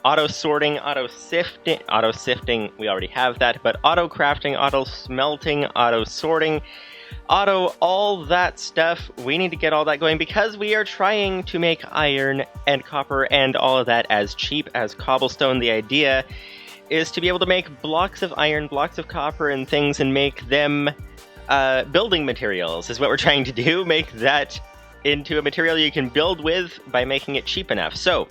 auto sorting, auto sifting, we already have that, but auto crafting, auto smelting, auto sorting, all that stuff, we need to get all that going because we are trying to make iron and copper and all of that as cheap as cobblestone. The idea is to be able to make blocks of iron, blocks of copper and things and make them building materials is what we're trying to do. Make that into a material you can build with by making it cheap enough. So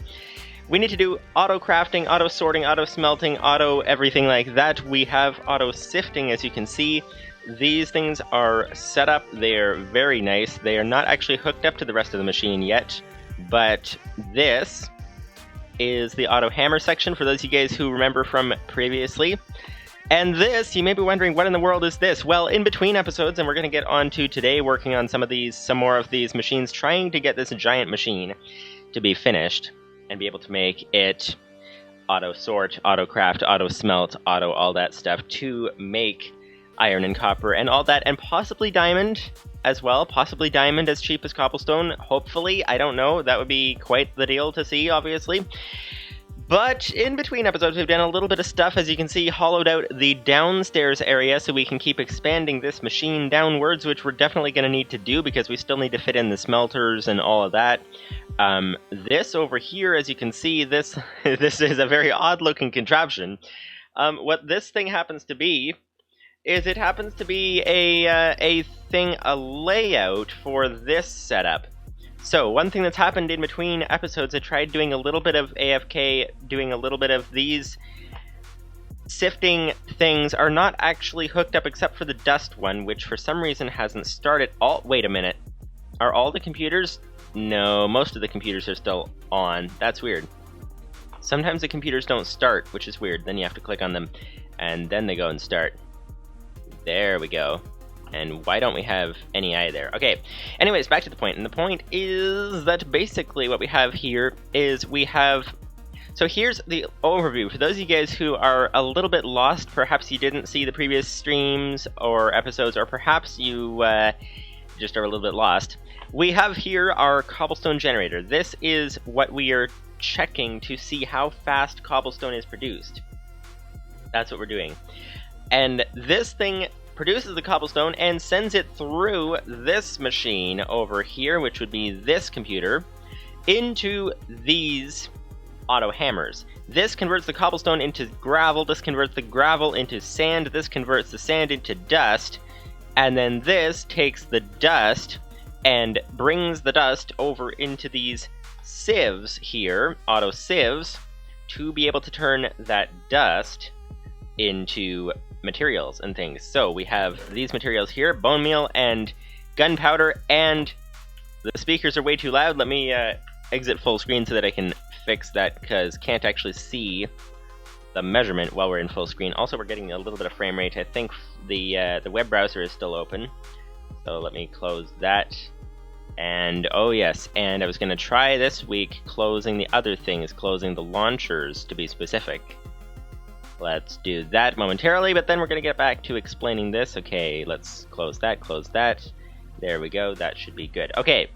we need to do auto crafting, auto sorting, auto smelting, auto everything like that. We have auto sifting, as you can see. These things are set up. They're very nice. They are not actually hooked up to the rest of the machine yet, but this is the auto hammer section for those of you guys who remember from previously. And this, you may be wondering, what in the world is this? Well, in between episodes, and we're going to get on to today working on some more of these machines, trying to get this giant machine to be finished and be able to make it auto sort, auto craft, auto smelt, auto all that stuff to make iron and copper and all that, and possibly diamond as well. Possibly diamond as cheap as cobblestone, hopefully. I don't know. That would be quite the deal to see, obviously. But in between episodes, we've done a little bit of stuff. As you can see, hollowed out the downstairs area so we can keep expanding this machine downwards, which we're definitely going to need to do because we still need to fit in the smelters and all of that. This over here, as you can see, this is a very odd-looking contraption. What this thing happens to be is it happens to be a layout for this setup. So, one thing that's happened in between episodes, I tried doing a little bit of AFK, doing a little bit of these sifting things are not actually hooked up except for the dust one, which for some reason hasn't started. Wait a minute. Are all the computers? No, most of the computers are still on. That's weird. Sometimes the computers don't start, which is weird. Then you have to click on them, and then they go and start. There we go. And why don't we have any eye there? Okay, anyways, back to the point. And the point is that basically what we have here is we have... So here's the overview. For those of you guys who are a little bit lost, perhaps you didn't see the previous streams or episodes, or perhaps you just are a little bit lost. We have here our cobblestone generator. This is what we are checking to see how fast cobblestone is produced. That's what we're doing. And this thing produces the cobblestone and sends it through this machine over here, which would be this computer, into these auto hammers. This converts the cobblestone into gravel, this converts the gravel into sand, this converts the sand into dust, and then this takes the dust and brings the dust over into these sieves here, auto sieves, to be able to turn that dust into materials and things. So we have these materials here, bone meal and gunpowder, and the speakers are way too loud. Let me exit full screen so that I can fix that, because can't actually see the measurement while we're in full screen. Also, we're getting a little bit of frame rate. I think the web browser is still open, so let me close that. And oh yes, and I was going to try this week closing the other things, closing the launchers to be specific. Let's do that momentarily, but then we're going to get back to explaining this. Okay, let's close that, close that. There we go, that should be good. Okay,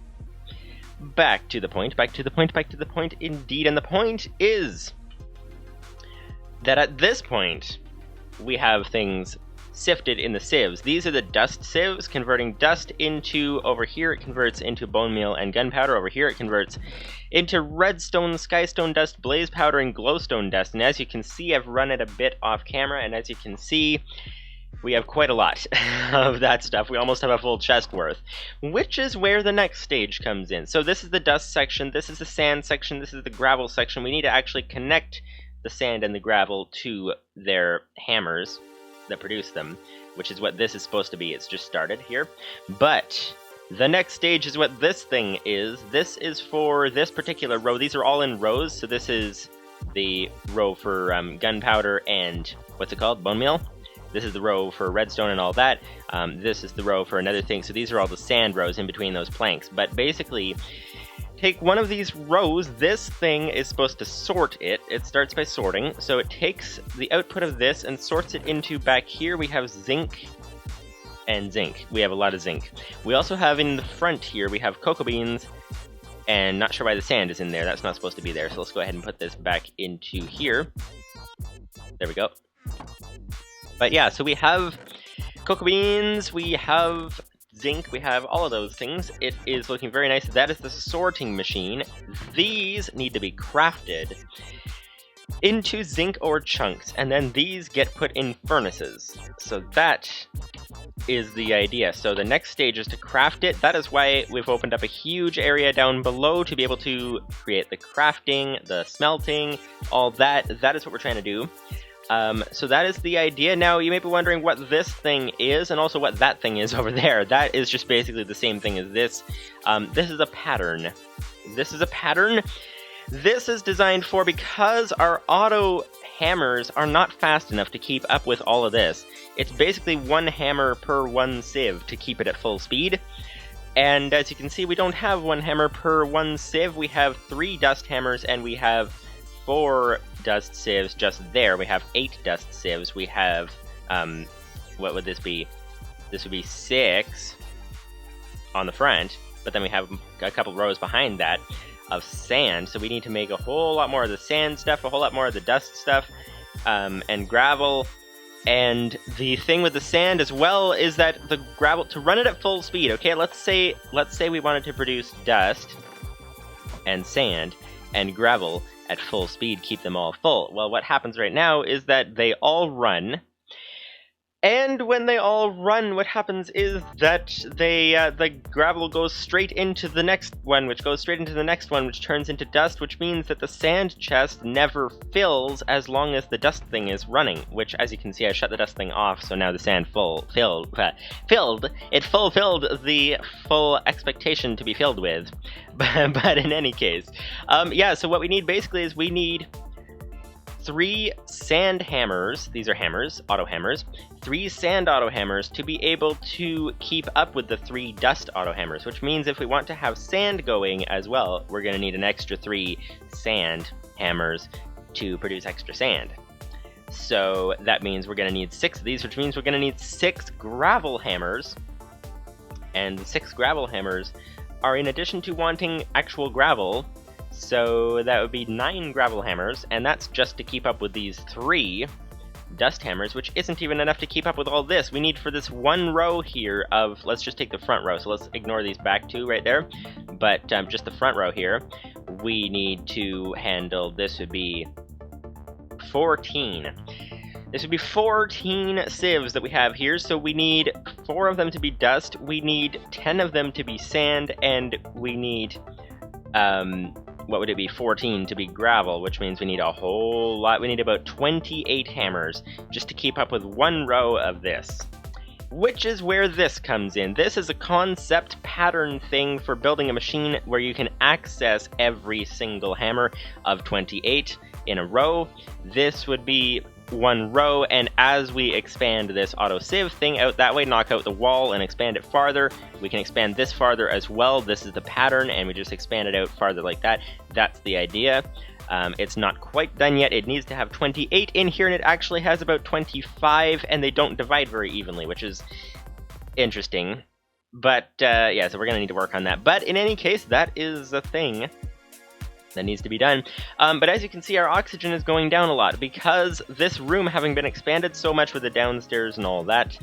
back to the point, back to the point, back to the point indeed. And the point is that at this point, we have things sifted in the sieves. These are the dust sieves, converting dust into, over here it converts into bone meal and gunpowder. Over here it converts into redstone, skystone dust, blaze powder, and glowstone dust. And as you can see, I've run it a bit off camera, and as you can see, we have quite a lot of that stuff. We almost have a full chest worth, which is where the next stage comes in. So this is the dust section, this is the sand section, this is the gravel section. We need to actually connect the sand and the gravel to their hammers that produce them, which is what this is supposed to be. It's just started here. But the next stage is what this thing is. This is for this particular row. These are all in rows, so this is the row for gunpowder and, what's it called, bone meal? This is the row for redstone and all that. This is the row for another thing. So these are all the sand rows in between those planks. But basically, take one of these rows. This thing is supposed to sort it. It starts by sorting. So it takes the output of this and sorts it into, back here we have zinc and zinc. We have a lot of zinc. We also have in the front here, we have cocoa beans And not sure why the sand is in there. That's not supposed to be there. So let's go ahead and put this back into here. There we go. But yeah, so we have cocoa beans, we have zinc, we have all of those things. It is looking very nice. That is the sorting machine. These need to be crafted into zinc ore chunks, and then these get put in furnaces. So that is the idea. So the next stage is to craft it. That is why we've opened up a huge area down below to be able to create the crafting, the smelting, all that. That is what we're trying to do. So that is the idea. Now, you may be wondering what this thing is, and also what that thing is over there. That is just basically the same thing as this. This is a pattern. This is a pattern. This is designed for, because our auto hammers are not fast enough to keep up with all of this. It's basically one hammer per one sieve to keep it at full speed. And as you can see, we don't have one hammer per one sieve. We have 3 dust hammers, and we have 4 dust sieves just there. We have 8 dust sieves. We have, what would this be? This would be 6 on the front, but then we have a couple rows behind that of sand, so we need to make a whole lot more of the sand stuff, a whole lot more of the dust stuff, and gravel. And the thing with the sand as well is that the gravel, to run it at full speed, okay, let's say we wanted to produce dust and sand and gravel at full speed, keep them all full. Well, what happens right now is that they all run, and when they all run, what happens is that the gravel goes straight into the next one, which goes straight into the next one, which turns into dust, which means that the sand chest never fills as long as the dust thing is running, which, as you can see, I shut the dust thing off, so now the sand filled. It fulfilled the full expectation to be filled with. But in any case, yeah, so what we need basically is we need 3 sand hammers. These are hammers, auto hammers. 3 sand auto hammers to be able to keep up with the 3 dust auto hammers, which means if we want to have sand going as well, we're going to need an extra 3 sand hammers to produce extra sand. So that means we're going to need 6 of these, which means we're going to need 6 gravel hammers. And the 6 gravel hammers are in addition to wanting actual gravel. So that would be 9 gravel hammers, and that's just to keep up with these 3 dust hammers, which isn't even enough to keep up with all this. We need for this one row here of, let's just take the front row, so let's ignore these back 2 right there, but just the front row here, we need to handle, this would be 14. This would be 14 sieves that we have here, so we need 4 of them to be dust, we need 10 of them to be sand, and we need, what would it be, 14 to be gravel, which means we need a whole lot. We need about 28 hammers just to keep up with one row of this. Which is where this comes in. This is a concept pattern thing for building a machine where you can access every single hammer of 28 in a row. This would be one row, and as we expand this auto sieve thing out that way, knock out the wall and expand it farther, we can expand this farther as well. This is the pattern, and we just expand it out farther like that. That's the idea. It's not quite done yet. It needs to have 28 in here, and it actually has about 25, and they don't divide very evenly, which is interesting. But yeah, so we're gonna need to work on that. But in any case, that is a thing that needs to be done. But as you can see, our oxygen is going down a lot because this room, having been expanded so much with the downstairs and all that,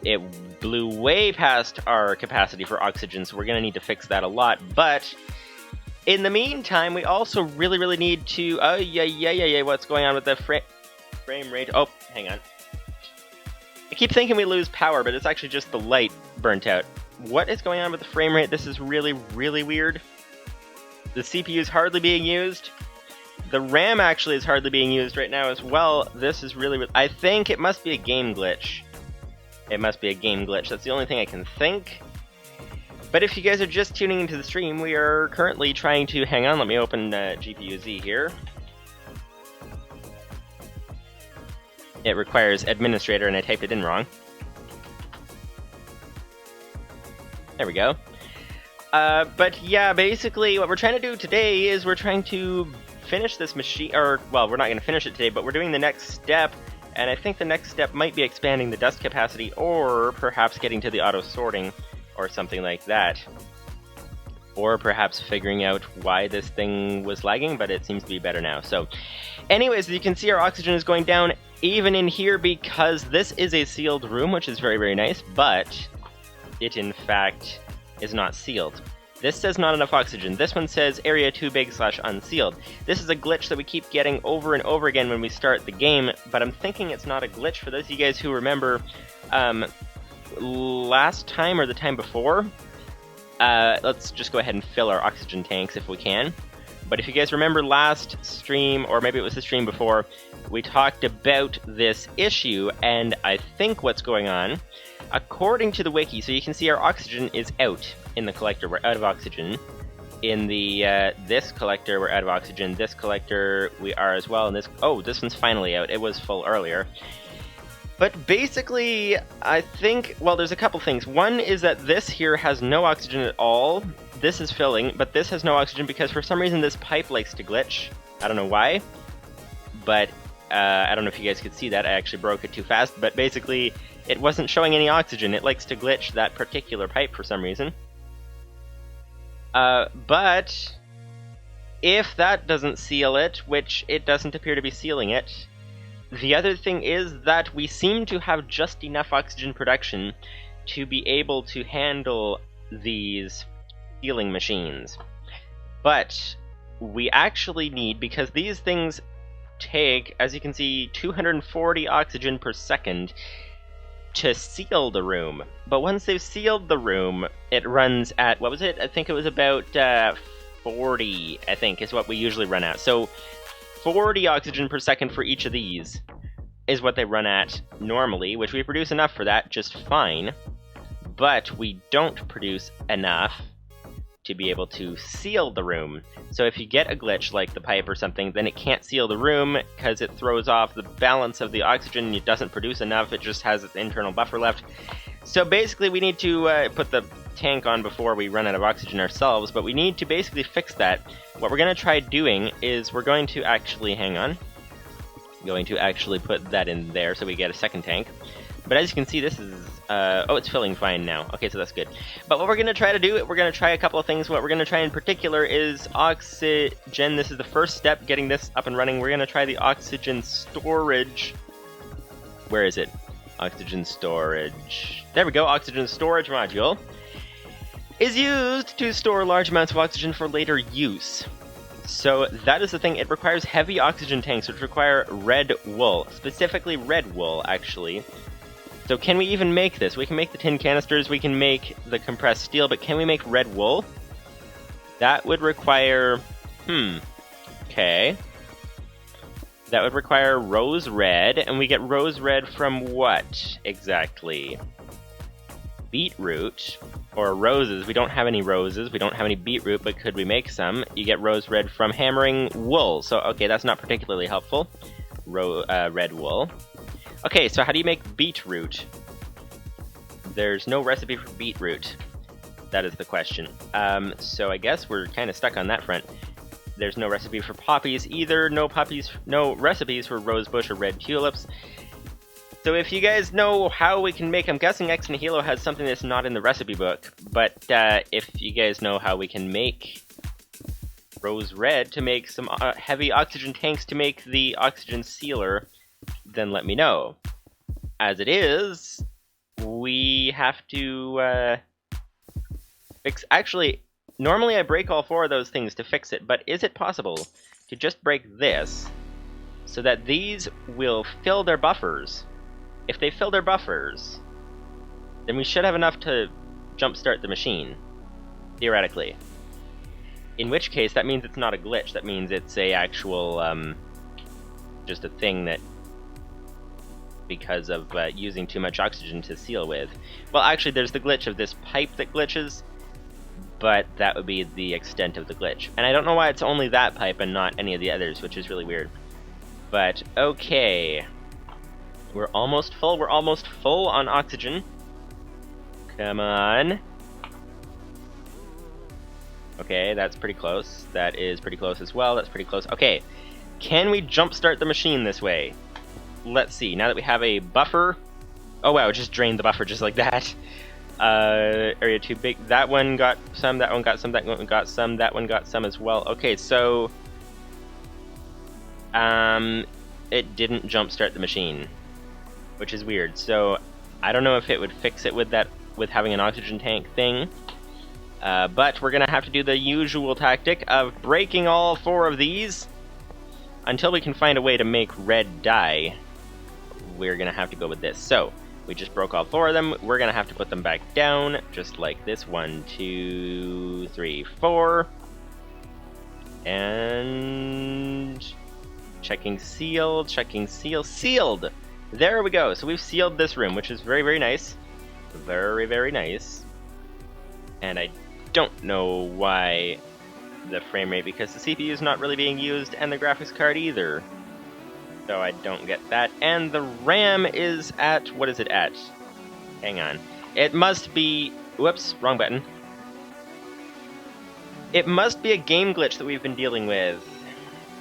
it blew way past our capacity for oxygen, so we're going to need to fix that a lot. But in the meantime, we also really need to... Oh, yeah, what's going on with the frame rate? Oh, hang on. I keep thinking we lose power, but it's actually just the light burnt out. What is going on with the frame rate? This is really weird. The CPU is hardly being used. The RAM actually is hardly being used right now as well. This is really... I think it must be a game glitch. It must be a game glitch. That's the only thing I can think. But if you guys are just tuning into the stream, we are currently trying to... Hang on, let me open GPU-Z here. It requires administrator, and I typed it in wrong. There we go. But yeah, basically what we're trying to do today is we're trying to finish this machine, or, well, we're not going to finish it today, but we're doing the next step, and I think the next step might be expanding the dust capacity, or perhaps getting to the auto sorting, or something like that. or perhaps figuring out why this thing was lagging, but it seems to be better now. So anyways, as you can see, our oxygen is going down even in here because this is a sealed room, which is very, very nice, but it in fact is not sealed. This says not enough oxygen. This one says area too big / unsealed. This is a glitch that we keep getting over and over again when we start the game, but I'm thinking it's not a glitch. For those of you guys who remember last time or the time before, let's just go ahead and fill our oxygen tanks if we can. But if you guys remember last stream, or maybe it was the stream before, we talked about this issue, and I think what's going on, according to the wiki, so you can see our oxygen is out in the collector, we're out of oxygen. In the this collector, we're out of oxygen. This collector, we are as well. And this one's finally out. It was full earlier. But basically, I think, well, there's a couple things. One is that this here has no oxygen at all. This is filling, but this has no oxygen because for some reason this pipe likes to glitch. I don't know why, but I don't know if you guys could see that. I actually broke it too fast, but basically it wasn't showing any oxygen. It likes to glitch that particular pipe for some reason. But if that doesn't seal it, which it doesn't appear to be sealing it, the other thing is that we seem to have just enough oxygen production to be able to handle these sealing machines. But we actually need, because these things take, as you can see, 240 oxygen per second to seal the room. But once they've sealed the room, it runs at, what was it? I think it was about 40, I think, is what we usually run at. So 40 oxygen per second for each of these is what they run at normally, which we produce enough for that just fine. But we don't produce enough to be able to seal the room. So if you get a glitch like the pipe or something, then it can't seal the room because it throws off the balance of the oxygen. It doesn't produce enough. It just has its internal buffer left. So basically we need to put the tank on before we run out of oxygen ourselves, but we need to basically fix that. What we're going to try doing is we're going to actually, hang on, going to actually put that in there so we get a second tank. But as you can see, this is, oh, it's filling fine now. Okay, so that's good. But what we're going to try to do, we're going to try a couple of things. What we're going to try in particular is oxygen. This is the first step, getting this up and running. We're going to try the oxygen storage. Where is it? Oxygen storage. There we go, oxygen storage module is used to store large amounts of oxygen for later use. So that is the thing. It requires heavy oxygen tanks, which require red wool. Specifically red wool, actually. So can we even make this? We can make the tin canisters, we can make the compressed steel, but can we make red wool? That would require... okay. That would require rose red, and we get rose red from what, exactly? Beetroot, or roses. We don't have any roses, we don't have any beetroot, but could we make some? You get rose red from hammering wool, so okay, that's not particularly helpful. Red wool. Okay, so how do you make beetroot? There's no recipe for beetroot. That is the question. So I guess we're kind of stuck on that front. There's no recipe for poppies either. No recipes for rosebush or red tulips. So if you guys know how we can make, I'm guessing X Nihilo has something that's not in the recipe book, but if you guys know how we can make rose red to make some heavy oxygen tanks to make the oxygen sealer, then let me know. As it is, we have to fix... Actually, normally I break all four of those things to fix it, but is it possible to just break this so that these will fill their buffers? If they fill their buffers, then we should have enough to jumpstart the machine, theoretically. In which case, that means it's not a glitch. That means it's a actual, just a thing that, because of using too much oxygen to seal with. Well, actually, there's the glitch of this pipe that glitches, but that would be the extent of the glitch. And I don't know why it's only that pipe and not any of the others, which is really weird. But, okay. We're almost full. We're almost full on oxygen. Come on. Okay, that's pretty close. That is pretty close as well. That's pretty close. Okay, can we jumpstart the machine this way? Let's see. Now that we have a buffer... Oh wow, it just drained the buffer just like that. area too big. That one got some, that one got some, that one got some, that one got some as well. Okay, so it didn't jumpstart the machine, which is weird. So I don't know if it would fix it with having an oxygen tank thing. But we're gonna have to do the usual tactic of breaking all 4 of these until we can find a way to make red dye. We're gonna have to go with this. So we just broke all 4 of them. We're gonna have to put them back down, just like this. 1, 2, 3, 4. And checking seal, sealed! There we go. So we've sealed this room, which is very, very nice. Very, very nice. And I don't know why the frame rate, because the CPU is not really being used, and the graphics card either. So I don't get that. And the RAM is at, what is it at? Hang on. It must be, whoops, wrong button. It must be a game glitch that we've been dealing with.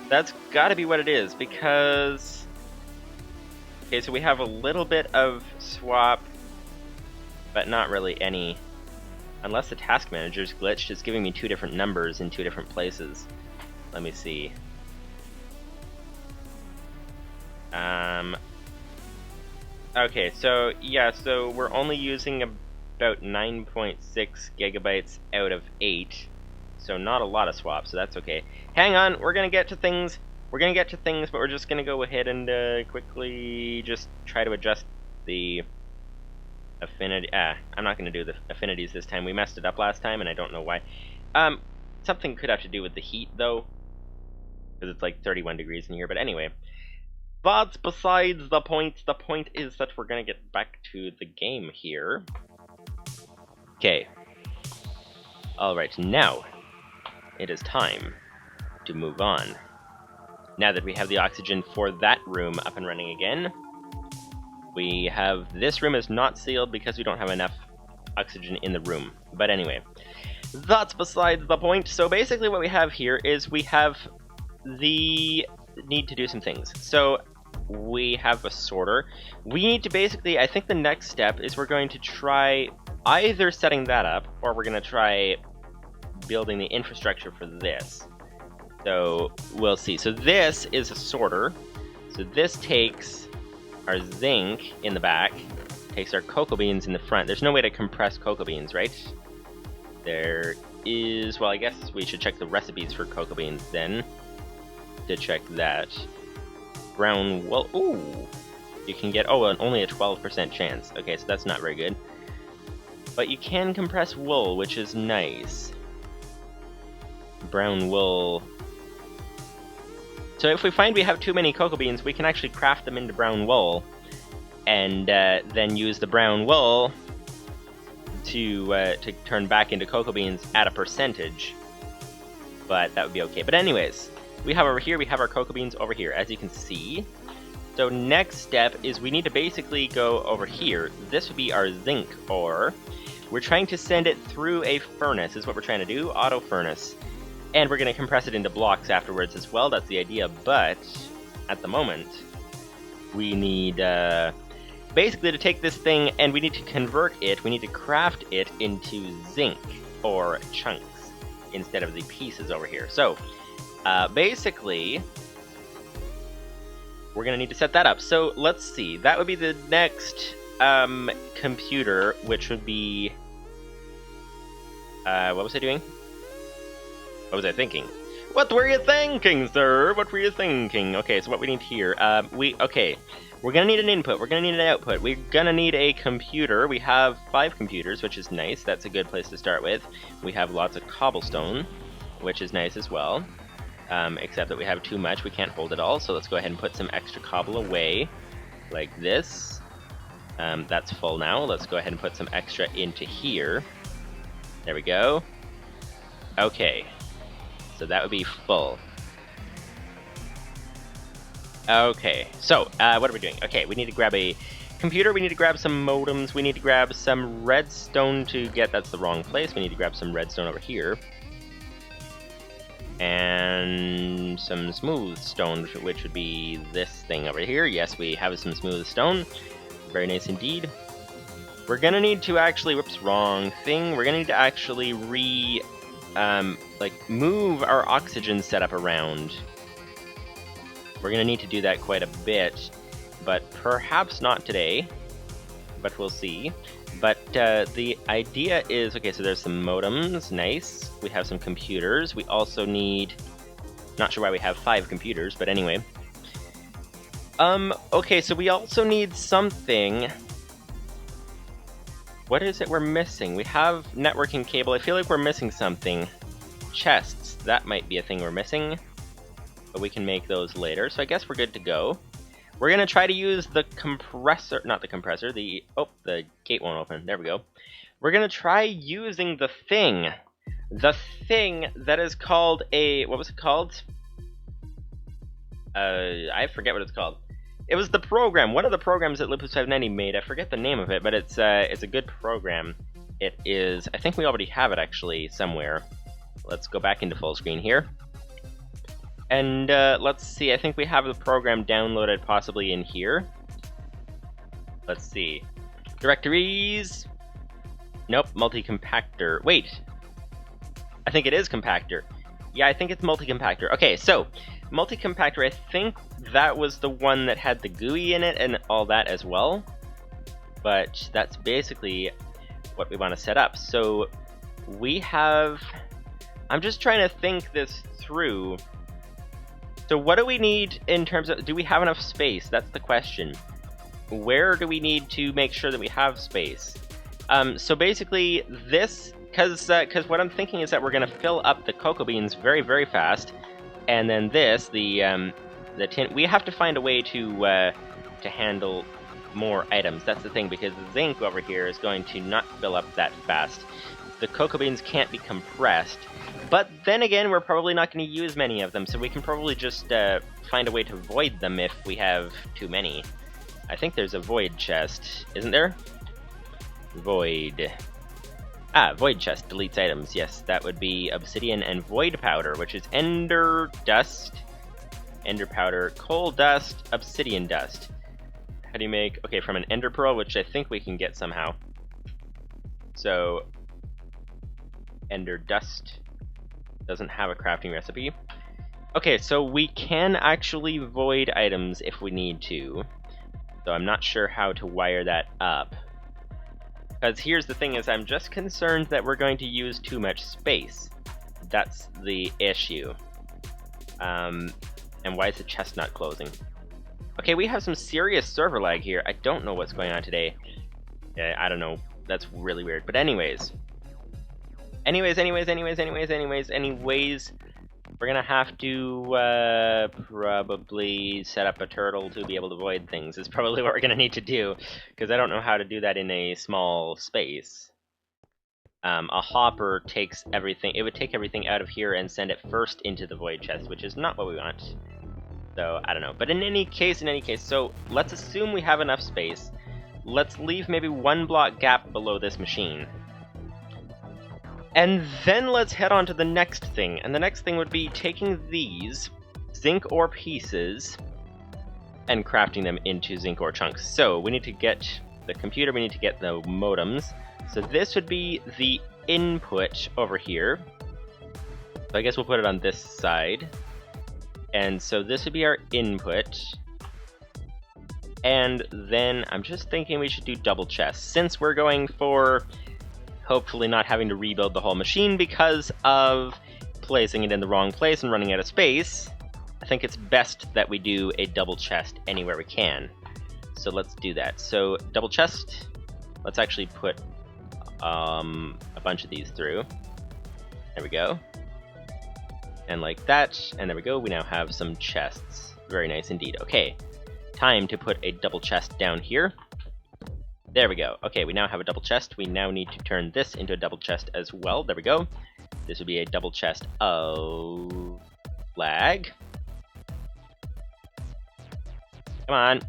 That's gotta be what it is, because... Okay, so we have a little bit of swap, but not really any. Unless the task manager's glitched, it's giving me 2 different numbers in 2 different places. Let me see. Okay, so yeah, so we're only using about 9.6 gigabytes out of 8, so not a lot of swap, so that's okay. Hang on, we're gonna get to things. We're gonna get to things, but we're just gonna go ahead and quickly just try to adjust the affinity. I'm not gonna do the affinities this time. We messed it up last time, and I don't know why. Something could have to do with the heat, though, because it's like 31 degrees in here. But anyway, that's besides the point. The point is that we're gonna get back to the game here. Okay. All right, now it is time to move on. Now that we have the oxygen for that room up and running again, we have, this room is not sealed because we don't have enough oxygen in the room. But anyway, that's besides the point. So basically what we have here is we have the need to do some things. So we have a sorter. We need to basically, I think the next step is we're going to try either setting that up, or we're going to try building the infrastructure for this. So we'll see. So this is a sorter. So this takes our zinc in the back, takes our cocoa beans in the front. There's no way to compress cocoa beans, right? There is, well, I guess we should check the recipes for cocoa beans then to check that. Brown wool, ooh, you can get, oh, only a 12% chance. Okay, so that's not very good. But you can compress wool, which is nice. Brown wool. So if we find we have too many cocoa beans, we can actually craft them into brown wool, and then use the brown wool to turn back into cocoa beans at a percentage. But that would be okay. But anyways, we have over here, we have our cocoa beans over here, as you can see. So next step is we need to basically go over here. This would be our zinc ore. We're trying to send it through a furnace, is what we're trying to do, auto furnace. And we're going to compress it into blocks afterwards as well, that's the idea, but at the moment, we need, basically to take this thing and we need to convert it, we need to craft it into zinc, or chunks, instead of the pieces over here. So, basically, we're going to need to set that up. So, let's see, that would be the next, computer, which would be, what was I doing? What was I thinking? What were you thinking, sir? What were you thinking? Okay, so what we need here, okay, we're gonna need an input, we're gonna need an output, we're gonna need a computer. We have 5 computers, which is nice, that's a good place to start with. We have lots of cobblestone, which is nice as well, except that we have too much, we can't hold it all, so let's go ahead and put some extra cobble away, like this. That's full now, let's go ahead and put some extra into here. There we go. Okay. So that would be full. Okay, so, what are we doing? Okay, we need to grab a computer, we need to grab some modems, we need to grab some redstone to get, that's the wrong place, we need to grab some redstone over here. And some smooth stone, which would be this thing over here. Yes, we have some smooth stone. Very nice indeed. We're gonna need to actually, whoops, wrong thing. We're gonna need to actually like move our oxygen setup around. We're gonna need to do that quite a bit, but perhaps not today, but we'll see. But the idea is, okay, so there's some modems, nice. We have some computers. We also need, not sure why we have 5 computers, but anyway. Okay, so we also need something. What is it we're missing? We have networking cable. I feel like we're missing something. Chests, that might be a thing we're missing. But we can make those later, so I guess we're good to go. We're gonna try to use the compressor, not the compressor, oh, the gate won't open, there we go. We're gonna try using the thing that is called what was it called? I forget what it's called. It was the program, one of the programs that Lupus590 made. I forget the name of it, but it's a good program. It is, I think we already have it actually somewhere. Let's go back into full screen here. And let's see, I think we have the program downloaded possibly in here. Let's see. Directories. Nope, Multi-Compactor. Wait. I think it is Compactor. Yeah, I think it's Multi-Compactor. Okay, so Multi-Compactor, I think that was the one that had the GUI in it and all that as well. But that's basically what we want to set up. So we have... I'm just trying to think this through. So what do we need in terms of... Do we have enough space? That's the question. Where do we need to make sure that we have space? So basically this... Because what I'm thinking is that we're going to fill up the cocoa beans very, very fast. And then this, the tin... We have to find a way to handle more items. That's the thing, because the zinc over here is going to not fill up that fast. The cocoa beans can't be compressed. But then again, we're probably not going to use many of them, so we can probably just find a way to void them if we have too many. I think there's a void chest, isn't there? Void. Ah, void chest deletes items. Yes, that would be obsidian and void powder, which is ender dust, ender powder, coal dust, obsidian dust. How do you make... Okay, from an ender pearl, which I think we can get somehow. So, ender dust doesn't have a crafting recipe. Okay, so we can actually void items if we need to. So I'm not sure how to wire that up. Because here's the thing is, I'm just concerned that we're going to use too much space. That's the issue. And why is the chest not closing? Okay, we have some serious server lag here. I don't know what's going on today. I don't know. That's really weird. But anyways, we're gonna have to probably set up a turtle to be able to void things. Is probably what we're gonna need to do, because I don't know how to do that in a small space. A hopper takes everything. It would take everything out of here and send it first into the void chest, which is not what we want. So I don't know. But in any case, so let's assume we have enough space. Let's leave maybe 1 block gap below this machine. And then let's head on to the next thing. And the next thing would be taking these zinc ore pieces and crafting them into zinc ore chunks. So we need to get the computer, we need to get the modems. So this would be the input over here. So I guess we'll put it on this side. And so this would be our input. And then I'm just thinking we should do double chests, since we're going for hopefully not having to rebuild the whole machine because of placing it in the wrong place and running out of space. I think it's best that we do a double chest anywhere we can. So let's do that. So double chest, let's actually put a bunch of these through. There we go. And like that, and there we go, we now have some chests. Very nice indeed. Okay, time to put a double chest down here. There we go. Okay, we now have a double chest. We now need to turn this into a double chest as well. There we go. This would be a double chest of lag. Come on.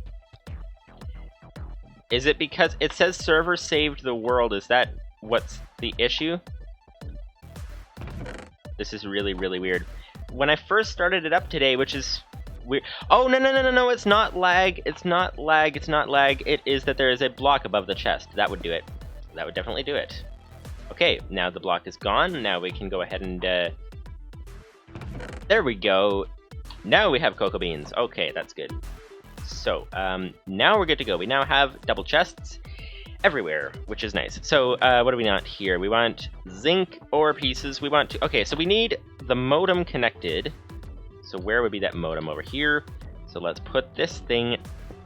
Is it because it says server saved the world? Is that what's the issue? This is really, really weird. When I first started it up today, which is weird. Oh, no, it's not lag. It's not lag. It's not lag. It is that there is a block above the chest. That would do it. That would definitely do it. Okay, now the block is gone. Now we can go ahead and, there we go. Now we have cocoa beans. Okay, that's good. So, now we're good to go. We now have double chests everywhere, which is nice. So, what do we want here? We want zinc ore pieces. We want to... Okay, so we need the modem connected. So where would be that modem? Over here. So let's put this thing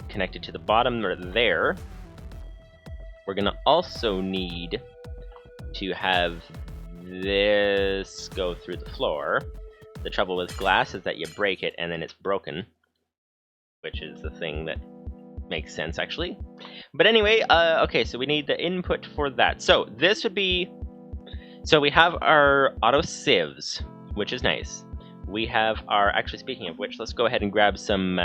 connected to the bottom right there. We're gonna also need to have this go through the floor. The trouble with glass is that you break it and then it's broken, which is the thing that makes sense, actually. But anyway, okay, so we need the input for that. So this would be... So we have our auto sieves, which is nice. We have our... Actually, speaking of which, let's go ahead and grab some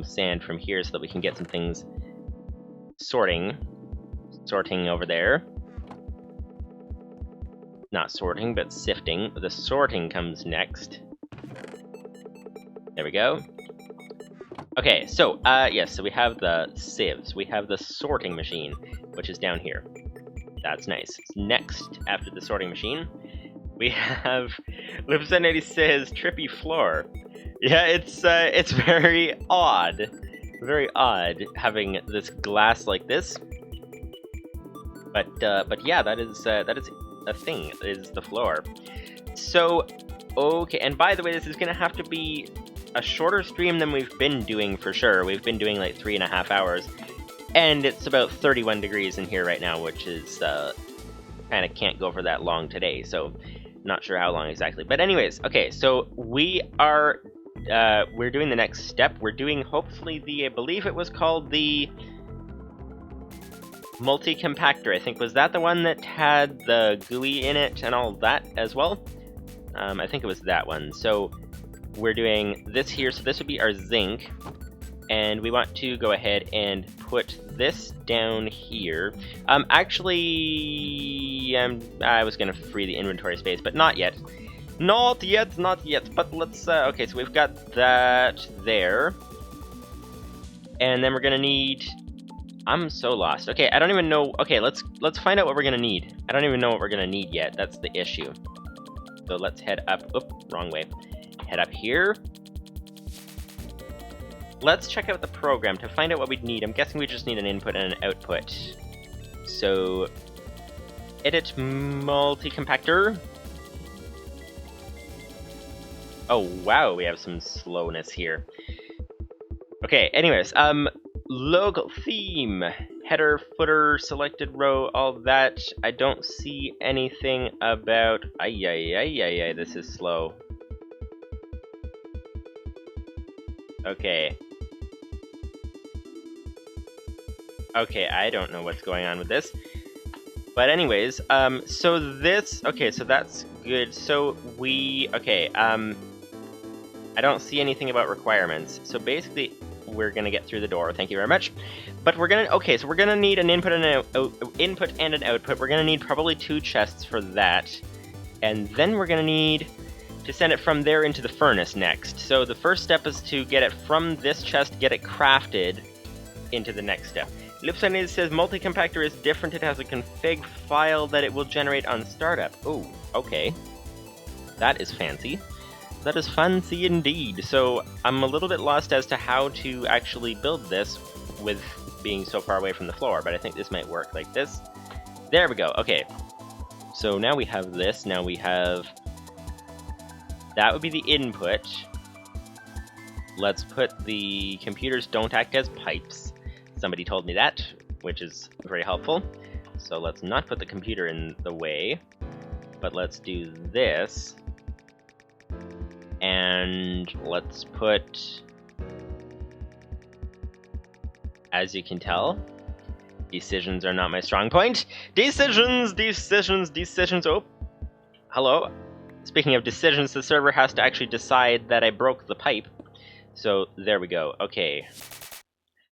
sand from here so that we can get some things sorting over there. Not sorting, but sifting. The sorting comes next. There we go. Okay, so, yes, so we have the sieves. We have the sorting machine, which is down here. That's nice. Next, after the sorting machine, we have... Livestream says, trippy floor. Yeah, it's very odd. Very odd having this glass like this. But yeah, that is a thing, is the floor. So, okay, and by the way, this is gonna have to be a shorter stream than we've been doing for sure. We've been doing like 3.5 hours, and it's about 31 degrees in here right now, which is kind of can't go for that long today, so not sure how long exactly. But anyways, okay, so we are we're doing the next step. We're doing hopefully the, I believe it was called the Multi-Compactor, I think. Was that the one that had the GUI in it and all that as well? I think it was that one. So we're doing this here, so this would be our zinc, and we want to go ahead and put this down here. Actually, I was gonna free the inventory space, but not yet. Not yet, but let's, okay, so we've got that there. And then we're gonna need... I'm so lost. Okay, I don't even know... Okay, let's find out what we're gonna need. I don't even know what we're gonna need yet. That's the issue. So let's head up... Oop, wrong way. Head up here. Let's check out the program to find out what we'd need. I'm guessing we just need an input and an output. So... Edit Multi-Compactor. Oh, wow, we have some slowness here. Okay, anyways, local theme, header, footer, selected row, all that. I don't see anything about... Ay, this is slow. Okay. Okay, I don't know what's going on with this. But anyways, so this... Okay, so that's good. So we... Okay, I don't see anything about requirements. So basically... We're gonna get through the door, thank you very much. But we're gonna, okay, so we're gonna need an input and an output. We're gonna need probably 2 chests for that. And then we're gonna need to send it from there into the furnace next. So the first step is to get it from this chest, get it crafted into the next step. Livestream says Multi-Compactor is different. It has a config file that it will generate on startup. Oh, okay. That is fancy. That is fancy indeed. So I'm a little bit lost as to how to actually build this with being so far away from the floor, but I think this might work like this. There we go. Okay. So now we have this. Now we have... That would be the input. Let's put the computers don't act as pipes. Somebody told me that, which is very helpful. So let's not put the computer in the way, but let's do this. And let's put, as you can tell, decisions are not my strong point. Decisions! Oh, hello. Speaking of decisions, the server has to actually decide that I broke the pipe. So there we go. Okay.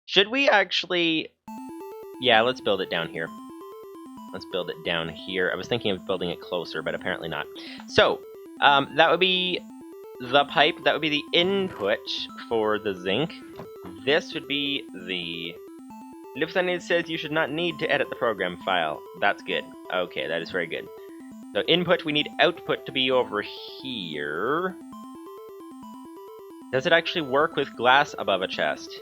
Should we actually... Yeah, let's build it down here. Let's build it down here. I was thinking of building it closer, but apparently not. So, that would be... the pipe. That would be the input for the zinc. This would be the... Livestream says you should not need to edit the program file. That's good. Okay, that is very good. So input, we need output to be over here. Does it actually work with glass above a chest?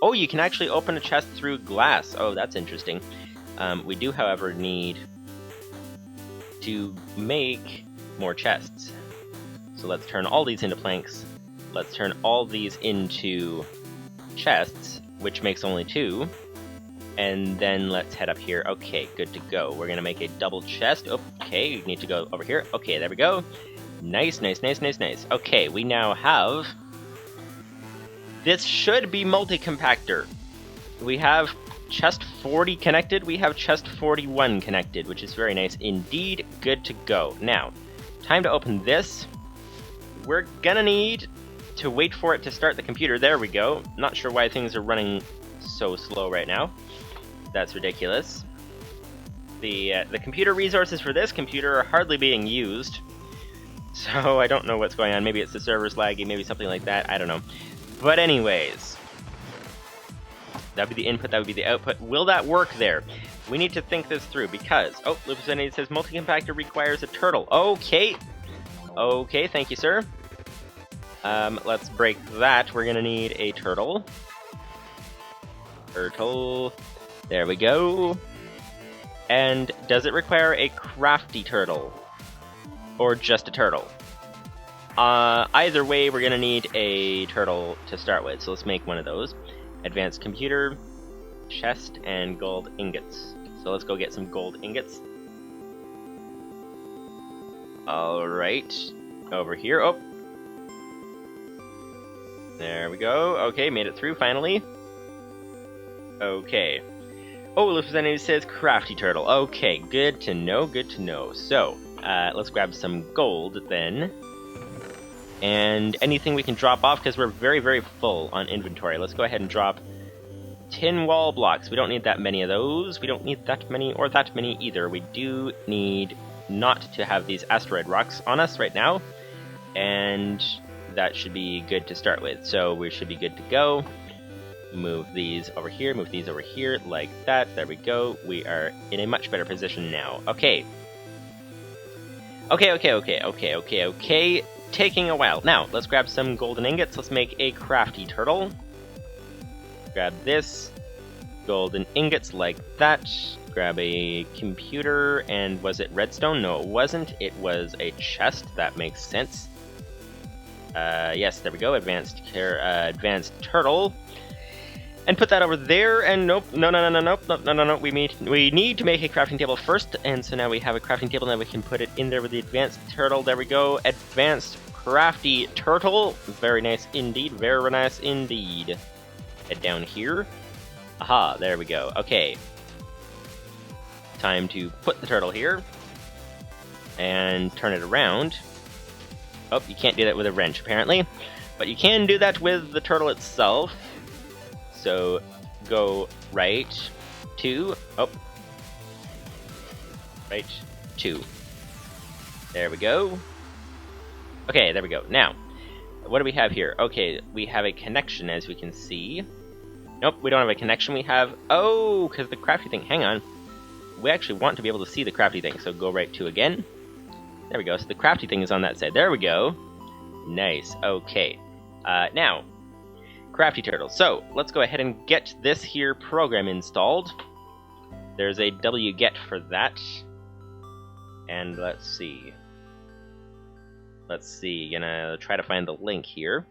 Oh, you can actually open a chest through glass. Oh, that's interesting. We do, however, need to make more chests. So let's turn all these into planks. Let's turn all these into chests, which makes only 2. And then let's head up here. Okay, good to go. We're gonna make a double chest. Okay, we need to go over here. Okay, there we go. Nice, nice, nice, nice, nice. Okay, we now have... This should be Multi-Compactor. We have chest 40 connected. We have chest 41 connected, which is very nice indeed. Good to go. Now, time to open this. We're gonna need to wait for it to start the computer. There we go. Not sure why things are running so slow right now. That's ridiculous. The computer resources for this computer are hardly being used. So I don't know what's going on. Maybe it's the server's laggy, maybe something like that. I don't know. But anyways, that would be the input, that would be the output. Will that work there? We need to think this through because... Oh, Lupicinity says Multi-Compactor requires a turtle. Okay. Okay, thank you, sir. Let's break that. We're gonna need a turtle. Turtle. There we go. And does it require a crafty turtle? Or just a turtle? Either way, we're gonna need a turtle to start with, so let's make one of those. Advanced computer, chest, and gold ingots. So let's go get some gold ingots. Alright, over here. Oh! There we go. Okay, made it through finally. Okay. Oh, Representative says crafty turtle. Okay, good to know, good to know. So, let's grab some gold then. And anything we can drop off, because we're very, very full on inventory. Let's go ahead and drop tin wall blocks. We don't need that many of those. We don't need that many or that many either. We do need not to have these asteroid rocks on us right now. And that should be good to start with. So we should be good to go. Move these over here, move these over here, like that. There we go. We are in a much better position now. Okay. Okay. Taking a while. Now, let's grab some golden ingots. Let's make a crafty turtle. Grab this. Golden ingots like that. Grab a computer, and was it redstone? No, it wasn't. It was a chest. That makes sense. Yes, there we go. Advanced turtle. And put that over there, and nope, no. We need to make a crafting table first, and so now we have a crafting table, now we can put it in there with the advanced turtle. There we go. Advanced crafty turtle. Very nice indeed, very nice indeed. Head down here. Aha, there we go. Okay. Time to put the turtle here. And turn it around. Oh, you can't do that with a wrench, apparently. But you can do that with the turtle itself. So, go right, 2, oh. Right, 2. There we go. Okay, there we go. Now, what do we have here? Okay, we have a connection, as we can see. Nope, we don't have a connection. We have... Oh, because the crafty thing... Hang on. We actually want to be able to see the crafty thing, so go right 2 again. There we go. So the crafty thing is on that side. There we go. Nice. Okay. Now, crafty turtle. So, let's go ahead and get this here program installed. There's a wget for that. And let's see. Gonna try to find the link here.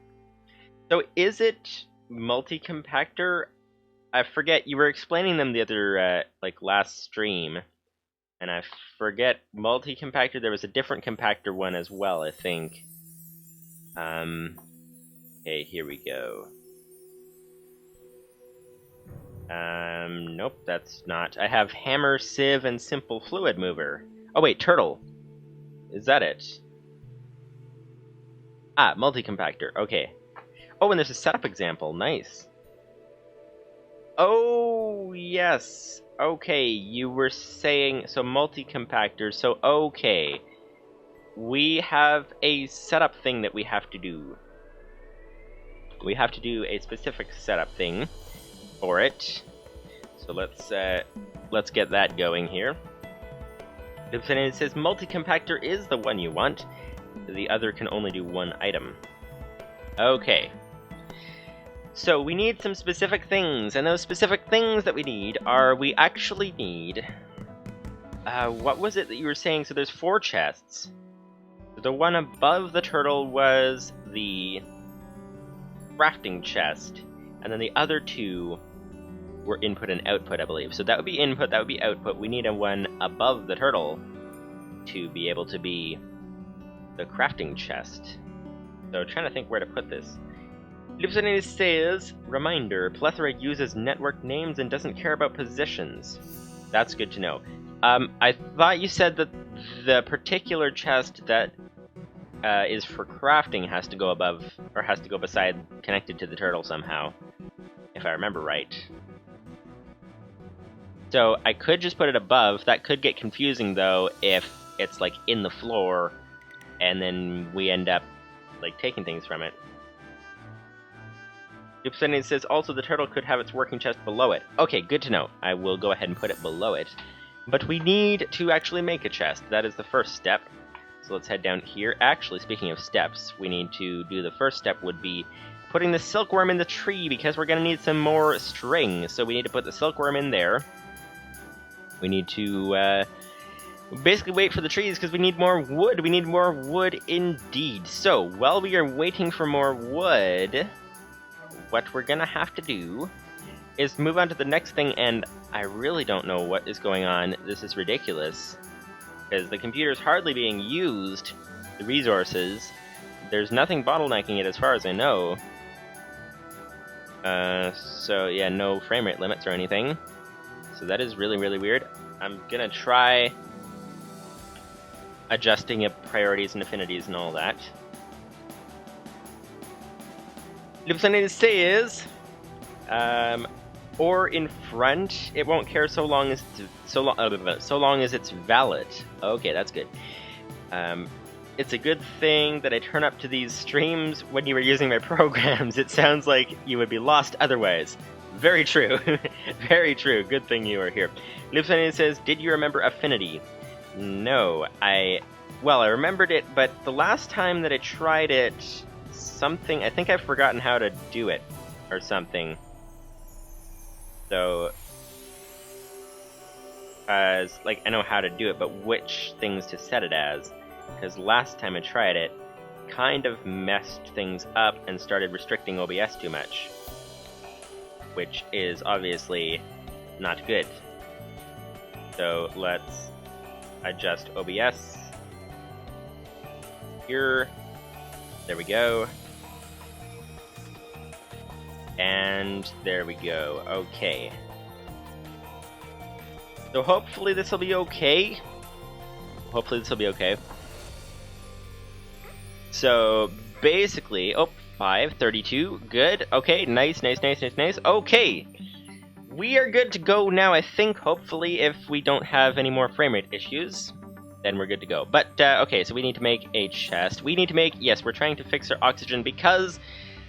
So, is it Multi-Compactor? I forget, you were explaining them the other, last stream. And I forget, Multi-Compactor, there was a different compactor one as well, I think. Okay, here we go. Nope, that's not. I have hammer, sieve, and simple fluid mover. Oh wait, turtle. Is that it? Ah, Multi-Compactor, okay. Oh, and there's a setup example, nice. Oh, yes. Okay, you were saying, so Multi-Compactor, so okay. we have a setup thing that we have to do. We have to do a specific setup thing for it. So let's get that going here. It says Multi-Compactor is the one you want. The other can only do one item. Okay. So we need some specific things, and those specific things that we need are, we actually need... what was it that you were saying? So there's 4 chests. The one above the turtle was the crafting chest, and then the other 2 were input and output, I believe. So that would be input, that would be output. We need a one above the turtle to be able to be the crafting chest. So trying to think where to put this. Livestream says, reminder, Plethora uses network names and doesn't care about positions. That's good to know. I thought you said that the particular chest that is for crafting has to go above, or has to go beside, connected to the turtle somehow, if I remember right. So I could just put it above. That could get confusing though if it's like in the floor and then we end up like taking things from it. Dupsending says also the turtle could have its working chest below it. Okay, good to know. I will go ahead and put it below it. But we need to actually make a chest. That is the first step. So let's head down here. Actually, speaking of steps, we need to do the first step would be putting the silkworm in the tree because we're going to need some more string. So we need to put the silkworm in there. We need to basically wait for the trees because we need more wood. We need more wood indeed. So while we are waiting for more wood, what we're going to have to do is move on to the next thing, and I really don't know what is going on. This is ridiculous because the computer's hardly being used, the resources. There's nothing bottlenecking it as far as I know. So yeah, no frame rate limits or anything. So that is really, really weird. I'm gonna try adjusting priorities and affinities and all that. Lipsonated says, or in front, it won't care so long as it's valid. Okay, that's good. It's a good thing that I turn up to these streams when you were using my programs. It sounds like you would be lost otherwise. Very true. Very true. Good thing you are here. Lipsonated says, did you remember affinity? No, I remembered it, but the last time that I tried it, I think I've forgotten how to do it, or something. So, I know how to do it, but which things to set it as, because last time I tried it, kind of messed things up and started restricting OBS too much, which is obviously not good. So let's adjust OBS here. There we go. And there we go. Okay. So hopefully this will be okay. So basically, 532. Good. Okay, nice. Okay. We are good to go now, I think, hopefully, if we don't have any more frame rate issues. Then we're good to go. But, okay, so we need to make a chest. Yes, we're trying to fix our oxygen because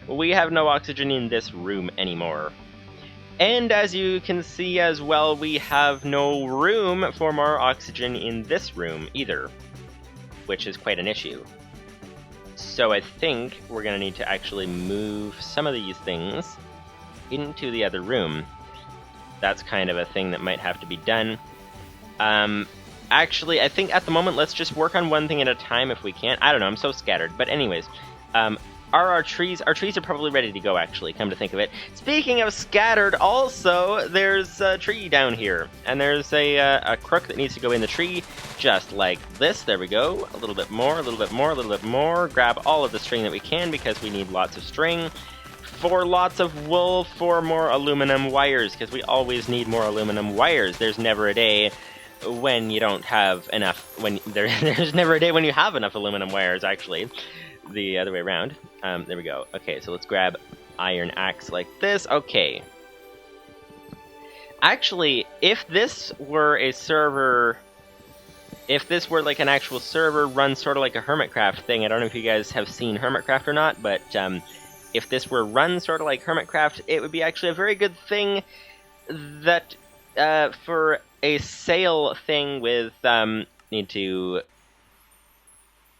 we have no oxygen in this room anymore. And as you can see as well, we have no room for more oxygen in this room either, which is quite an issue. So I think we're going to need to actually move some of these things into the other room. That's kind of a thing that might have to be done. Actually, I think at the moment, let's just work on one thing at a time if we can. I don't know, I'm so scattered. But anyways, our trees are probably ready to go, actually, come to think of it. Speaking of scattered, also, there's a tree down here. And there's a crook that needs to go in the tree, just like this. There we go. A little bit more, a little bit more, a little bit more. Grab all of the string that we can, because we need lots of string. For lots of wool, for more aluminum wires, because we always need more aluminum wires. There's never a day when you don't have enough, there's never a day when you have enough aluminum wires, actually. The other way around. There we go. Okay, so let's grab iron axe like this. Okay. Actually, if this were a server If this were like an actual server run sort of like a Hermitcraft thing, I don't know if you guys have seen Hermitcraft or not, but if this were run sort of like Hermitcraft, it would be actually a very good thing that for a sale thing with need to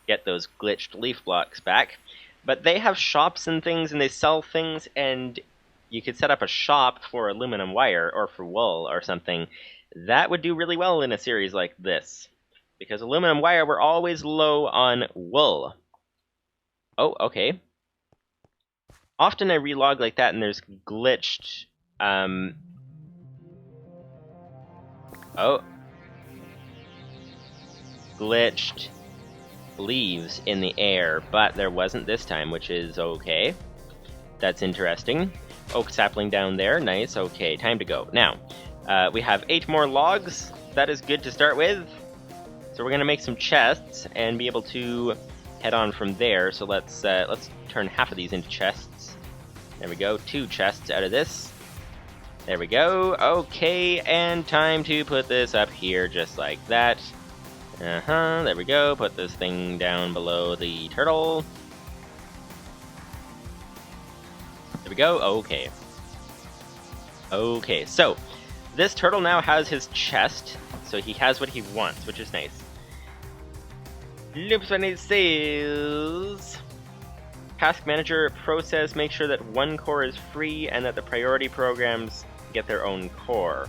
get those glitched leaf blocks back. But they have shops and things, and they sell things, and you could set up a shop for aluminum wire or for wool or something. That would do really well in a series like this. Because aluminum wire, we're always low on wool. Oh, okay. Often I relog like that and there's glitched... glitched leaves in the air, but there wasn't this time, which is okay. That's interesting. Oak sapling down there, nice, okay, time to go. Now, we have 8 more logs, that is good to start with. So we're gonna make some chests and be able to head on from there. So let's turn half of these into chests. There we go, 2 chests out of this. There we go, okay, and time to put this up here just like that. There we go, put this thing down below the turtle. There we go, okay. Okay, so this turtle now has his chest, so he has what he wants, which is nice. Loops when it says task manager process, make sure that one core is free and that the priority programs get their own core.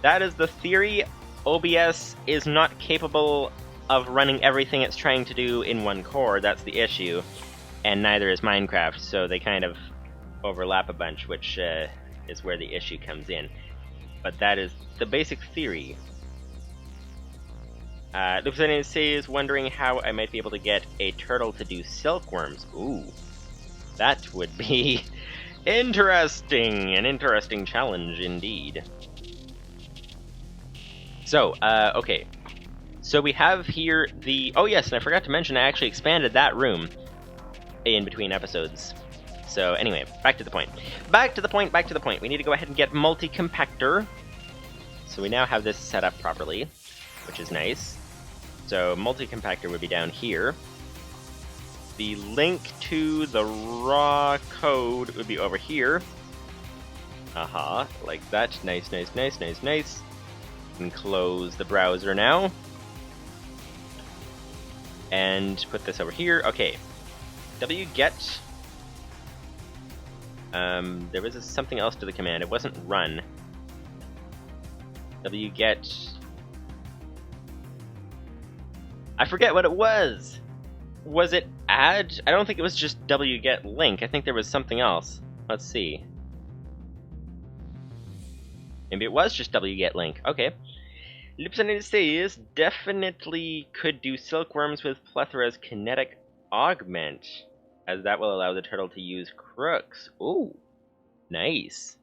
That is the theory. OBS is not capable of running everything it's trying to do in one core, that's the issue, and neither is Minecraft, so they kind of overlap a bunch, which is where the issue comes in. But that is the basic theory. Lieutenant C is wondering how I might be able to get a turtle to do silkworms. Ooh, that would be interesting, an interesting challenge indeed. So, okay. So we have here the... Oh yes, and I forgot to mention I actually expanded that room in between episodes. So anyway, back to the point. Back to the point. We need to go ahead and get Multi-Compactor. So we now have this set up properly, which is nice. So Multi-Compactor would be down here. The link to the raw code would be over here. Like that. Nice. And close the browser now. And put this over here. Okay. wget. There was something else to the command. It wasn't run. wget. I forget what it was. Was it add? I don't think it was just wget link. I think there was something else. Let's see. Maybe it was just wget link. Okay. Lipson says definitely could do silkworms with Plethора's kinetic augment, as that will allow the turtle to use crooks. Ooh, nice.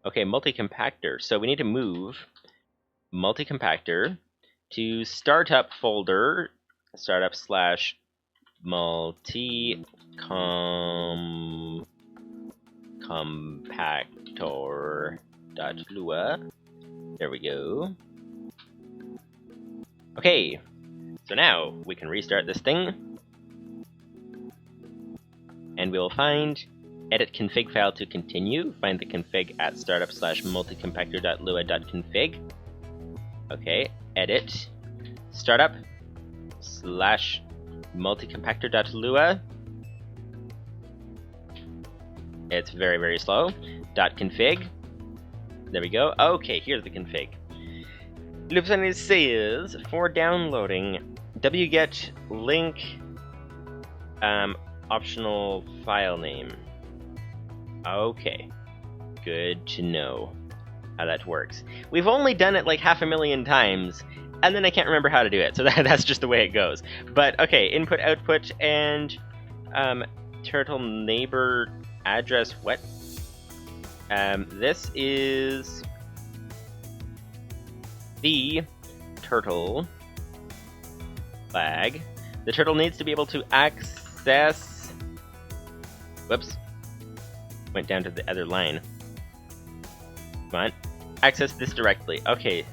Okay, Multi-Compactor. So we need to move Multi-Compactor to startup folder, startup slash multi-compactor.lua. There we go. Okay, so now we can restart this thing. And we'll find edit config file to continue. Find the config at startup slash multi-compactor.lua.config. Okay, edit startup slash multi-compactor.lua. It's very slow. .config. There we go. Okay, here's the config. Lupson says for downloading wget link optional file name. Okay, good to know how that works. We've only done it like 500,000 times, and then I can't remember how to do it, so that's just the way it goes. But okay, input, output, and turtle neighbor address. What? This is the turtle flag. The turtle needs to be able to access... Whoops. Went down to the other line. Come on. Access this directly. Okay.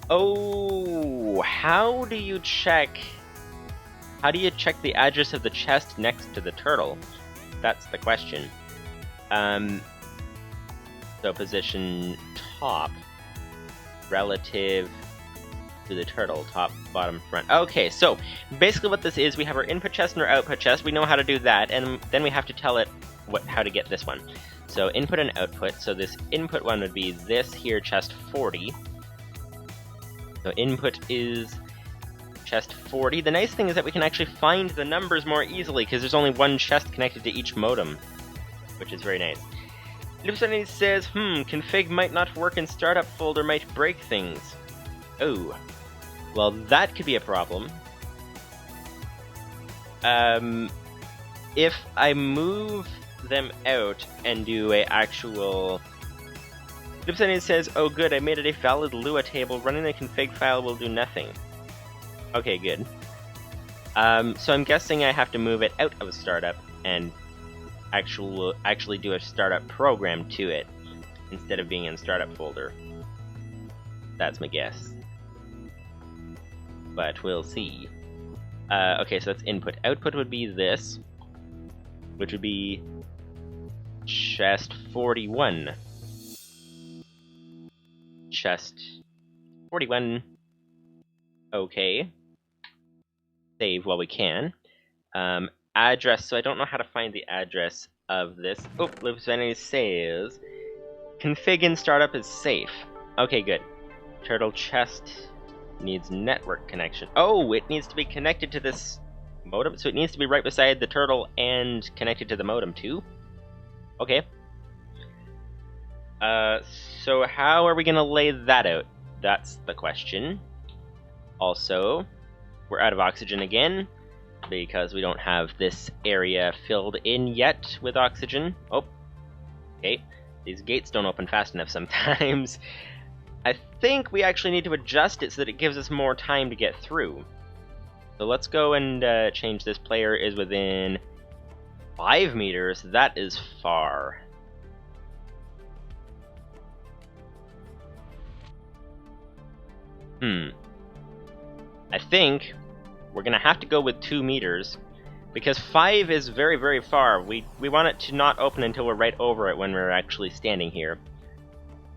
Oh, how do you check the address of the chest next to the turtle? That's the question. So position top relative to the turtle, top, bottom, front. Okay, so basically what this is, we have our input chest and our output chest. We know how to do that, and then we have to tell it how to get this one. So input and output. So this input one would be this here, chest 40. So input is chest 40. The nice thing is that we can actually find the numbers more easily because there's only one chest connected to each modem, which is very nice. Livestream says, config might not work in startup folder, might break things. Oh, well that could be a problem. If I move them out and do a actual... Livestream says, oh good, I made it a valid Lua table, running the config file will do nothing. Okay, good. So I'm guessing I have to move it out of startup and actually do a startup program to it instead of being in startup folder. That's my guess. But we'll see. Okay, so that's input. Output would be this, which would be chest 41. Chest 41. Okay. Save while we can. Address, so I don't know how to find the address of this. Oh, Livesvenny says config in startup is safe. Okay, good. Turtle chest needs network connection. Oh, it needs to be connected to this modem, so it needs to be right beside the turtle and connected to the modem too? Okay. So how are we gonna lay that out? That's the question. Also, we're out of oxygen again, because we don't have this area filled in yet with oxygen. Oh, okay. These gates don't open fast enough sometimes. I think we actually need to adjust it so that it gives us more time to get through. So let's go and change this. Player is within 5 meters. That is far. I think we're gonna have to go with 2 meters, because 5 is very, very far. We want it to not open until we're right over it when we're actually standing here.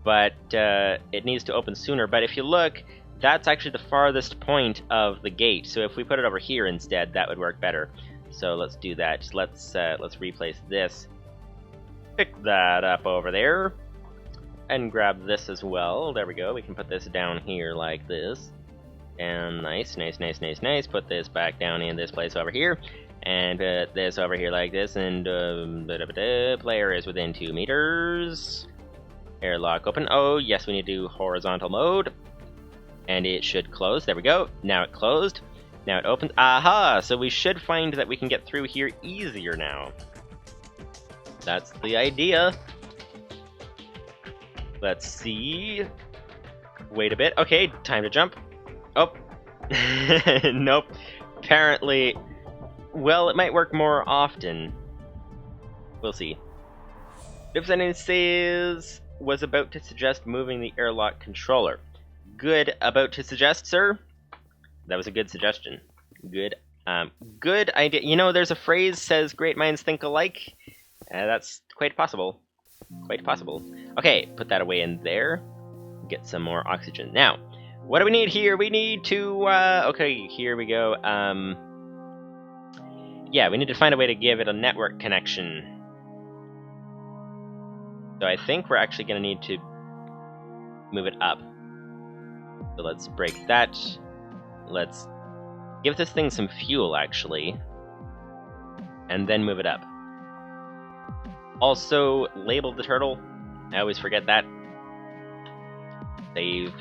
But it needs to open sooner. But if you look, that's actually the farthest point of the gate. So if we put it over here instead, that would work better. So let's do that. Let's replace this. Pick that up over there. And grab this as well. There we go. We can put this down here like this. And nice. Put this back down in this place over here. And put this over here like this. And player is within 2 meters. Airlock open. Oh, yes, we need to do horizontal mode. And it should close. There we go. Now it closed. Now it opens. Aha! So we should find that we can get through here easier now. That's the idea. Let's see. Wait a bit. Okay, time to jump. Oh. Nope. Apparently, well, it might work more often. We'll see. Representative says was about to suggest moving the airlock controller. Good. About to suggest, sir? That was a good suggestion. Good. Good idea. You know, there's a phrase says great minds think alike. That's quite possible. Quite possible. Okay, put that away in there. Get some more oxygen. Now, what do we need here? We need to, okay, here we go. Yeah, we need to find a way to give it a network connection. So I think we're actually going to need to move it up. So let's break that. Let's give this thing some fuel, actually. And then move it up. Also, label the turtle. I always forget that. Save.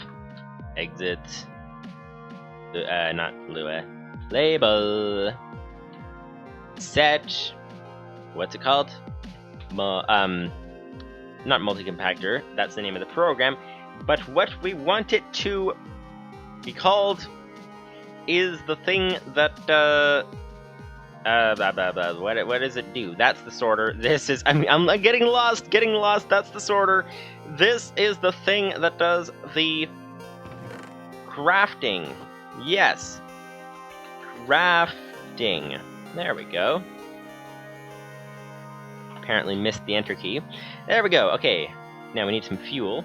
Exit. Not Lua. Label. Set. What's it called? Not Multi-Compactor. That's the name of the program. But what we want it to be called is the thing that, what does it do? That's the sorter. This is, I'm getting lost. That's the sorter. This is the thing that does the crafting. Yes. Crafting. There we go. Apparently missed the enter key. There we go. Okay. Now we need some fuel.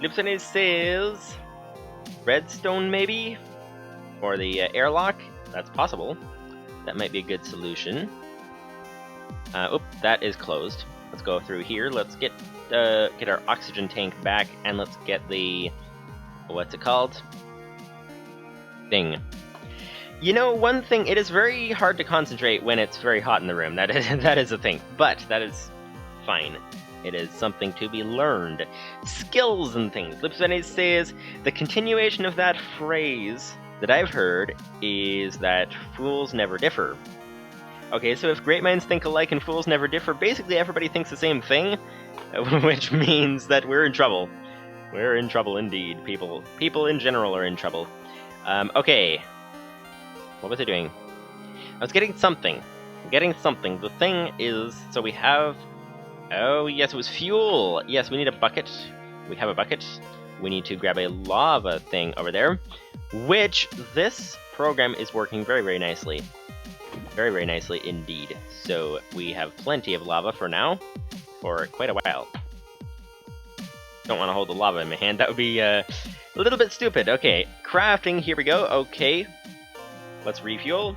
Lipson says redstone maybe? For the airlock? That's possible. That might be a good solution. Oop, that is closed. Let's go through here. Let's get our oxygen tank back, and let's get the... what's it called? Thing. You know, one thing, it is very hard to concentrate when it's very hot in the room. That is a thing. But that is fine. It is something to be learned. Skills and things. Lipsvenny says, the continuation of that phrase that I've heard is that fools never differ. Okay, so if great minds think alike and fools never differ, basically everybody thinks the same thing, which means that we're in trouble. We're in trouble indeed, people. People in general are in trouble. Okay. What was I doing? I was getting something. The thing is, so we have... oh, yes, it was fuel! Yes, we need a bucket. We have a bucket. We need to grab a lava thing over there, which this program is working very, very nicely. Very, very nicely indeed. So we have plenty of lava for now, for quite a while. Don't want to hold the lava in my hand. That would be a little bit stupid. Okay, crafting, here we go. Okay, let's refuel.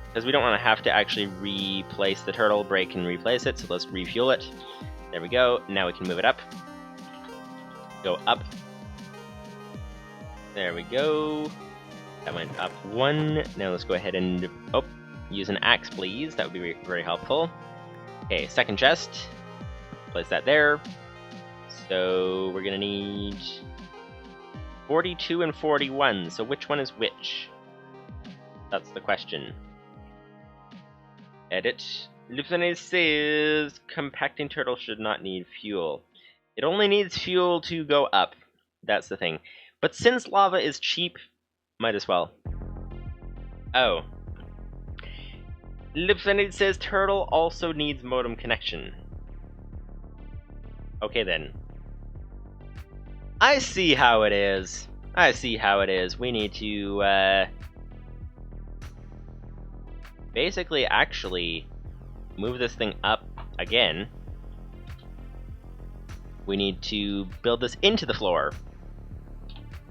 Because we don't want to have to actually replace the turtle, break and replace it, so let's refuel it. There we go. Now we can move it up. Go up. There we go. That went up one. Now let's go ahead and... oh, use an axe, please. That would be very helpful. Okay, second chest. Place that there. So we're gonna need 42 and 41. So which one is which? That's the question. Edit. Lieutenant says compacting turtle should not need fuel. It only needs fuel to go up. That's the thing. But since lava is cheap, might as well. Oh. Lieutenant says turtle also needs modem connection. Okay then. I see how it is. I see how it is. We need to basically actually move this thing up again. We need to build this into the floor.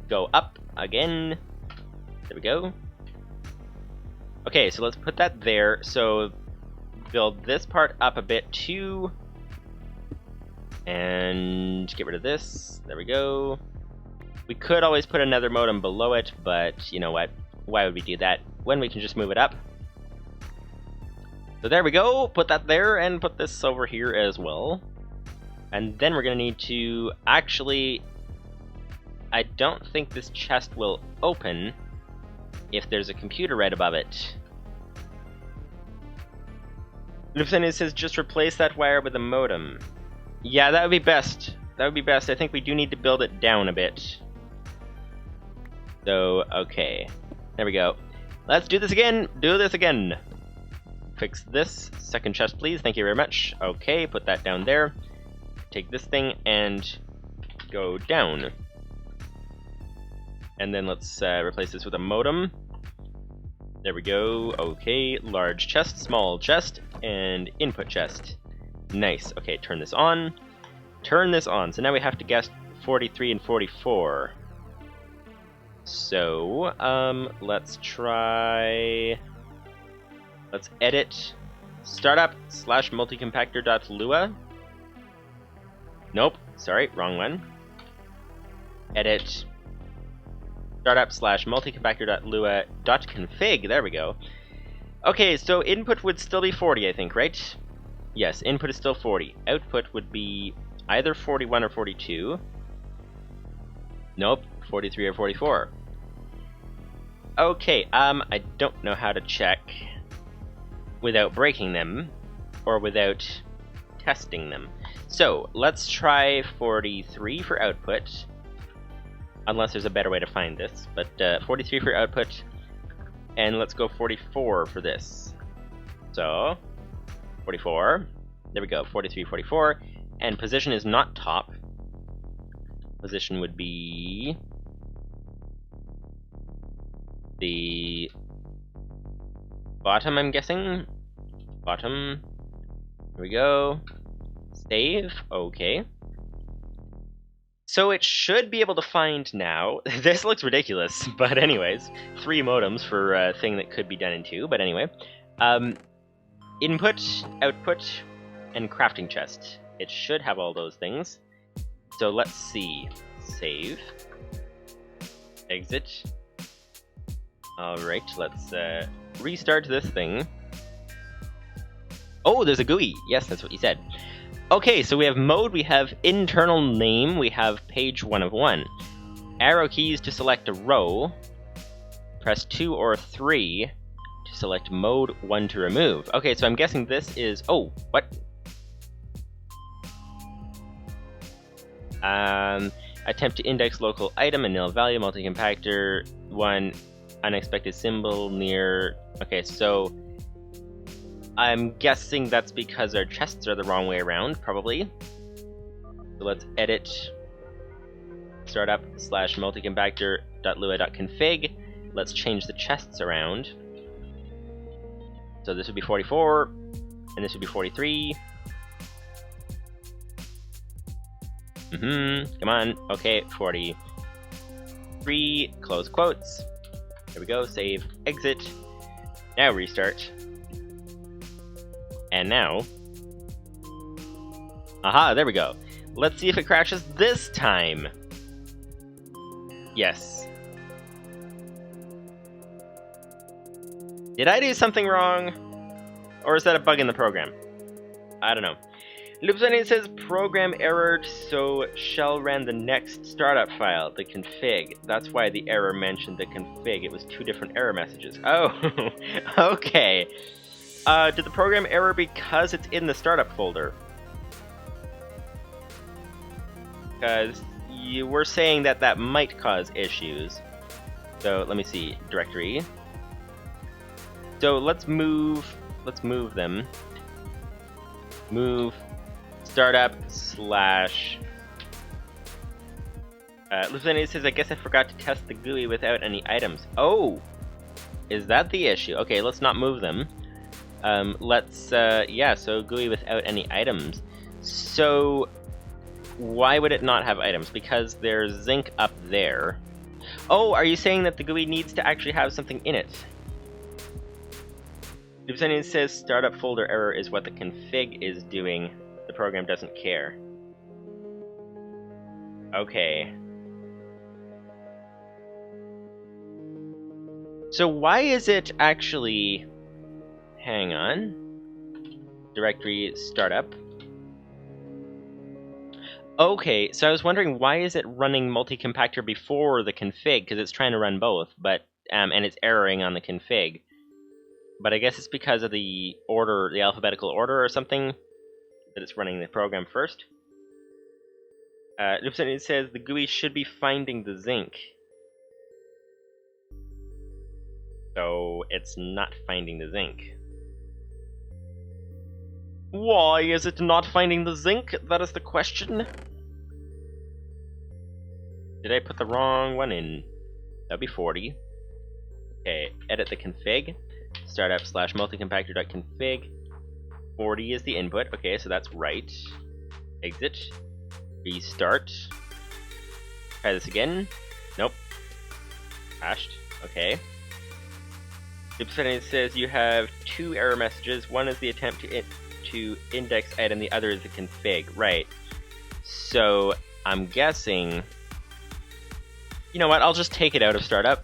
Go up again. There we go. Okay, so let's put that there. So build this part up a bit too. And get rid of this. There we go. We could always put another modem below it, but you know what? Why would we do that when we can just move it up? So there we go. Put that there and put this over here as well. And then we're going to need to actually... I don't think this chest will open if there's a computer right above it. Lieutenant says just replace that wire with a modem. Yeah, that would be best. That would be best. I think we do need to build it down a bit. So, okay. There we go. Let's do this again. Do this again. Fix this. Second chest, please. Thank you very much. Okay, put that down there. Take this thing and go down. And then let's replace this with a modem. There we go. Okay, large chest, small chest, and input chest. Nice. Okay, turn this on. Turn this on. So now we have to guess 43 and 44. So, let's try... let's edit startup / multi-compactor.lua. Nope, sorry, wrong one. Edit startup / multi-compactor.lua.config. There we go. Okay, so input would still be 40, I think, right? Yes, input is still 40. Output would be either 41 or 42. Nope, 43 or 44. Okay, I don't know how to check without breaking them, or without testing them. So, let's try 43 for output, unless there's a better way to find this, but 43 for output, and let's go 44 for this. So, 44, there we go, 43, 44, and position is not top. Position would be the bottom, I'm guessing. Bottom. Here we go. Save. Okay. So it should be able to find now. This looks ridiculous, but anyways, 3 modems for a thing that could be done in 2. But anyway, input, output, and crafting chest. It should have all those things. So let's see. Save. Exit. All right, let's restart this thing. Oh, there's a GUI. Yes, that's what you said. Okay, so we have mode, we have internal name, we have page 1 of 1. Arrow keys to select a row. Press 2 or 3 to select mode 1 to remove. Okay, so I'm guessing this is... Oh, what? Attempt to index local item and nil value, multi-compactor, 1 unexpected symbol near... Okay, so... I'm guessing that's because our chests are the wrong way around, probably. So let's edit startup / multi-compactor.lua.config. Let's change the chests around. So this would be 44, and this would be 43. Come on. Okay, 43, close quotes. There we go, save, exit. Now restart. And now... Aha, there we go. Let's see if it crashes this time. Yes. Did I do something wrong? Or is that a bug in the program? I don't know. Loopsonian says program errored, so shell ran the next startup file, the config. That's why the error mentioned the config. It was 2 different error messages. Oh, okay. Did the program error because it's in the startup folder? Because you were saying that that might cause issues. So let me see, directory. So let's move them. Move startup / Lieutenant says, I guess I forgot to test the GUI without any items. Oh! Is that the issue? Okay, let's not move them. Yeah, so GUI without any items. So, why would it not have items? Because there's zinc up there. Oh, are you saying that the GUI needs to actually have something in it? Lieutenant says startup folder error is what the config is doing. The program doesn't care. Okay. So why is it actually... Hang on. Directory startup. Okay, so I was wondering why is it running multi-compactor before the config, because it's trying to run both, but and it's erroring on the config. But I guess it's because of the order, the alphabetical order or something, that it's running the program first. It says the GUI should be finding the zinc. So it's not finding the zinc. Why is it not finding the zinc? That is the question. Did I put the wrong one in? That'd be 40. Okay, edit the config. Startup / multi-compactor.config. 40 is the input. Okay, so that's right. Exit. Restart. Try this again. Nope. Crashed. Okay. It says you have 2 error messages. One is the attempt to index item, the other is the config. Right. So I'm guessing... You know what? I'll just take it out of startup.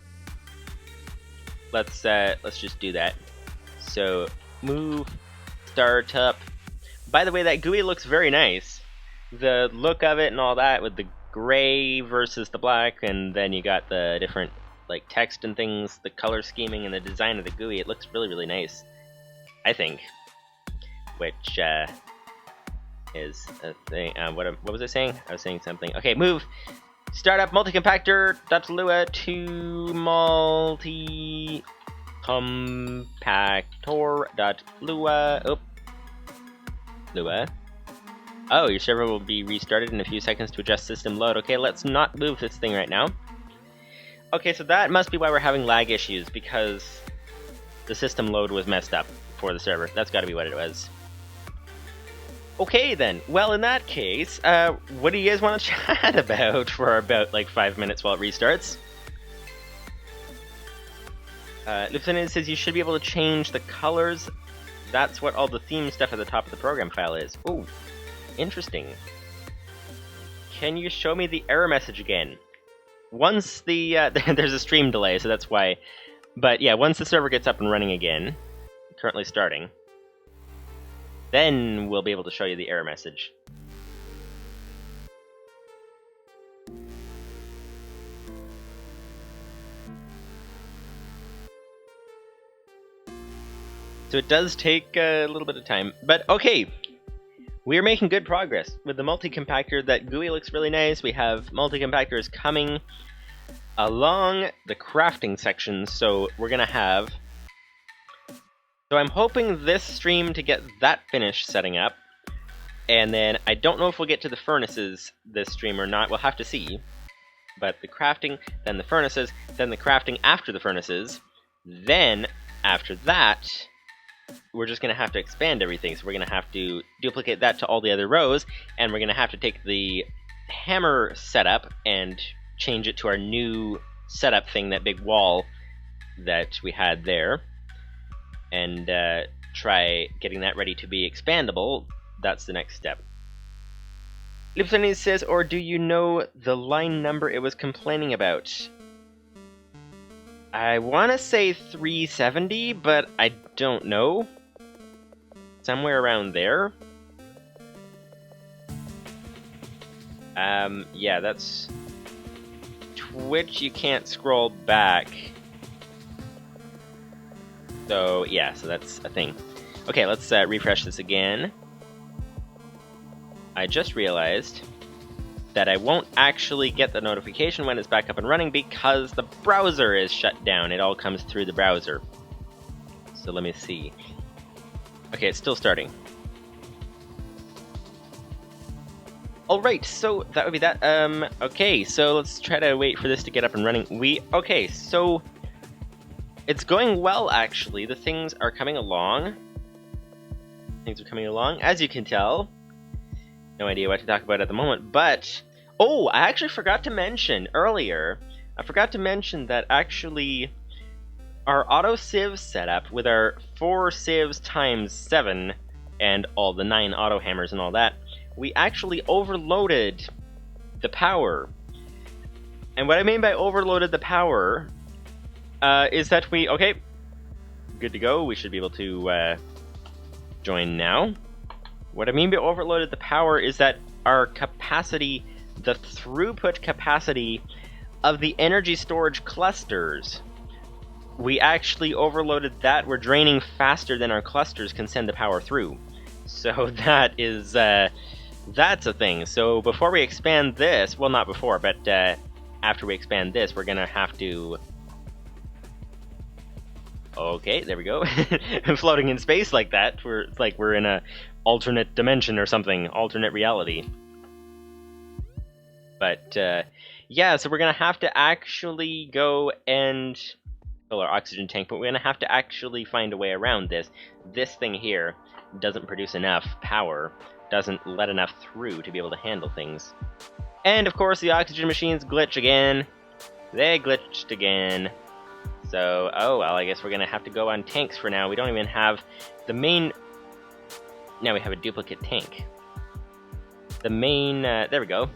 Let's just do that. So move startup. By the way, that GUI looks very nice. The look of it and all that, with the gray versus the black, and then you got the different like text and things, the color scheming and the design of the GUI. It looks really, really nice, I think. Which is a thing. What was I saying? I was saying something. Okay, move startup multi-compactor.lua to multi-compactor.lua. Oh, Lua. Oh, your server will be restarted in a few seconds to adjust system load. Okay, let's not move this thing right now. Okay, so that must be why we're having lag issues, because the system load was messed up for the server. That's gotta be what it was. Okay then, well in that case, what do you guys want to chat about for about like 5 minutes while it restarts? Lieutenant says you should be able to change the colors. That's what all the theme stuff at the top of the program file is. Oh, interesting. Can you show me the error message again? Once the, there's a stream delay, so that's why. But yeah, once the server gets up and running again, currently starting, then we'll be able to show you the error message. So it does take a little bit of time, but okay. We are making good progress with the multi-compactor. That GUI looks really nice. We have multi-compactors coming along the crafting section, so we're gonna have... So I'm hoping this stream to get that finished setting up, and then I don't know if we'll get to the furnaces this stream or not. We'll have to see. But the crafting, then the furnaces, then the crafting after the furnaces, then after that, we're just going to have to expand everything. So we're going to have to duplicate that to all the other rows, and we're going to have to take the hammer setup and change it to our new setup thing, that big wall that we had there, and try getting that ready to be expandable. That's the next step. Lipsony says, or do you know the line number it was complaining about? I want to say 370, but I don't know. Somewhere around there. Yeah, that's... Twitch, you can't scroll back. So, yeah, so that's a thing. Okay, let's refresh this again. I just realized that I won't actually get the notification when it's back up and running because the browser is shut down. It all comes through the browser. So let me see. Okay, it's still starting. Alright, so that would be that. Okay, so let's try to wait for this to get up and running. Okay, so it's going well, actually. The things are coming along. Things are coming along, as you can tell. No idea what to talk about at the moment, but... Oh, I actually forgot to mention earlier, I forgot to mention that actually our auto sieve setup with our 4 sieves times 7 and all the 9 auto hammers and all that, we actually overloaded the power. And what I mean by overloaded the power is that we... Okay, good to go. We should be able to join now. What I mean by overloaded the power is that our capacity, the throughput capacity of the energy storage clusters, we actually overloaded that. We're draining faster than our clusters can send the power through. So that is, that's a thing. So before we expand this, well, not before, but after we expand this, we're gonna have to... Okay, there we go. Floating in space like that. We're in a alternate dimension or something, alternate reality. But yeah, so we're gonna have to actually go and fill our oxygen tank, but we're gonna have to actually find a way around this. This thing here doesn't produce enough power, doesn't let enough through to be able to handle things. And of course the oxygen machines glitch again. They glitched again. So, oh well, I guess we're gonna have to go on tanks for now. We don't even have the main... Now we have a duplicate tank. The main, there we go.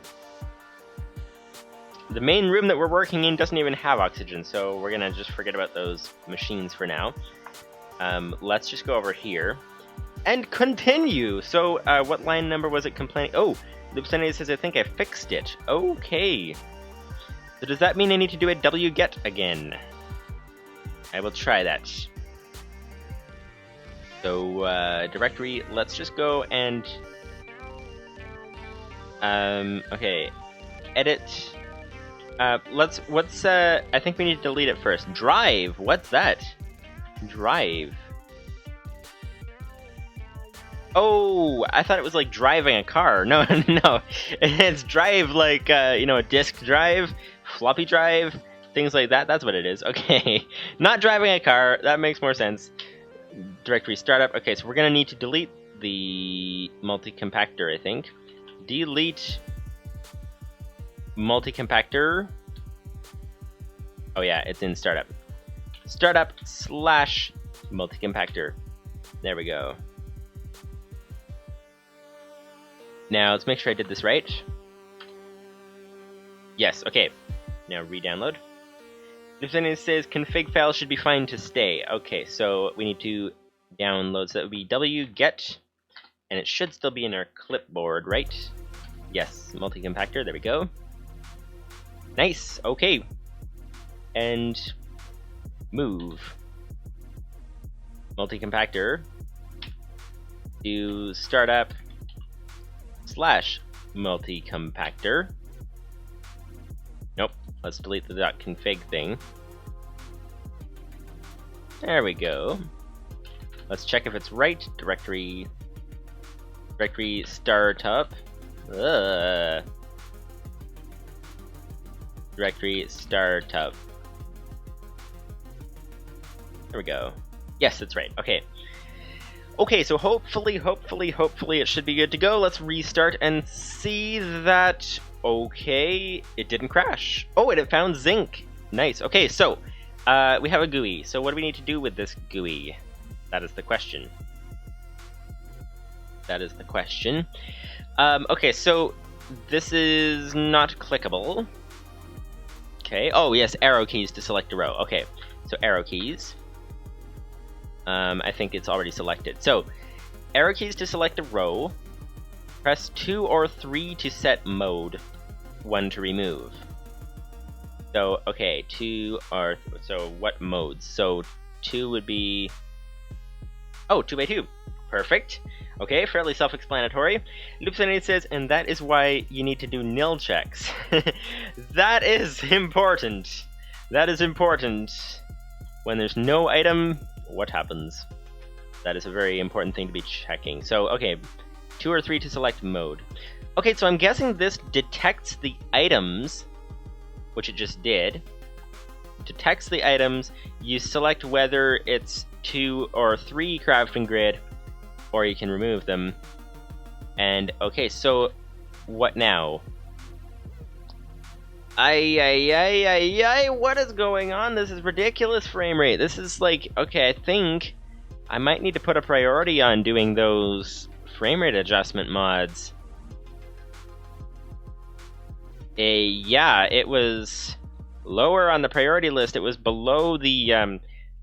The main room that we're working in doesn't even have oxygen, so we're gonna just forget about those machines for now. Let's just go over here and continue. So, what line number was it complaining? Oh, Lupsenity says, I think I fixed it. Okay. So does that mean I need to do a wget again? I will try that. So, directory, let's just go and... okay. Edit. I think we need to delete it first. Drive! What's that? Drive. Oh, I thought it was like driving a car. No, no. It's drive like, you know, a disk drive, floppy drive, things like that. That's what it is. Okay, not driving a car. That makes more sense. Directory startup. Okay, so we're gonna need to delete the multi-compactor, I think. Delete multi-compactor. Oh yeah, it's in startup. Startup slash multi-compactor. There we go. Now let's make sure I did this right. Yes, okay. Now re-download. If anything says config file should be fine to stay. Okay, so we need to download, so that would be wget, and it should still be in our clipboard, right? Yes, multi-compactor, there we go. Nice, okay. And move multi-compactor to startup slash multi-compactor. Nope, let's delete the .config thing. There we go. Let's check if it's right. Directory startup. Directory startup. There we go. Yes, it's right. Okay. Okay, so hopefully it should be good to go. Let's restart and see that. Okay, it didn't crash. Oh, and it found zinc. Nice. Okay, so we have a GUI. So what do we need to do with this GUI? That is the question. That is the question. Okay, so this is not clickable. Okay. Oh yes, arrow keys to select a row. Okay, so arrow keys. I think it's already selected. So arrow keys to select a row. Press 2 or 3 to set mode. 1 to remove. So okay, 2 or so what modes? So 2 would be 2x2. Perfect. Okay, fairly self-explanatory. Loopsanity says, and that is why you need to do nil checks. That is important. That is important. When there's no item, what happens? That is a very important thing to be checking. So, okay, 2 or 3 to select mode. Okay, so I'm guessing this detects the items, which it just did. Detects the items, you select whether it's 2 or 3 crafting grid, or you can remove them. And okay, so what now? What is going on? This is ridiculous frame rate. This is like, okay, I think I might need to put a priority on doing those frame rate adjustment mods. Yeah, it was lower on the priority list. It was below the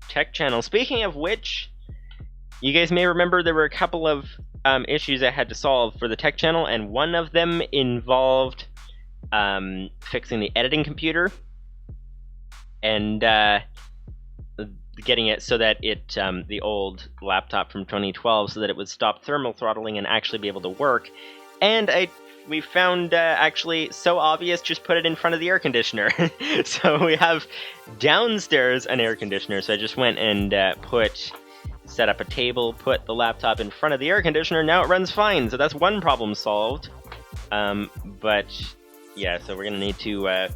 tech channel. Speaking of which, you guys may remember there were a couple of issues I had to solve for the tech channel, and one of them involved fixing the editing computer and getting it so that it, the old laptop from 2012, so that it would stop thermal throttling and actually be able to work. And we found actually so obvious, just put it in front of the air conditioner. So we have downstairs an air conditioner, so I just went and set up a table, put the laptop in front of the air conditioner, now it runs fine. So that's one problem solved. But yeah, so we're gonna need to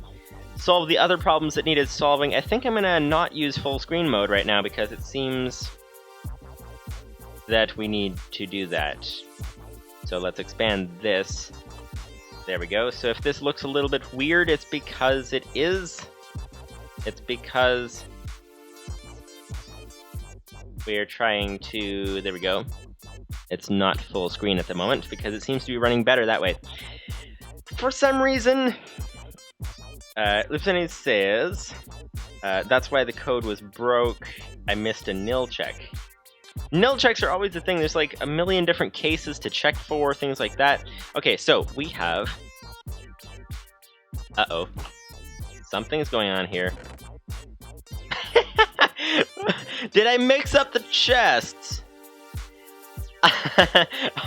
solve the other problems that needed solving. I think I'm gonna not use full screen mode right now because it seems that we need to do that. So let's expand this. There we go. So if this looks a little bit weird, it's because it is. It's because we are trying to, there we go. It's not full screen at the moment because it seems to be running better that way. For some reason, Lieutenant says, that's why the code was broke. I missed a nil check. Nil checks are always the thing. There's like a million different cases to check for, things like that. Okay, so we have... Uh-oh. Something's going on here. Did I mix up the chests?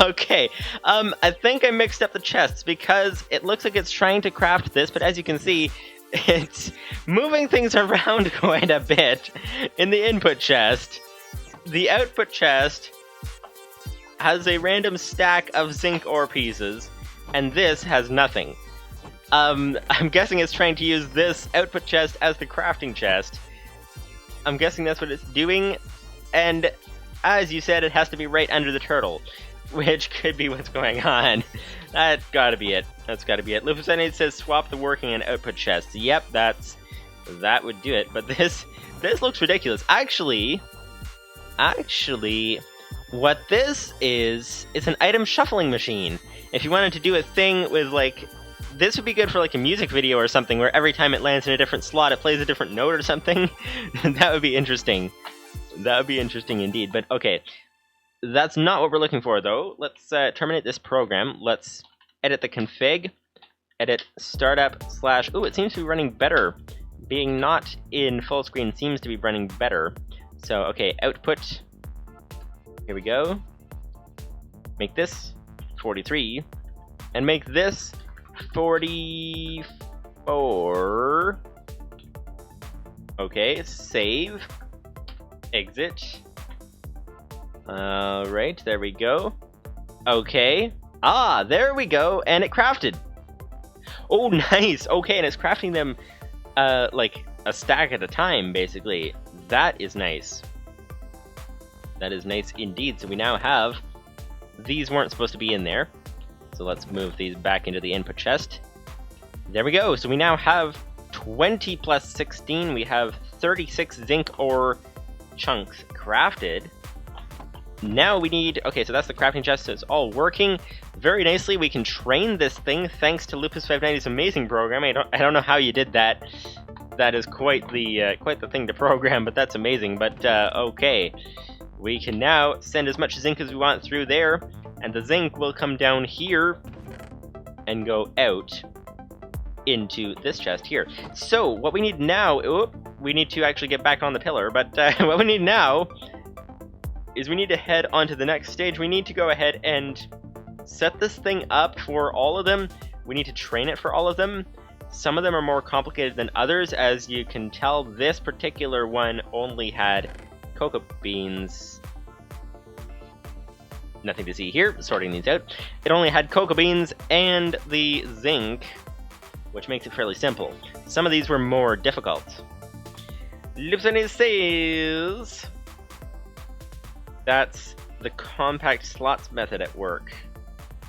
Okay, I think I mixed up the chests because it looks like it's trying to craft this, but as you can see, it's moving things around quite a bit in the input chest. The output chest has a random stack of zinc ore pieces, and this has nothing. I'm guessing it's trying to use this output chest as the crafting chest. I'm guessing that's what it's doing, and as you said, it has to be right under the turtle, which could be what's going on. That's gotta be it. That's gotta be it. Lupus98 says swap the working and output chests. Yep, that would do it, but this looks ridiculous. Actually, what this is an item shuffling machine. If you wanted to do a thing with, like, this would be good for, like, a music video or something, where every time it lands in a different slot, it plays a different note or something. That would be interesting. That would be interesting indeed. But, okay. That's not what we're looking for, though. Let's terminate this program. Let's edit the config. Edit startup / ooh, it seems to be running better. Being not in full screen seems to be running better. So, okay, output. Here we go. Make this 43. And make this 44. Okay, save. Exit. Alright, there we go. Okay. Ah, there we go, and it crafted. Oh, nice! Okay, and it's crafting them, like, a stack at a time, basically. That is nice. That is nice indeed. So we now have... These weren't supposed to be in there. So let's move these back into the input chest. There we go. So we now have 20 plus 16. We have 36 zinc ore chunks crafted. Now we need... Okay, so that's the crafting chest, so it's all working very nicely. We can train this thing thanks to Lupus590's amazing program. I don't know how you did that. That is quite the thing to program, but that's amazing. But, okay. We can now send as much zinc as we want through there, and the zinc will come down here and go out into this chest here. So, what we need now... Oop, we need to actually get back on the pillar, but what we need now is we need to head on to the next stage. We need to go ahead and set this thing up for all of them. We need to train it for all of them. Some of them are more complicated than others. As you can tell, this particular one only had cocoa beans. Nothing to see here, sorting these out. It only had cocoa beans and the zinc, which makes it fairly simple. Some of these were more difficult. Lupus says... That's the compact slots method at work.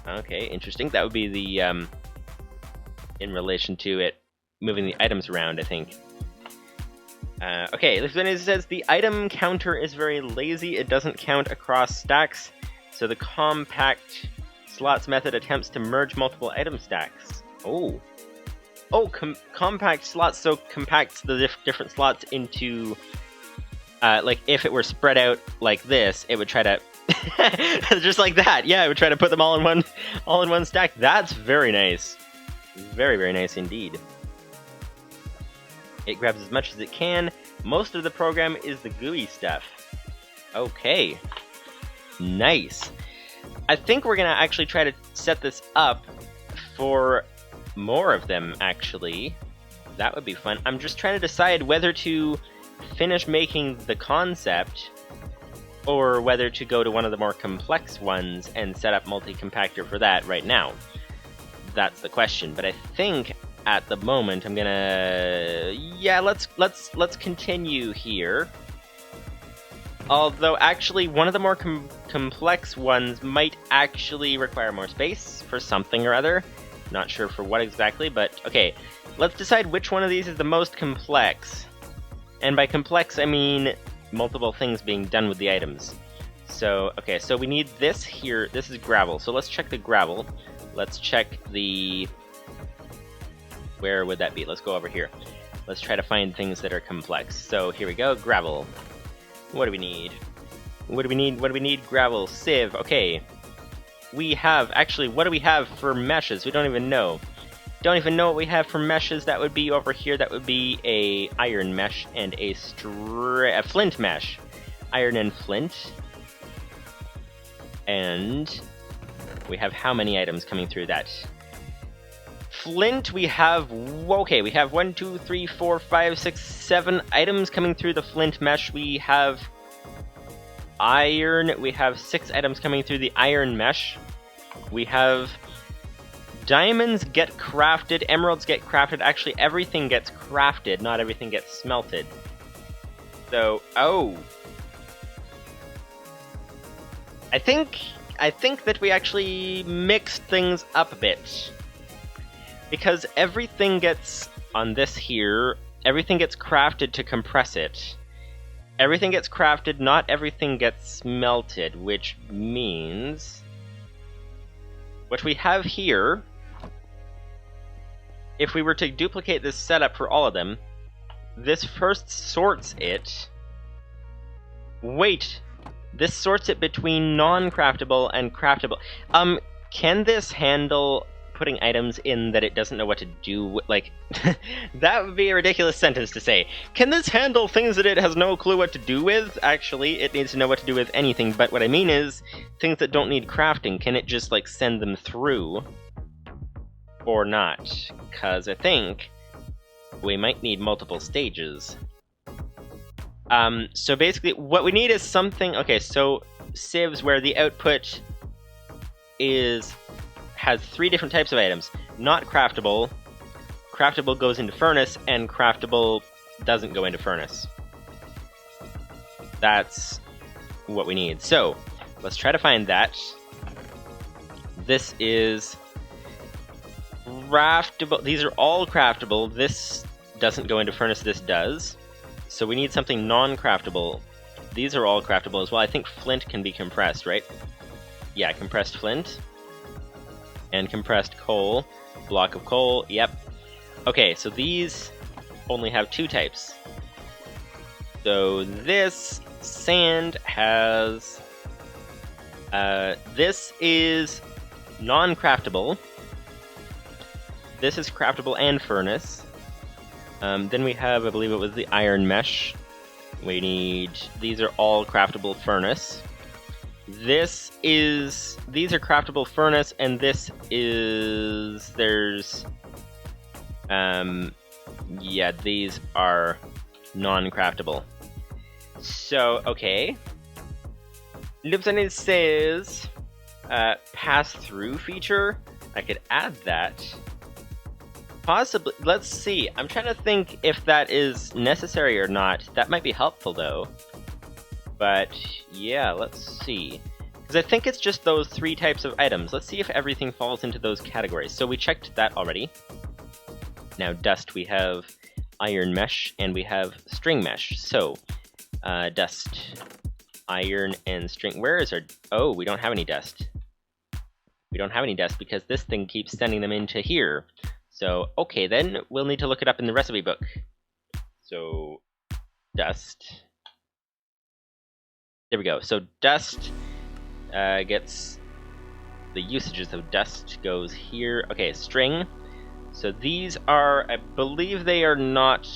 Okay, interesting. That would be the, in relation to it moving the items around, I think. Okay, this says the item counter is very lazy. It doesn't count across stacks, so the compact slots method attempts to merge multiple item stacks. Oh. Oh, compact slots, so compacts the different slots into... like, if it were spread out like this, it would try to... just like that, yeah, it would try to put them all in one stack. That's very nice. Very, very nice indeed. It grabs as much as it can. Most of the program is the GUI stuff. Okay. Nice. I think we're going to actually try to set this up for more of them, actually. That would be fun. I'm just trying to decide whether to finish making the concept or whether to go to one of the more complex ones and set up Multi-Compactor for that right now. That's the question, but I think at the moment I'm gonna... Yeah, let's continue here. Although actually one of the more complex ones might actually require more space for something or other. Not sure for what exactly, but okay. Let's decide which one of these is the most complex. And by complex, I mean multiple things being done with the items. So, okay, so we need this here. This is gravel. So let's check the gravel. Let's check the... Where would that be? Let's go over here. Let's try to find things that are complex. So here we go, gravel. What do we need? What do we need? What do we need? Gravel, sieve, okay. We have, actually, what do we have for meshes? We don't even know. Don't even know what we have for meshes. That would be over here. That would be a iron mesh and a flint mesh. Iron and flint. And we have how many items coming through that? Flint, we have... Okay, we have 1, 2, 3, 4, 5, 6, 7 items coming through the flint mesh. We have iron. We have 6 items coming through the iron mesh. We have Diamonds get crafted, emeralds get crafted. Actually, everything gets crafted, not everything gets smelted. So, oh. I think that we actually mixed things up a bit. Because everything gets, on this here, everything gets crafted to compress it. Everything gets crafted, not everything gets smelted, which means... what we have here, if we were to duplicate this setup for all of them, this first sorts it. Wait, this sorts it between non-craftable and craftable. Can this handle putting items in that it doesn't know what to do with? Like, that would be a ridiculous sentence to say. Can this handle things that it has no clue what to do with? Actually, it needs to know what to do with anything, but what I mean is, things that don't need crafting, can it just, like, send them through? Or not? Because I think we might need multiple stages. So basically, what we need is something... Okay, so sieves where the output has 3 different types of items. Not craftable, craftable goes into furnace, and craftable doesn't go into furnace. That's what we need. So, let's try to find that. This is craftable. These are all craftable. This doesn't go into furnace, this does. So we need something non-craftable. These are all craftable as well. I think flint can be compressed, right? Yeah, compressed flint. And compressed coal. Block of coal, yep. Okay, so these only have 2 types. So this sand has... this is non-craftable. This is craftable and furnace. Then we have, I believe it was the iron mesh. We need... these are all craftable furnace. These are craftable furnace, and this is... there's... yeah, these are non-craftable. So, okay. Livestream says... pass-through feature. I could add that. Possibly. Let's see. I'm trying to think if that is necessary or not. That might be helpful, though. But, yeah, let's see. Because I think it's just those 3 types of items. Let's see if everything falls into those categories. So we checked that already. Now, dust, we have iron mesh, and we have string mesh. So, dust, iron, and string. Where is our... oh, we don't have any dust. We don't have any dust because this thing keeps sending them into here. So, okay, then we'll need to look it up in the recipe book. So, dust. There we go. So, dust gets... the usages of dust goes here. Okay, string. So these are... I believe they are not...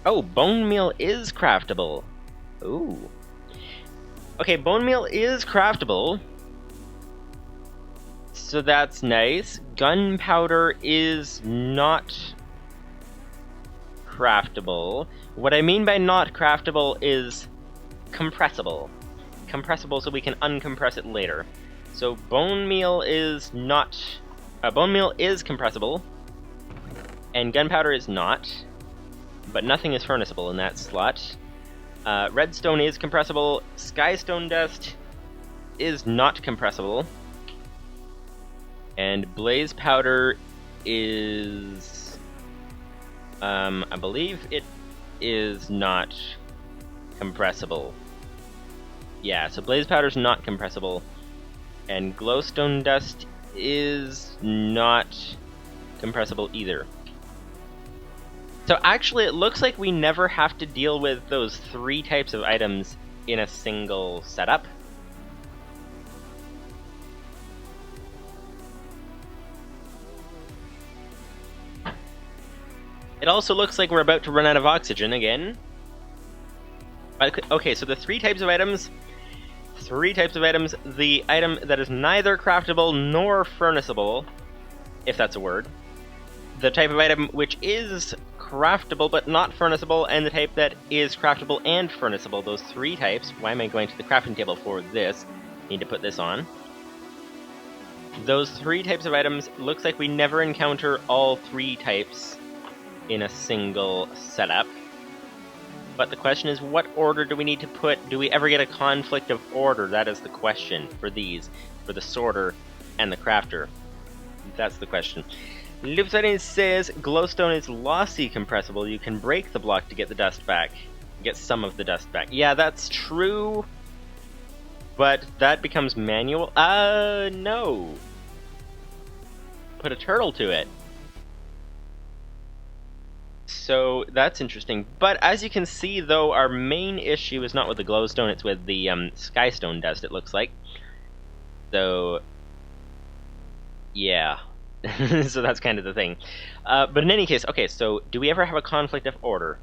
oh, bone meal is craftable. Ooh. Okay, bone meal is craftable. So that's nice. Gunpowder is not craftable. What I mean by not craftable is compressible. Compressible so we can uncompress it later. So bone meal is not... bone meal is compressible. And gunpowder is not. But nothing is furnaceable in that slot. Redstone is compressible. Skystone dust is not compressible. And blaze powder is... I believe it is not compressible. Yeah, so blaze powder is not compressible. And glowstone dust is not compressible either. So actually it looks like we never have to deal with those 3 types of items in a single setup. It also looks like we're about to run out of oxygen again. Okay, so the 3 types of items... 3 types of items. The item that is neither craftable nor furnaceable, if that's a word. The type of item which is craftable but not furnaceable, and the type that is craftable and furnaceable. Those 3 types. Why am I going to the crafting table for this? Need to put this on. those 3 types of items, looks like we never encounter all 3 types in a single setup. But the question is, what order do we need to put? Do we ever get a conflict of order? That is the question for these, for the sorter and the crafter. That's the question. Livestream says, glowstone is lossy compressible. You can break the block to get the dust back. Get some of the dust back. Yeah, that's true. But that becomes manual. No. Put a turtle to it. So that's interesting. But as you can see, though, our main issue is not with the glowstone, it's with the skystone dust, it looks like. So, yeah. So that's kind of the thing. But in any case, okay, so do we ever have a conflict of order?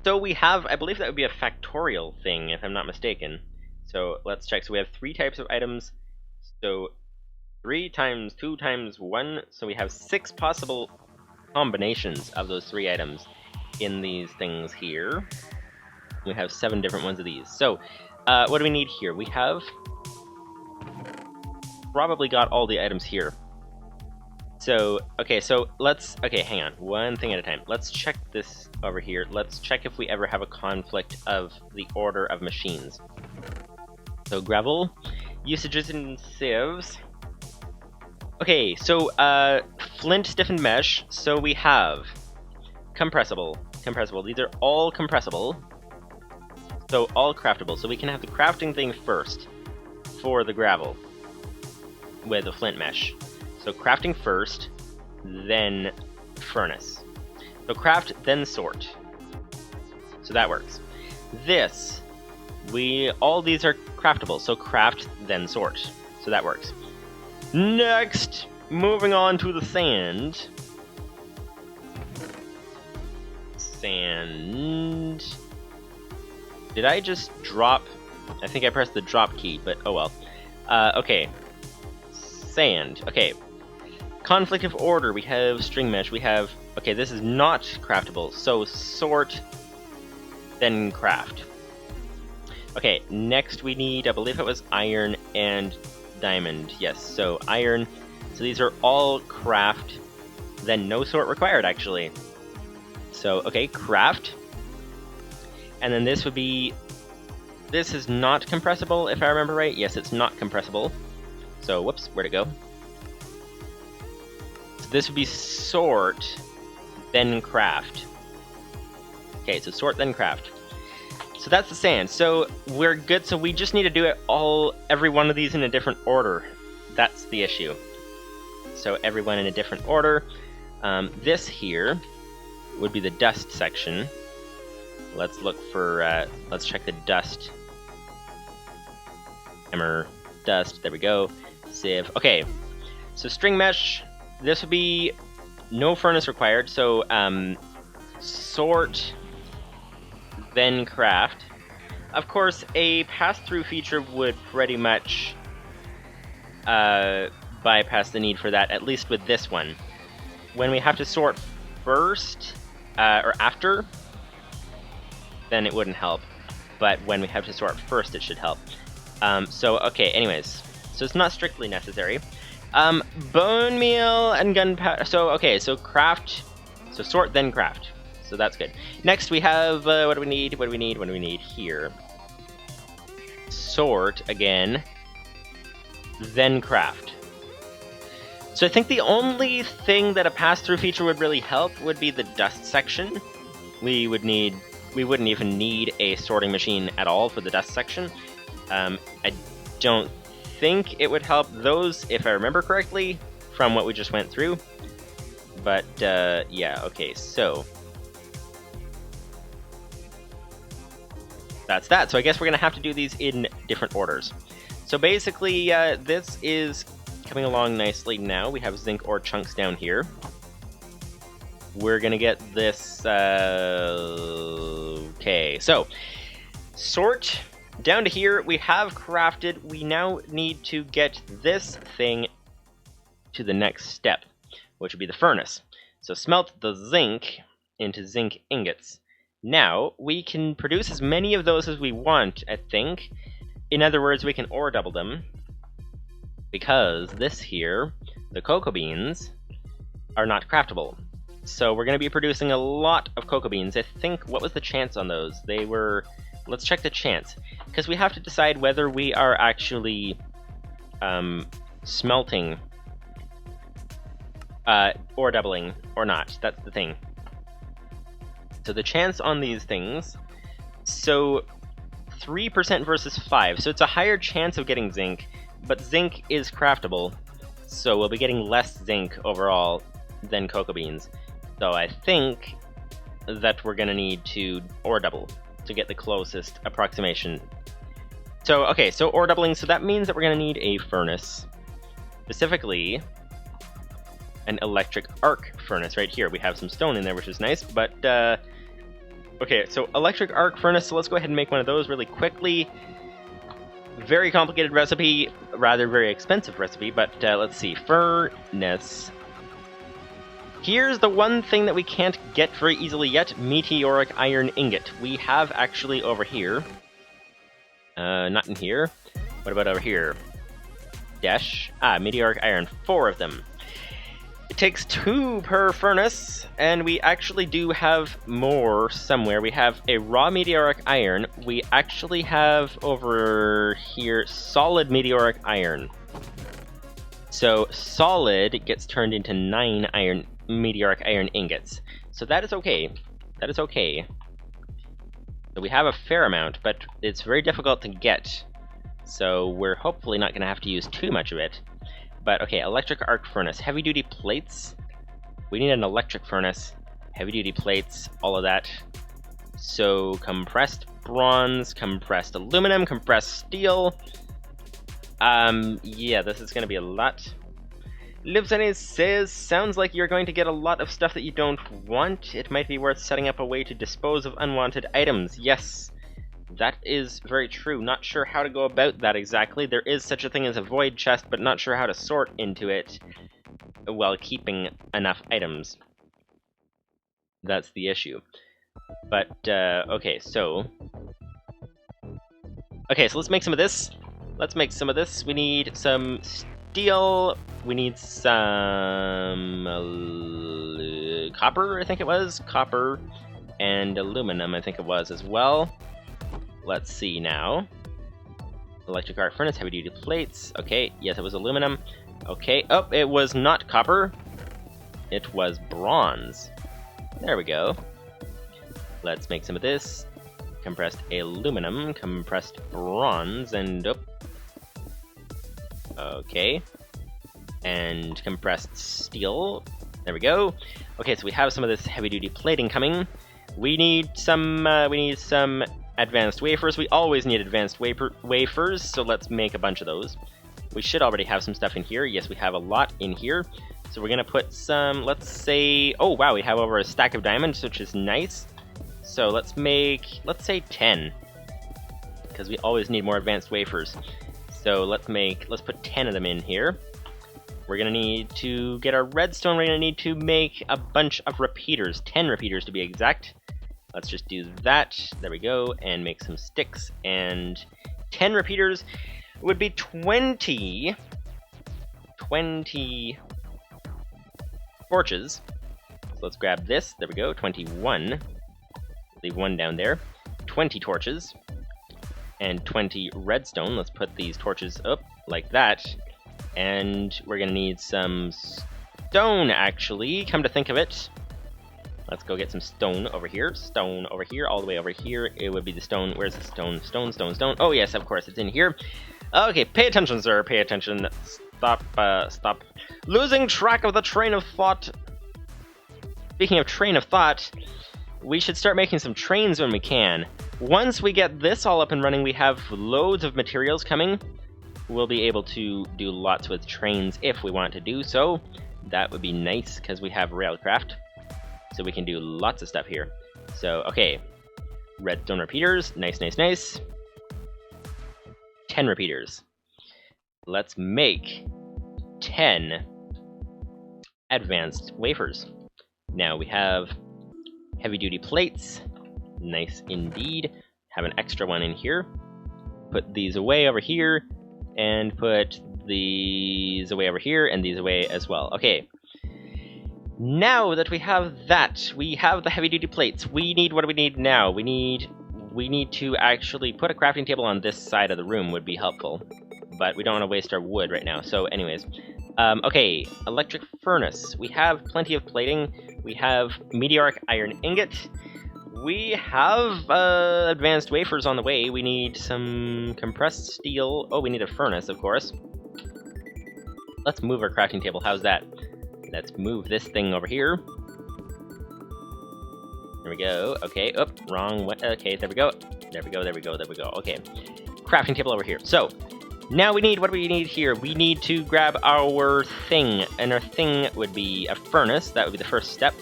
So we have, I believe that would be a factorial thing, if I'm not mistaken. So let's check. So we have 3 types of items. So 3 times 2 times 1. So we have 6 possible combinations of those 3 items in these things here. We have 7 different ones of these. So what do we need here? We have probably got all the items here. So, okay, hang on, one thing at a time. Let's check this over here. Let's check if we ever have a conflict of the order of machines. So, gravel, usages and sieves. Okay, so, flint stiffened mesh. So we have compressible. These are all compressible. So, all craftable. So we can have the crafting thing first for the gravel with the flint mesh. So crafting first, then furnace. So craft, then sort. So that works. This, all these are craftable, so craft, then sort. So that works. Next, moving on to the sand. Sand. Did I just drop? I think I pressed the drop key, but oh well. Okay. Sand. Okay. Conflict of order, we have string mesh, we have... Okay, this is not craftable, so sort, then craft. Okay, next we need, I believe it was iron and diamond. Yes, so iron. So these are all craft, then no sort required, actually. So, okay, craft. And then this would be... This is not compressible, if I remember right. Yes, it's not compressible. So, whoops, where'd it go? This would be sort, then craft. Okay, so sort, then craft. So that's the sand. So we're good. So we just need to do it every one of these in a different order. That's the issue. So everyone in a different order. This here would be the dust section. Let's look for, let's check the dust. Hammer, dust, there we go. Sieve. Okay, so string mesh. This would be no furnace required, so sort, then craft. Of course, a pass-through feature would pretty much bypass the need for that, at least with this one. When we have to sort first, or after, then it wouldn't help. But when we have to sort first, it should help. So, okay, anyways. So it's not strictly necessary. Bone meal and gunpowder. So, okay, so craft. So sort, then craft. So that's good. Next we have, what do we need? What do we need here? Sort, again. Then craft. So I think the only thing that a pass-through feature would really help would be the dust section. We wouldn't even need a sorting machine at all for the dust section. I don't think it would help those, if I remember correctly, from what we just went through. But, yeah, okay, so that's that. So I guess we're going to have to do these in different orders. So basically, this is coming along nicely now. We have zinc ore chunks down here. We're going to get this, okay, so sort. Down to here, we have crafted. We now need to get this thing to the next step, which would be the furnace. So smelt the zinc into zinc ingots. Now, we can produce as many of those as we want, I think. In other words, we can ore double them. because this here, the cocoa beans, are not craftable. So we're going to be producing a lot of cocoa beans. I think, what was the chance on those? They were, let's check the chance, because we have to decide whether we are actually smelting or doubling or not. That's the thing. So the chance on these things, so 3% versus 5, so it's a higher chance of getting zinc, but zinc is craftable, so we'll be getting less zinc overall than cocoa beans. So I think that we're going to need to ore double to get the closest approximation. So, okay, so ore doubling, so that means that we're going to need a furnace. Specifically, an electric arc furnace right here. We have some stone in there, which is nice, but, okay, so electric arc furnace, so let's go ahead and make one of those really quickly. Very complicated recipe, rather very expensive recipe, but let's see, furnace. Here's the one thing that we can't get very easily yet, meteoric iron ingot. We have actually over here. Not in here. What about over here? Dash. Meteoric iron. 4 of them. It takes 2 per furnace, and we actually do have more somewhere. We have a raw meteoric iron. We actually have over here solid meteoric iron. So solid gets turned into 9 meteoric iron ingots. So that is okay. That is okay. So we have a fair amount, but it's very difficult to get. So we're hopefully not going to have to use too much of it. But okay, electric arc furnace, heavy duty plates. We need an electric furnace, heavy duty plates, all of that. So compressed bronze, compressed aluminum, compressed steel. Yeah, this is going to be a lot. Livesani says, sounds like you're going to get a lot of stuff that you don't want. It might be worth setting up a way to dispose of unwanted items. Yes, that is very true. Not sure how to go about that exactly. There is such a thing as a void chest, but not sure how to sort into it while keeping enough items. That's the issue. But, okay, so let's make some of this. Let's make some of this. We need some steel. We need some copper, I think it was. Copper and aluminum, I think it was as well. Let's see now. Electric arc furnace, heavy duty plates. Okay, yes, it was aluminum. Okay, oh, it was not copper. It was bronze. There we go. Let's make some of this. Compressed aluminum, compressed bronze, and okay. And compressed steel. There we go. Okay, so we have some of this heavy-duty plating coming. We need some advanced wafers. We always need advanced wafers, so let's make a bunch of those. We should already have some stuff in here. Yes, we have a lot in here. So we're gonna put some, let's say, oh wow, we have over a stack of diamonds, which is nice. So let's say 10, because we always need more advanced wafers. So let's put 10 of them in here. We're gonna need to get our redstone. We're gonna need to make a bunch of repeaters, 10 repeaters to be exact. Let's just do that. There we go, and make some sticks. And 10 repeaters would be 20 torches. So let's grab this. There we go, 21. Leave one down there. 20 torches and 20 redstone. Let's put these torches up like that. And we're gonna need some stone, actually, come to think of it. Let's go get some stone over here. Stone over here, all the way over here. It would be the stone. Where's the stone? Stone, stone, stone. Oh yes, of course, it's in here. Okay, pay attention, sir. Pay attention. Stop losing track of the train of thought. Speaking of train of thought, we should start making some trains when we can. Once we get this all up and running, we have loads of materials coming. We'll be able to do lots with trains if we want to do so. That would be nice, because we have railcraft. So we can do lots of stuff here. So, okay. Redstone repeaters. Nice, nice, nice. 10 repeaters. Let's make 10 advanced wafers. Now we have heavy-duty plates. Nice indeed. Have an extra one in here. Put these away over here. And put these away over here, and these away as well. Okay. Now that we have that, we have the heavy-duty plates. We need, what do we need now? We need to actually put a crafting table on this side of the room would be helpful. But we don't want to waste our wood right now, so anyways. Okay, electric furnace. We have plenty of plating. We have meteoric iron ingot. We have advanced wafers on the way. We need some compressed steel. Oh, we need a furnace, of course. Let's move our crafting table. How's that? Let's move this thing over here. There we go. Okay, oh, wrong way. Okay, there we go. There we go, there we go, there we go. Okay, crafting table over here. So, now we need, what do we need here? We need to grab our thing, and our thing would be a furnace. That would be the first step.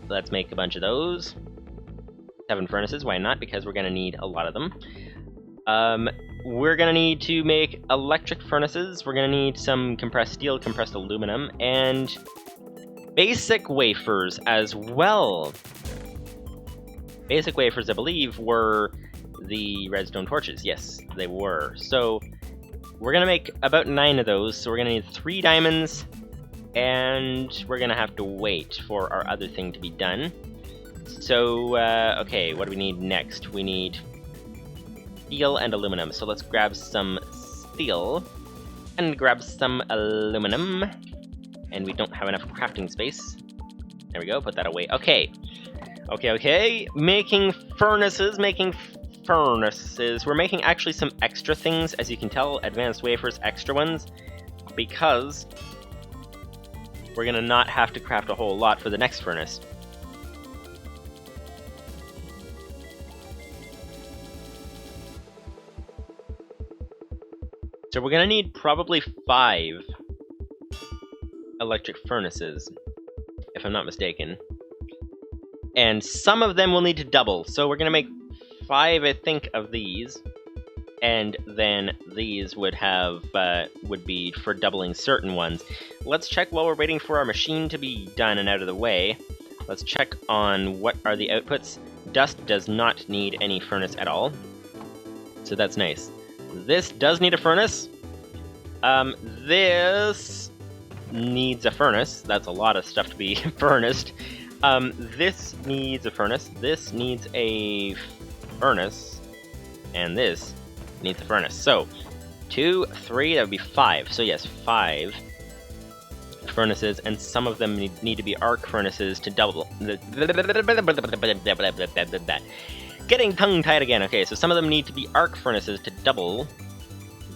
Let's make a bunch of those. 7 furnaces, why not? Because we're going to need a lot of them. We're going to need to make electric furnaces. We're going to need some compressed steel, compressed aluminum, and basic wafers as well. Basic wafers, I believe, were the redstone torches. Yes, they were. So we're going to make about 9 of those. So we're going to need 3 diamonds, and we're going to have to wait for our other thing to be done. So, okay, what do we need next? We need steel and aluminum. So let's grab some steel and grab some aluminum. And we don't have enough crafting space. There we go, put that away. Okay. Okay. Making furnaces, We're making actually some extra things, as you can tell, advanced wafers, extra ones, because we're gonna not have to craft a whole lot for the next furnace. So we're gonna need probably 5 electric furnaces, if I'm not mistaken. And some of them will need to double, so we're gonna make 5, I think, of these. And then these would have, would be for doubling certain ones. Let's check while we're waiting for our machine to be done and out of the way. Let's check on what are the outputs. Dust does not need any furnace at all, so that's nice. This does need a furnace. This needs a furnace. That's a lot of stuff to be furnaced. This needs a furnace. This needs a furnace. And this needs a furnace. So, 2, 3, that would be 5. So yes, 5 furnaces, and some of them need to be arc furnaces to double. Getting tongue-tied again. Okay, so some of them need to be arc furnaces to double.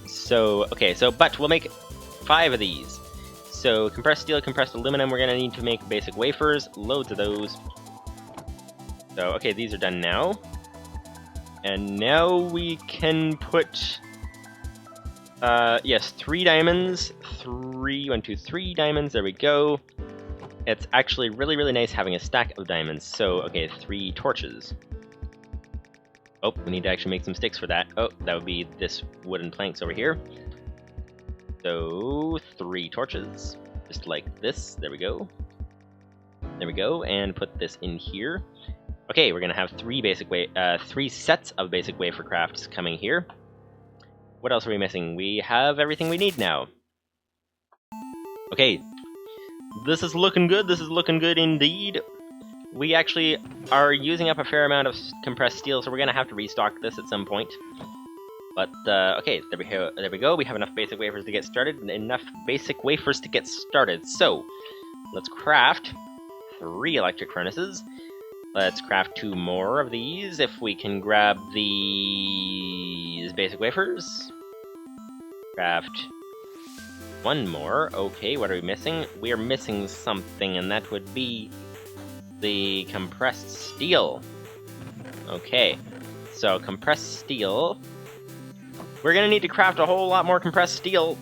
So, okay, but we'll make 5 of these. So, compressed steel, compressed aluminum, we're gonna need to make basic wafers, loads of those. So, okay, these are done now. And now we can put, yes, 3 diamonds, 3 diamonds, there we go. It's actually really, really nice having a stack of diamonds. So, okay, 3 torches. Oh, we need to actually make some sticks for that. Oh, that would be this wooden planks over here. So, 3 torches, just like this. There we go. There we go, and put this in here. Okay, we're gonna have 3 sets of basic wafer crafts coming here. What else are we missing? We have everything we need now. Okay, this is looking good. This is looking good indeed. We actually are using up a fair amount of compressed steel, so we're gonna have to restock this at some point. But, okay, there we go. We have enough basic wafers to get started, So, let's craft 3 electric furnaces. Let's craft 2 more of these, if we can grab these basic wafers. Craft 1 more. Okay, what are we missing? We are missing something, and that would be the compressed steel. Okay, so compressed steel. We're gonna need to craft a whole lot more compressed steel.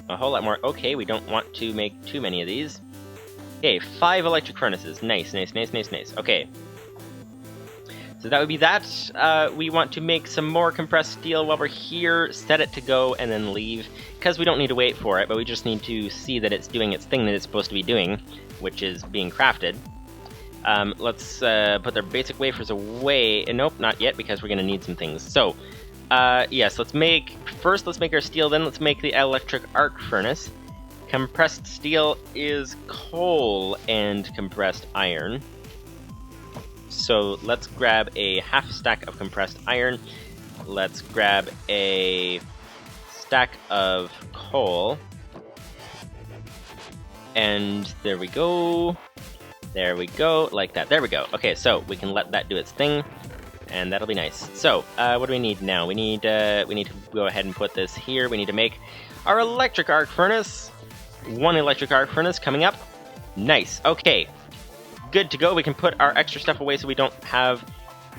A whole lot more. Okay, we don't want to make too many of these. Okay, 5 electric furnaces. Nice. Okay. So that would be that. We want to make some more compressed steel while we're here, set it to go, and then leave. Because we don't need to wait for it, but we just need to see that it's doing its thing that it's supposed to be doing, which is being crafted. Let's put their basic wafers away. Nope, not yet, because we're going to need some things. So, yes, let's make our steel, then let's make the electric arc furnace. Compressed steel is coal and compressed iron. So let's grab a half stack of compressed iron. Let's grab a stack of coal. And there we go. There we go, like that. There we go. Okay, so we can let that do its thing, and that'll be nice. So, what do we need now? We need to go ahead and put this here. We need to make our electric arc furnace. One electric arc furnace coming up. Nice. Okay. Good to go. We can put our extra stuff away so we don't have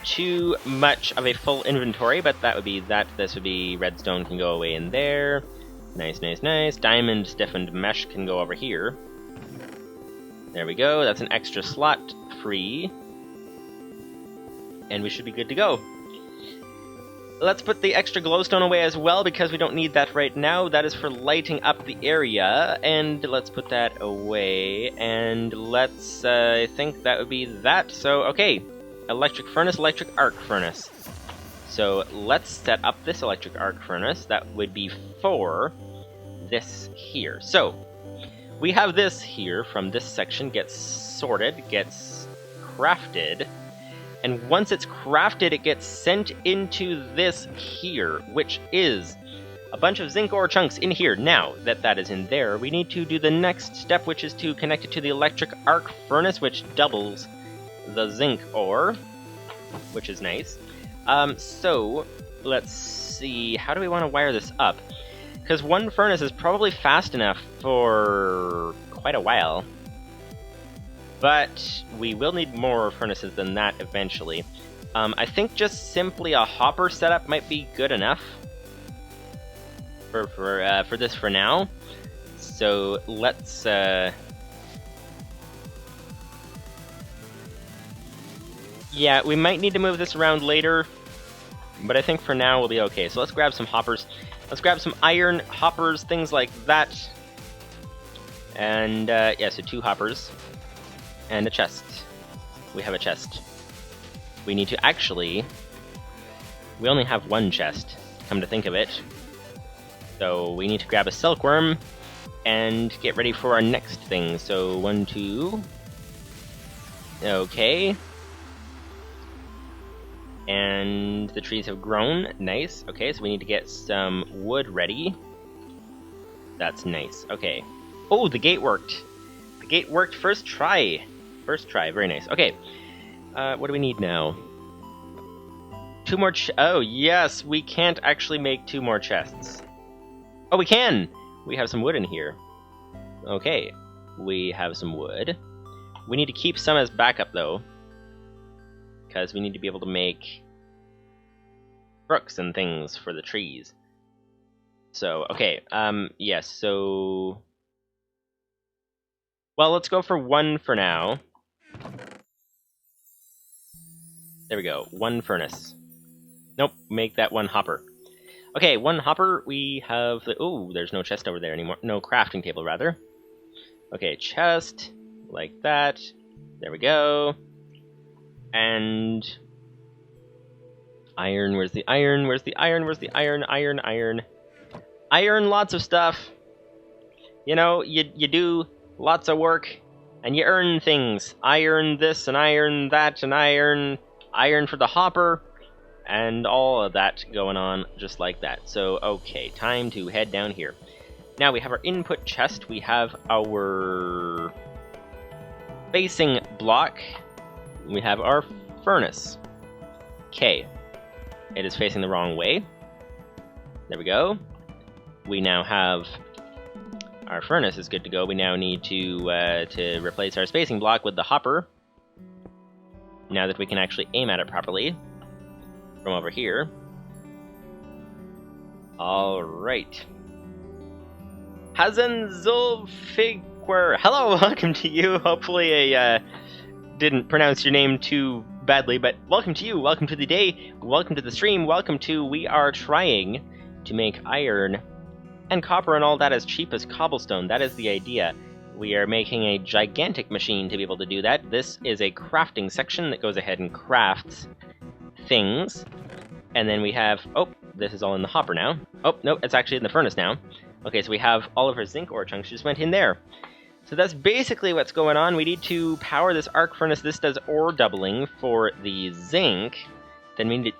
too much of a full inventory, but that would be that. This would be redstone can go away in there. Nice, nice, nice. Diamond stiffened mesh can go over here. There we go. That's an extra slot free. And we should be good to go. Let's put the extra glowstone away as well, because we don't need that right now. That is for lighting up the area, and let's put that away, and let's, I think that would be that. So, okay, electric furnace, electric arc furnace. So, let's set up this electric arc furnace. That would be for this here. So, we have this here from this section, gets sorted, gets crafted, and once it's crafted, it gets sent into this here, which is a bunch of zinc ore chunks in here. Now that that is in there, we need to do the next step, which is to connect it to the electric arc furnace, which doubles the zinc ore, which is nice. So, let's see, how do we want to wire this up? Because one furnace is probably fast enough for quite a while. But we will need more furnaces than that eventually. I think just simply a hopper setup might be good enough for this for now. So let's yeah, we might need to move this around later, but I think for now we'll be okay. So let's grab some hoppers. Let's grab some iron hoppers, things like that. And yeah, so 2 hoppers. And a chest. We have a chest. We need to actually... We only have 1 chest, come to think of it. So we need to grab a silkworm and get ready for our next thing. So 1, 2... Okay. And the trees have grown. Nice. Okay, so we need to get some wood ready. That's nice. Okay. Oh, the gate worked. The gate worked first try. First try, very nice. Okay, what do we need now? 2 more oh, yes, we can't actually make 2 more chests. Oh, we can! We have some wood in here. Okay, we have some wood. We need to keep some as backup, though. Because we need to be able to make brooks and things for the trees. So, okay, yes, so... Well, let's go for 1 for now. There we go, 1 furnace. Nope, make that 1 hopper. Okay, 1 hopper, we have the... Ooh, there's no chest over there anymore. No, crafting table, rather. Okay, chest, like that. There we go. And... Iron, where's the iron? Where's the iron? Where's the iron? Iron, iron. Iron, lots of stuff. You know, you do lots of work, and you earn things. Iron this, and iron that, and iron for the hopper, and all of that going on just like that. So, okay, time to head down here. Now we have our input chest, we have our facing block, we have our furnace. Okay, it is facing the wrong way. There we go. We now have... Our furnace is good to go. We now need to replace our spacing block with the hopper. Now that we can actually aim at it properly from over here. All right. Hazen Zulfigwer. Hello, welcome to you. Hopefully I didn't pronounce your name too badly, but welcome to you. Welcome to the day. Welcome to the stream. Welcome to... We are trying to make iron and copper and all that as cheap as cobblestone. That is the idea. We are making a gigantic machine to be able to do that. This is a crafting section that goes ahead and crafts things. And then we have... Oh, this is all in the hopper now. Oh, no, it's actually in the furnace now. Okay, so we have all of our zinc ore chunks just went in there. So that's basically what's going on. We need to power this arc furnace. This does ore doubling for the zinc. Then we need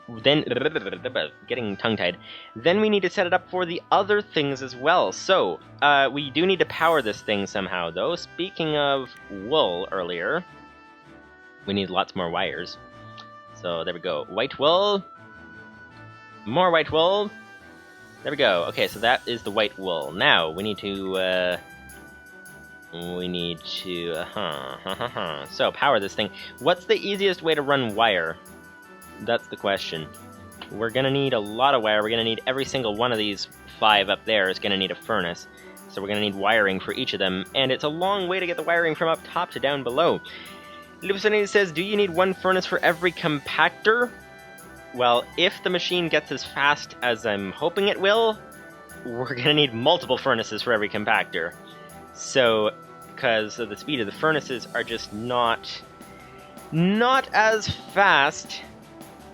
getting tongue-tied. Then we need to set it up for the other things as well. So, we do need to power this thing somehow, though. Speaking of wool earlier, we need lots more wires. So, there we go. White wool. More white wool. There we go. Okay, so that is the white wool. Now, we need to, So, power this thing. What's the easiest way to run wire? That's the question. We're gonna need a lot of wire. We're gonna need every single one of these 5 up there is gonna need a furnace. So we're gonna need wiring for each of them, and it's a long way to get the wiring from up top to down below. Lucinity says, do you need 1 furnace for every compactor? Well, if the machine gets as fast as I'm hoping it will, we're gonna need multiple furnaces for every compactor. So, because the speed of the furnaces are just not as fast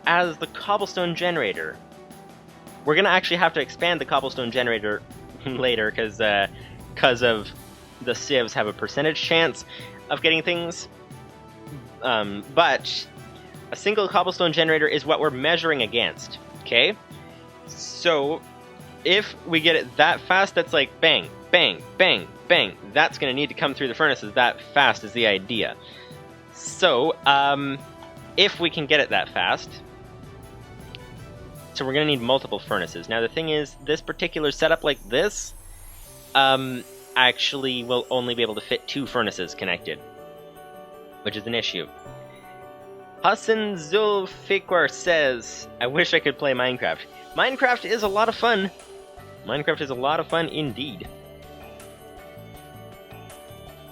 as the cobblestone generator. We're gonna actually have to expand the cobblestone generator later, because of the civs have a percentage chance of getting things. But a single cobblestone generator is what we're measuring against, okay? So, if we get it that fast, that's like bang, bang, bang, bang. That's gonna need to come through the furnaces that fast is the idea. So, if we can get it that fast, so we're going to need multiple furnaces. Now the thing is, this particular setup like this, actually will only be able to fit 2 furnaces connected, which is an issue. Hassan Zulfikar says, I wish I could play Minecraft. Minecraft is a lot of fun. Minecraft is a lot of fun indeed.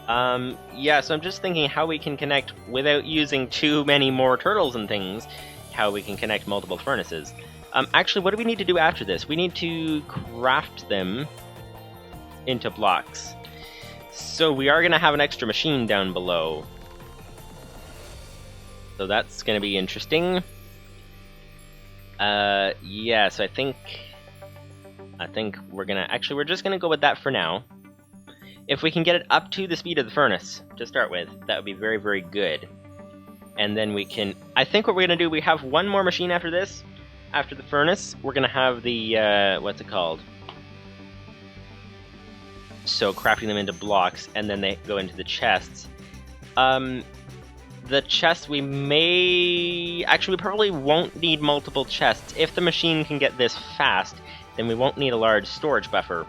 Yeah, so I'm just thinking how we can connect without using too many more turtles and things, how we can connect multiple furnaces. Actually, what do we need to do after this? We need to craft them into blocks. So we are going to have an extra machine down below. So that's going to be interesting. Yeah, so I think we're going to... Actually, we're just going to go with that for now. If we can get it up to the speed of the furnace to start with, that would be very, very good. And then we can... I think what we're going to do, we have 1 more machine after this. After the furnace, we're going to have the, what's it called? So, crafting them into blocks, and then they go into the chests. The chests we may... Actually, we probably won't need multiple chests. If the machine can get this fast, then we won't need a large storage buffer.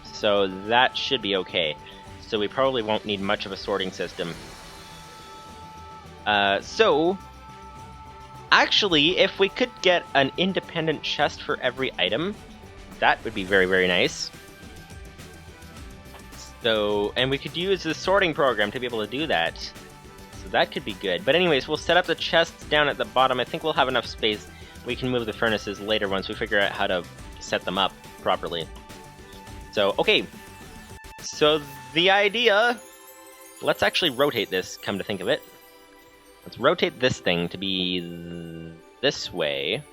So that should be okay. So we probably won't need much of a sorting system. Actually, if we could get an independent chest for every item, that would be very, very nice. So, and we could use the sorting program to be able to do that. So that could be good. But anyways, we'll set up the chests down at the bottom. I think we'll have enough space. We can move the furnaces later once we figure out how to set them up properly. So, okay. So, the idea... Let's actually rotate this, come to think of it. Let's rotate this thing to be this way.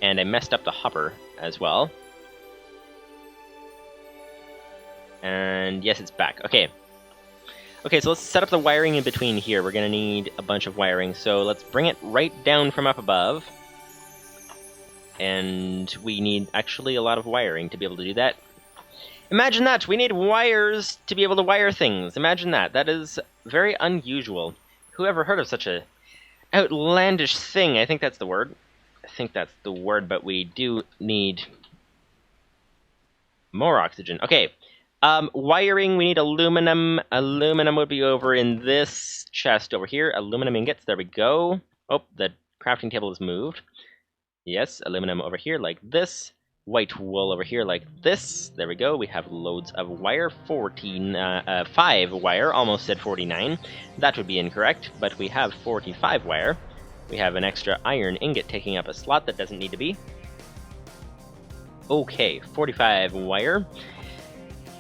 And I messed up the hopper as well. And yes, it's back. Okay. Okay, so let's set up the wiring in between here. We're going to need a bunch of wiring. So let's bring it right down from up above. And we need actually a lot of wiring to be able to do that. Imagine that! We need wires to be able to wire things. Imagine that. That is very unusual. Who ever heard of such a outlandish thing? I think that's the word. I think that's the word, but we do need more oxygen. Okay. Wiring, we need aluminum. Aluminum would be over in this chest over here. Aluminum ingots, there we go. Oh, the crafting table is moved. Yes, aluminum over here like this. White wool over here like this. There we go. We have loads of wire. 5 wire. Almost said 49. That would be incorrect, but we have 45 wire. We have an extra iron ingot taking up a slot that doesn't need to be. Okay, 45 wire.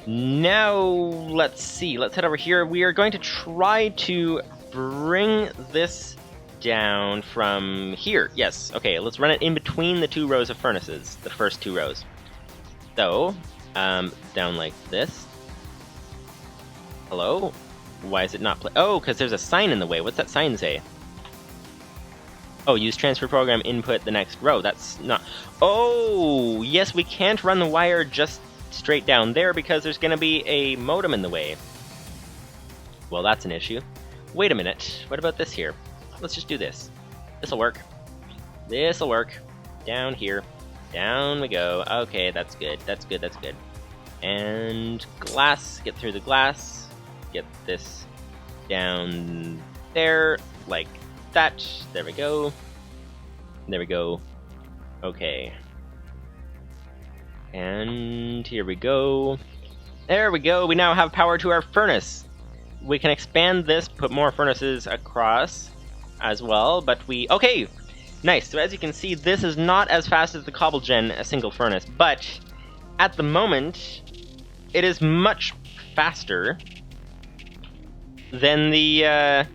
Now, let's see. Let's head over here. We are going to try to bring this down from here. Yes, okay, let's run it in between the 2 rows of furnaces, the first 2 rows. So, down like this. Hello? Why is it not play? Oh, because there's a sign in the way. What's that sign say? Oh, use transfer program input the next row. That's not... Oh, yes, we can't run the wire just straight down there because there's going to be a modem in the way. Well, that's an issue. Wait a minute. What about this here? Let's just do this. This'll work. This'll work. Down here. Down we go. Okay, that's good. That's good. That's good. And glass. Get through the glass. Get this down there like that. There we go. There we go. Okay. And here we go. There we go. We now have power to our furnace. We can expand this, put more furnaces across as well, but we... Okay! Nice. So as you can see, this is not as fast as the CobbleGen, a single furnace, but at the moment, it is much faster than the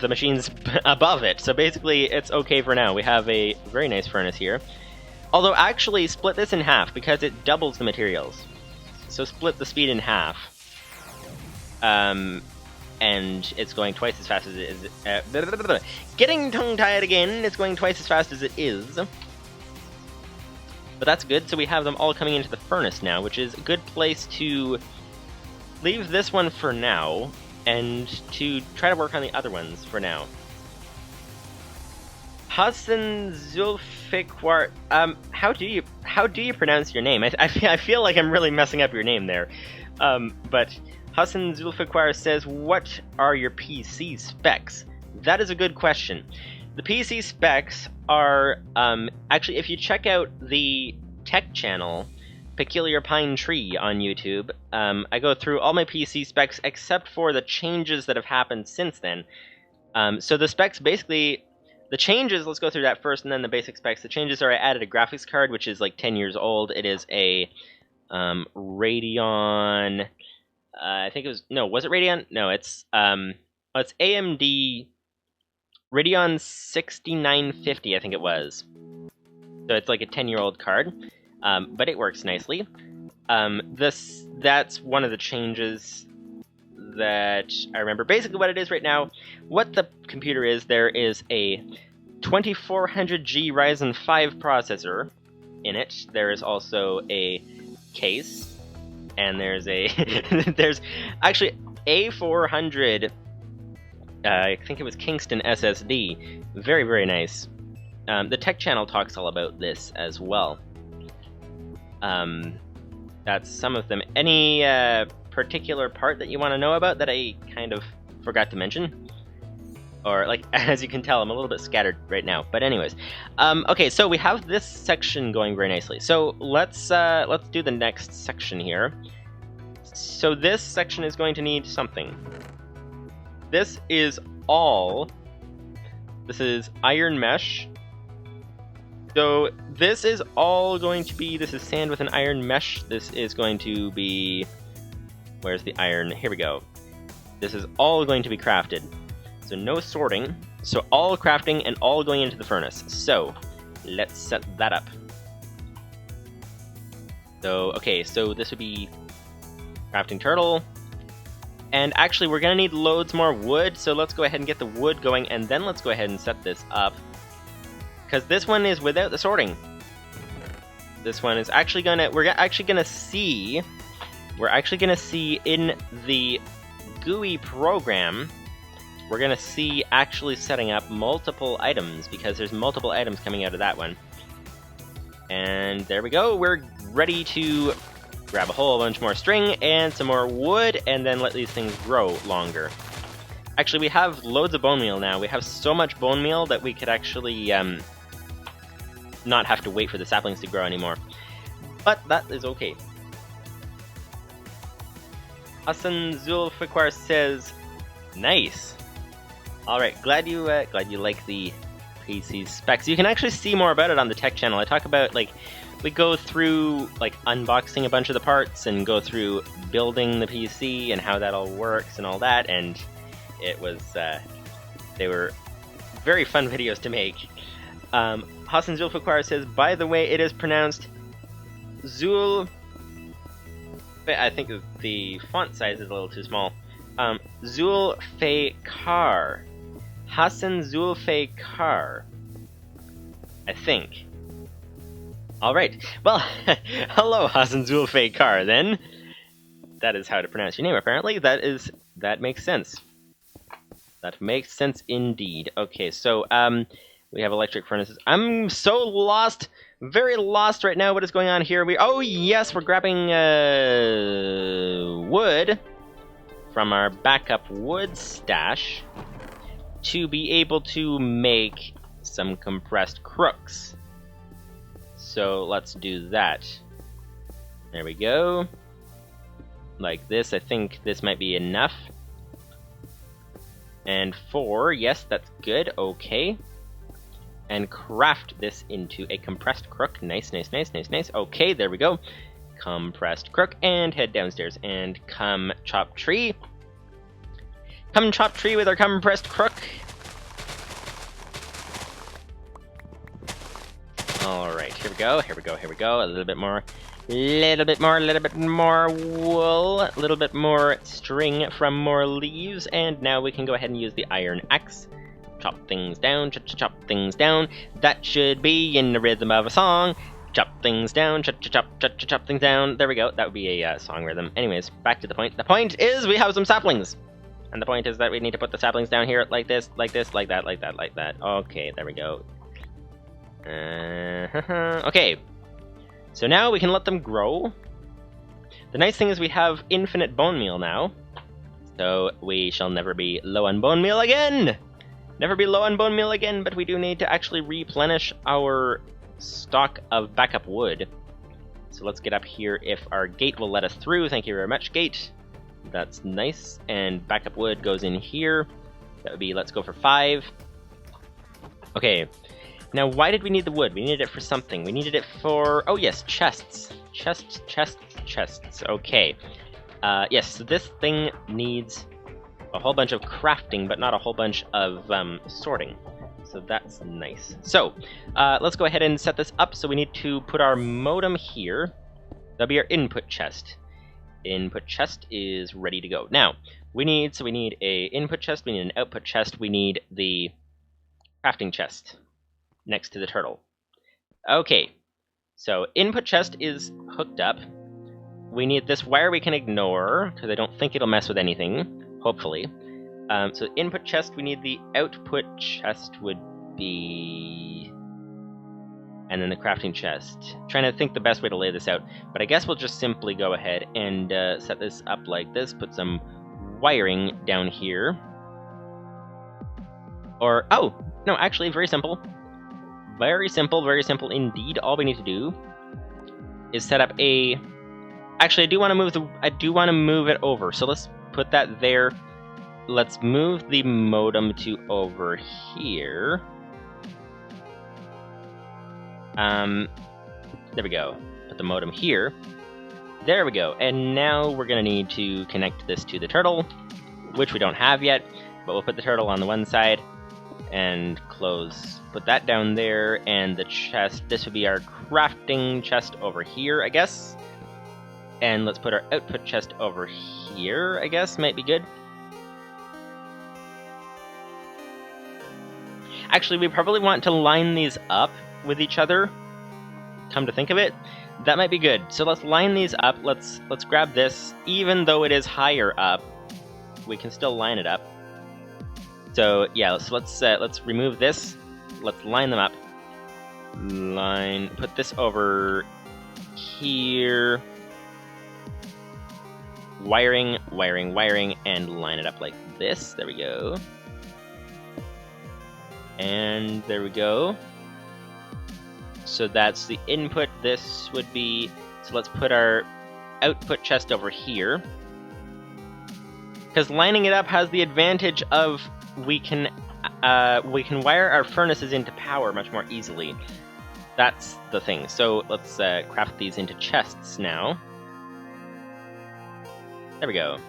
machines above it. So basically, it's okay for now. We have a very nice furnace here. Although, actually, split this in half, because it doubles the materials. So split the speed in half. And it's going twice as fast as it is. Getting tongue-tied again, it's going twice as fast as it is. But that's good, so we have them all coming into the furnace now, which is a good place to leave this one for now, and to try to work on the other ones for now. Hassan Zulfiqar, how do you pronounce your name? I feel like I'm really messing up your name there. But Hassan Zulfiqar says, what are your PC specs? That is a good question. The PC specs are, actually, if you check out the tech channel, Peculiar Pine Tree on YouTube, I go through all my PC specs except for the changes that have happened since then. So the specs basically, the changes, let's go through that first and then the basic specs. The changes are I added a graphics card, which is like 10 years old. It is a Radeon, I think it was, no, was it Radeon? No, it's AMD Radeon 6950, I think it was. So it's like a 10-year-old card. But it works nicely. That's one of the changes that I remember. Basically what it is right now, what the computer is, there is a 2400G Ryzen 5 processor in it. There is also a case, and there's a there's actually A400, I think it was Kingston SSD. Very, very nice. The tech channel talks all about this as well. That's some of them. Any particular part that you want to know about that I kind of forgot to mention? Or, like, as you can tell, I'm a little bit scattered right now. But anyways, okay, so we have this section going very nicely. So let's do the next section here. So this section is going to need something. This is iron mesh. So this is all going to be, this is sand with an iron mesh. This is going to be, where's the iron? Here we go. This is all going to be crafted. So no sorting. So all crafting and all going into the furnace. So let's set that up. So, okay, so this would be crafting turtle. And actually we're gonna need loads more wood. So let's go ahead and get the wood going, and then let's go ahead and set this up. Because this one is without the sorting. This one is actually gonna, we're actually gonna see in the GUI program, we're gonna see actually setting up multiple items, because there's multiple items coming out of that one. And there we go, we're ready to grab a whole bunch more string and some more wood, and then let these things grow longer. Actually, we have loads of bone meal now. We have so much bone meal that we could actually not have to wait for the saplings to grow anymore. But that is okay. Hassan Zulfiqar says, nice. Alright, glad you like the PC specs. You can actually see more about it on the tech channel. I talk about, like, we go through, like, unboxing a bunch of the parts and go through building the PC and how that all works and all that, and it was They were very fun videos to make. Hassan Zulfiqar says, by the way, it is pronounced Zul... I think the font size is a little too small. Zulfiqar. Hassan Zulfiqar. I think. Alright. Well, hello Hassan Zulfiqar then. That is how to pronounce your name, apparently. That makes sense. That makes sense indeed. Okay, so, we have electric furnaces. I'm so lost! Very lost right now. What is going on here? Oh yes, we're grabbing wood from our backup wood stash to be able to make some compressed crooks. So let's do that. There we go. Like this. I think this might be enough. And 4, yes, that's good. Okay. And craft this into a compressed crook. Nice, nice, nice, nice, nice. Okay, there we go. Compressed crook, and head downstairs and come chop tree. Come chop tree with our compressed crook. Alright, here we go, here we go, here we go. A little bit more, little bit more wool, a little bit more string from more leaves, and now we can go ahead and use the iron axe. Chop things down, chop things down. That should be in the rhythm of a song. Chop things down, chop things down. There we go. That would be a song rhythm. Anyways, back to the point. The point is we have some saplings. And the point is that we need to put the saplings down here like this, like this, like that, like that, like that. Okay, there we go. Okay. So now we can let them grow. The nice thing is we have infinite bone meal now. So we shall never be low on bone meal again! Never be low on bone meal again, but we do need to actually replenish our stock of backup wood. So let's get up here if our gate will let us through. Thank you very much, gate. That's nice. And backup wood goes in here. That would be, let's go for 5. Okay. Now, why did we need the wood? We needed it for something. We needed it for, oh yes, chests. Chests. Okay. Yes, so this thing needs a whole bunch of crafting, but not a whole bunch of sorting. So that's nice. So, let's go ahead and set this up. So we need to put our modem here. That'll be our input chest. Input chest is ready to go. Now, we need a input chest, we need an output chest, we need the crafting chest next to the turtle. Okay, so input chest is hooked up. We need this wire we can ignore, because I don't think it'll mess with anything. Hopefully. So input chest, we need the output chest would be... And then the crafting chest. Trying to think the best way to lay this out. But I guess we'll just simply go ahead and set this up like this. Put some wiring down here. Or, oh! No, actually, very simple. Very simple indeed. All we need to do is set up a... Actually, I do want to move it over. So let's put that there. Let's move the modem to over here. There we go. Put the modem here. There we go. And now we're going to need to connect this to the turtle, which we don't have yet, but we'll put the turtle on the one side and close. Put that down there, and the chest. This would be our crafting chest over here, I guess. And let's put our output chest over here, I guess. Might be good. Actually, we probably want to line these up with each other. Come to think of it, that might be good. So let's line these up. Let's grab this. Even though it is higher up, we can still line it up. So yeah, let's remove this. Let's line them up. Put this over here. Wiring, and line it up like this. There we go. And there we go. So that's the input. This would be... So let's put our output chest over here. Because lining it up has the advantage of we can wire our furnaces into power much more easily. That's the thing. So let's craft these into chests now. There we go.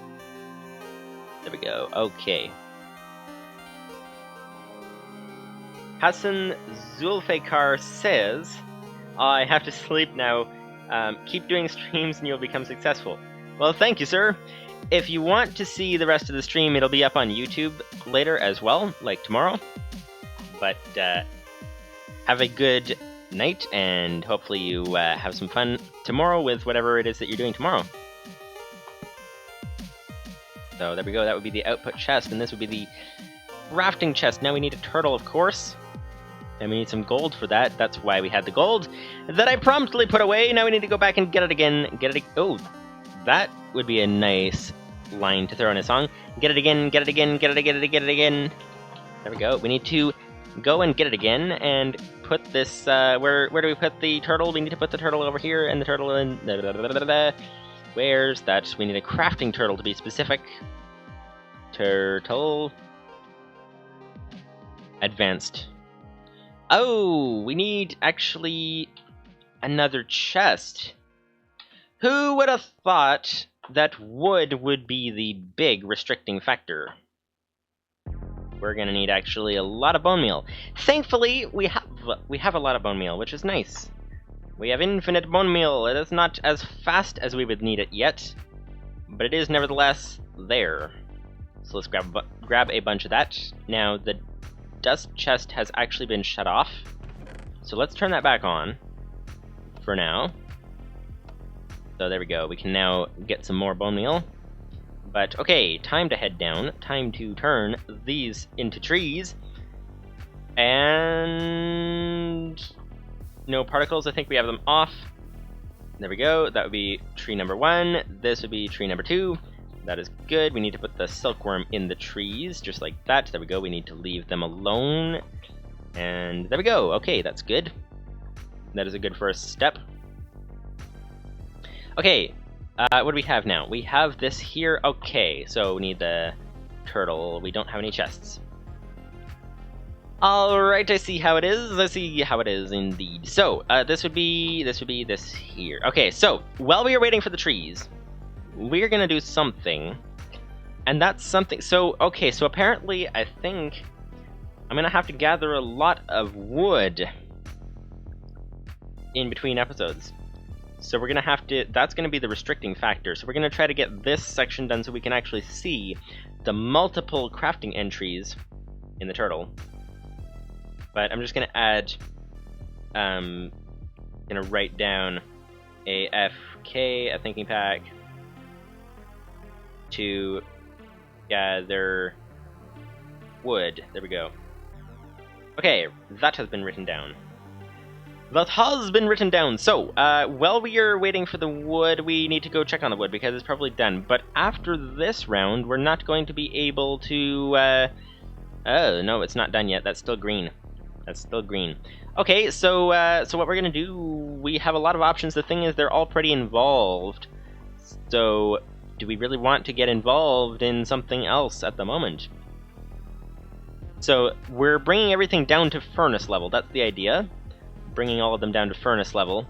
There we go. Okay. Hassan Zulfikar says, I have to sleep now. Keep doing streams and you'll become successful. Well, thank you, sir. If you want to see the rest of the stream, it'll be up on YouTube later as well, like tomorrow. But have a good night, and hopefully you have some fun tomorrow with whatever it is that you're doing tomorrow. So there we go, that would be the output chest, and this would be the crafting chest. Now we need a turtle, of course, and we need some gold for that. That's why we had the gold that I promptly put away. Now we need to go back and get it again. Oh, that would be a nice line to throw in a song. Get it again, get it again, get it again, get it again. There we go. We need to go and get it again and put this, where do we put the turtle? We need to put the turtle over here and the turtle in, where's that? We need a crafting turtle to be specific. Turtle. Advanced. Oh, we need actually another chest. Who would have thought that wood would be the big restricting factor? We're gonna need actually a lot of bone meal. Thankfully, we have a lot of bone meal, which is nice. We have infinite bone meal. It is not as fast as we would need it yet, but it is nevertheless there. So let's grab a bunch of that. Now the dust chest has actually been shut off, so let's turn that back on for now. So there we go. We can now get some more bone meal. But okay, time to head down. Time to turn these into trees. And no particles. I think we have them off. There we go. That would be tree number 1. This would be tree number 2. That is good. We need to put the silkworm in the trees, just like that. There we go. We need to leave them alone. And there we go. Okay, that's good. That is a good first step. Okay, what do we have now? We have this here. Okay, so we need the turtle. We don't have any chests. Alright, I see how it is. I see how it is indeed. So, this would be this here. Okay, so, while we are waiting for the trees, we're gonna do something. And that's something. So, okay, so apparently, I think I'm gonna have to gather a lot of wood in between episodes. So we're gonna have to, that's gonna be the restricting factor. So we're gonna try to get this section done so we can actually see the multiple crafting entries in the turtle. But I'm just gonna add, gonna write down AFK, a thinking pack, to gather wood. There we go. Okay, that has been written down. That has been written down. So, while we are waiting for the wood, we need to go check on the wood because it's probably done. But after this round, we're not going to be able to, oh, no, it's not done yet. That's still green. That's still green. Okay, so what we're gonna do, we have a lot of options. The thing is, they're all pretty involved. So, do we really want to get involved in something else at the moment? So, we're bringing everything down to furnace level. That's the idea. Bringing all of them down to furnace level,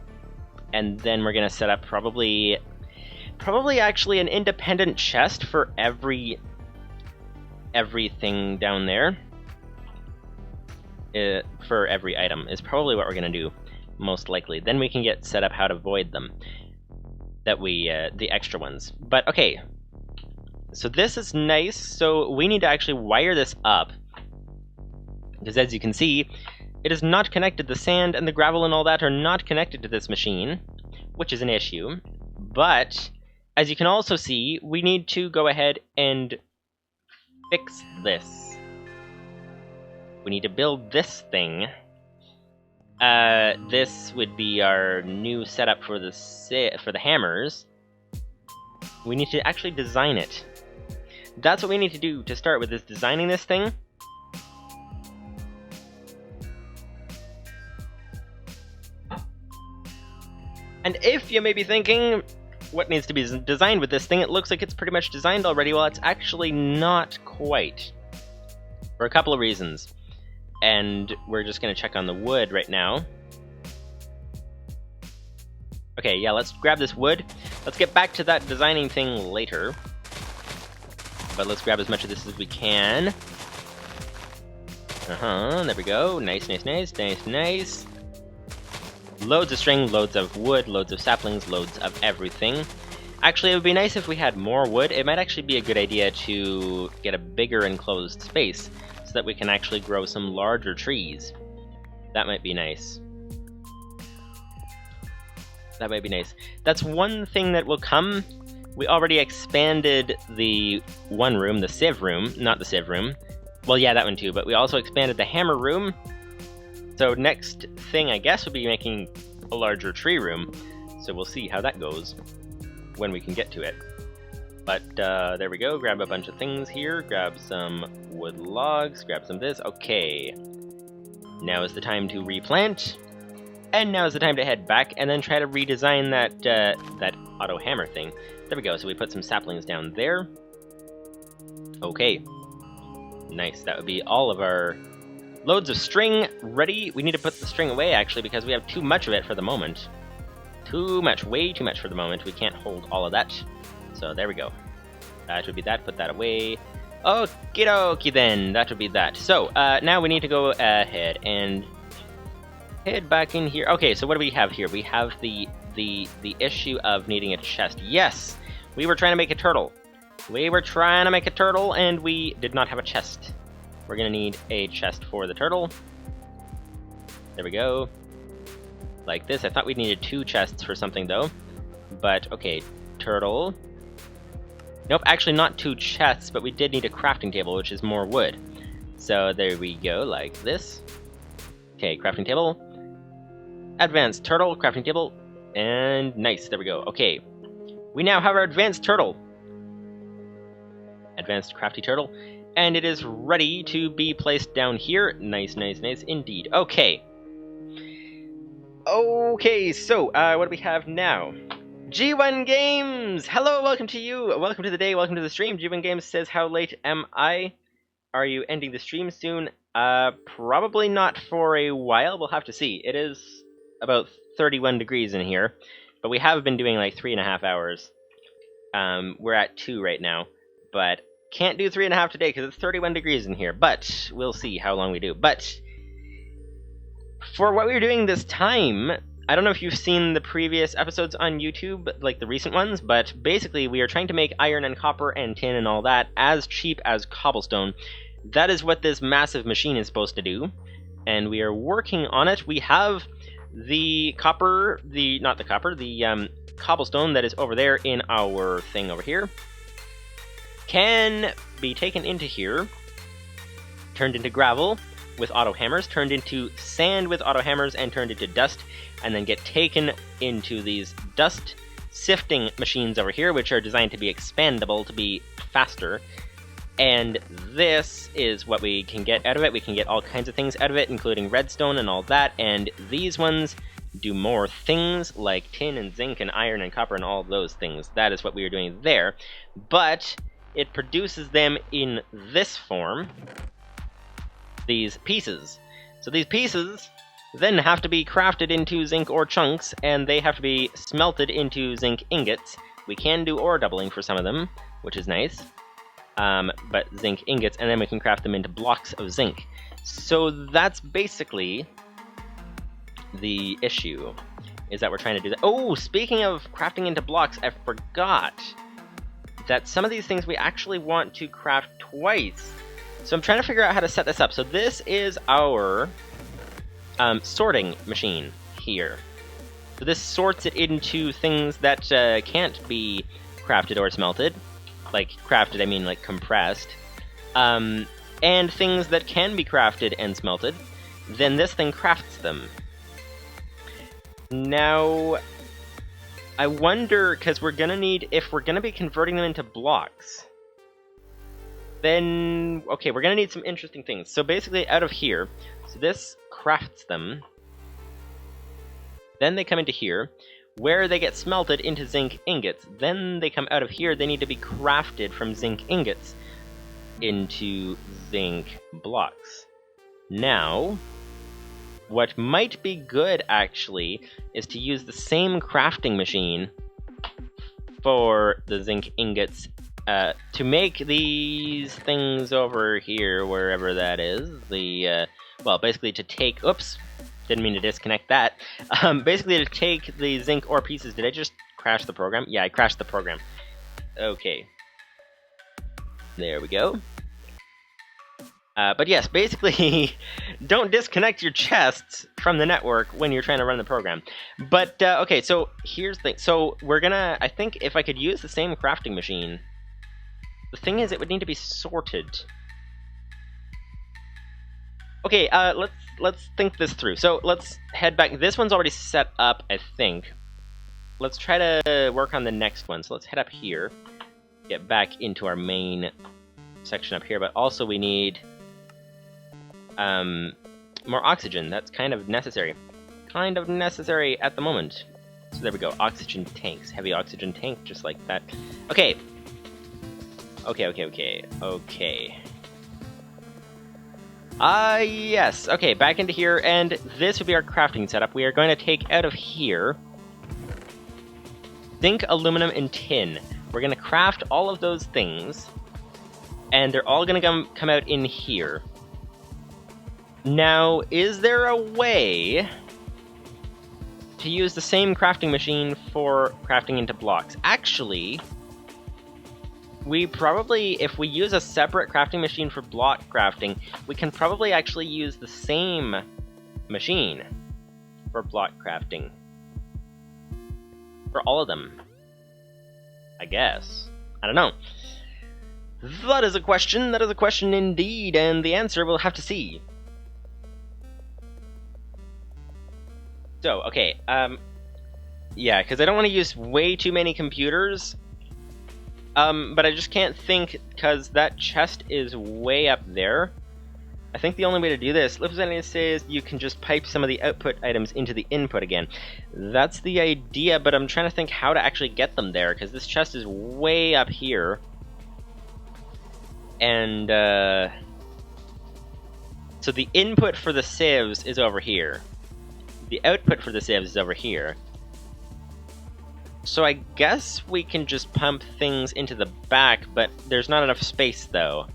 and then we're gonna set up probably actually an independent chest for everything down there. For every item is probably what we're gonna do, most likely. Then we can get set up how to void them. That we the extra ones. But okay, so this is nice. So we need to actually wire this up because, as you can see, it is not connected. The sand and the gravel and all that are not connected to this machine, which is an issue. But, as you can also see, we need to go ahead and fix this. We need to build this thing. This would be our new setup for the hammers. We need to actually design it. That's what we need to do to start with, is designing this thing. And if you may be thinking, what needs to be designed with this thing? It looks like it's pretty much designed already. Well, it's actually not quite. For a couple of reasons. And we're just going to check on the wood right now. Okay, yeah, let's grab this wood. Let's get back to that designing thing later. But let's grab as much of this as we can. There we go. Nice, nice, nice, nice, nice. Loads of string, loads of wood, loads of saplings, loads of everything. Actually, it would be nice if we had more wood. It might actually be a good idea to get a bigger enclosed space so that we can actually grow some larger trees. That might be nice. That might be nice. That's one thing that will come. We already expanded the one room, the sieve room, not the sieve room. Well, yeah, that one too, but we also expanded the hammer room. So next thing, I guess, would be making a larger tree room. So we'll see how that goes when we can get to it. But there we go, grab a bunch of things here, grab some wood logs, grab some of this. Okay, now is the time to replant. And now is the time to head back and then try to redesign that auto hammer thing. There we go, so we put some saplings down there. Okay. Nice, that would be all of our loads of string ready. We need to put the string away, actually, because we have too much of it for the moment. Too much, way too much for the moment. We can't hold all of that. So there we go. That would be that, put that away. Okie dokie then, that would be that. So, now we need to go ahead and head back in here. Okay, so what do we have here? We have the issue of needing a chest. Yes, we were trying to make a turtle. We were trying to make a turtle, and we did not have a chest. We're gonna need a chest for the turtle. There we go. Like this. I thought we needed 2 chests for something, though. But, okay, turtle. Nope, actually not 2 chests, but we did need a crafting table, which is more wood. So there we go, like this. Okay, crafting table. Advanced turtle, crafting table. And nice, there we go. Okay, we now have our advanced turtle. Advanced crafty turtle. And it is ready to be placed down here. Nice, nice, nice indeed. Okay. Okay, so, what do we have now? G1 Games! Hello, welcome to you. Welcome to the day, welcome to the stream. G1 Games says, how late am I? Are you ending the stream soon? Probably not for a while. We'll have to see. It is about 31 degrees in here, but we have been doing like 3.5 hours. We're at 2 right now, but can't do 3.5 today because it's 31 degrees in here, but we'll see how long we do. But for what we're doing this time, I don't know if you've seen the previous episodes on YouTube, like the recent ones, but basically we are trying to make iron and copper and tin and all that as cheap as cobblestone. That is what this massive machine is supposed to do, and we are working on it. We have the copper, the cobblestone that is over there in our thing over here. Can be taken into here, turned into gravel with auto hammers, turned into sand with auto hammers, and turned into dust, and then get taken into these dust sifting machines over here, which are designed to be expandable, to be faster. And this is what we can get out of it. We can get all kinds of things out of it, including redstone and all that, and these ones do more things like tin and zinc and iron and copper and all those things. That is what we are doing there. But it produces them in this form, these pieces. So these pieces then have to be crafted into zinc ore chunks, and they have to be smelted into zinc ingots. We can do ore doubling for some of them, which is nice. But zinc ingots, and then we can craft them into blocks of zinc. So that's basically the issue, is that we're trying to do that. Oh, speaking of crafting into blocks, I forgot that some of these things we actually want to craft twice. So I'm trying to figure out how to set this up. So this is our sorting machine here. So this sorts it into things that can't be crafted or smelted. Like crafted, I mean like compressed. And things that can be crafted and smelted. Then this thing crafts them. Now, I wonder, because we're gonna need, if we're gonna be converting them into blocks, then, okay, we're gonna need some interesting things. So basically out of here, so this crafts them, then they come into here, where they get smelted into zinc ingots, then they come out of here, they need to be crafted from zinc ingots into zinc blocks. Now, what might be good, actually, is to use the same crafting machine for the zinc ingots to make these things over here, wherever that is, well, basically to take, oops, didn't mean to disconnect that, basically to take the zinc ore pieces. Did I just crash the program? Yeah, I crashed the program. Okay. There we go. But yes, basically, don't disconnect your chests from the network when you're trying to run the program. But, okay, so here's the thing. So we're gonna, I think if I could use the same crafting machine, the thing is it would need to be sorted. Okay, let's think this through. So let's head back. This one's already set up, I think. Let's try to work on the next one. So let's head up here, get back into our main section up here, but also we need more oxygen. That's kind of necessary. Kind of necessary at the moment. So there we go. Oxygen tanks. Heavy oxygen tank, just like that. Okay. Okay. Yes. Okay, back into here, and this would be our crafting setup. We are going to take out of here zinc, aluminum, and tin. We're going to craft all of those things, and they're all going to come out in here. Now, is there a way to use the same crafting machine for crafting into blocks? Actually, we probably, if we use a separate crafting machine for block crafting, we can probably actually use the same machine for block crafting. For all of them, I guess. I don't know. That is a question indeed, and the answer we'll have to see. So, okay, yeah, because I don't want to use way too many computers, but I just can't think, because that chest is way up there. I think the only way to do this, Representative says you can just pipe some of the output items into the input again. That's the idea, but I'm trying to think how to actually get them there, because this chest is way up here. And, so the input for the sieves is over here. The output for the sieves is over here. So I guess we can just pump things into the back, but there's not enough space, though.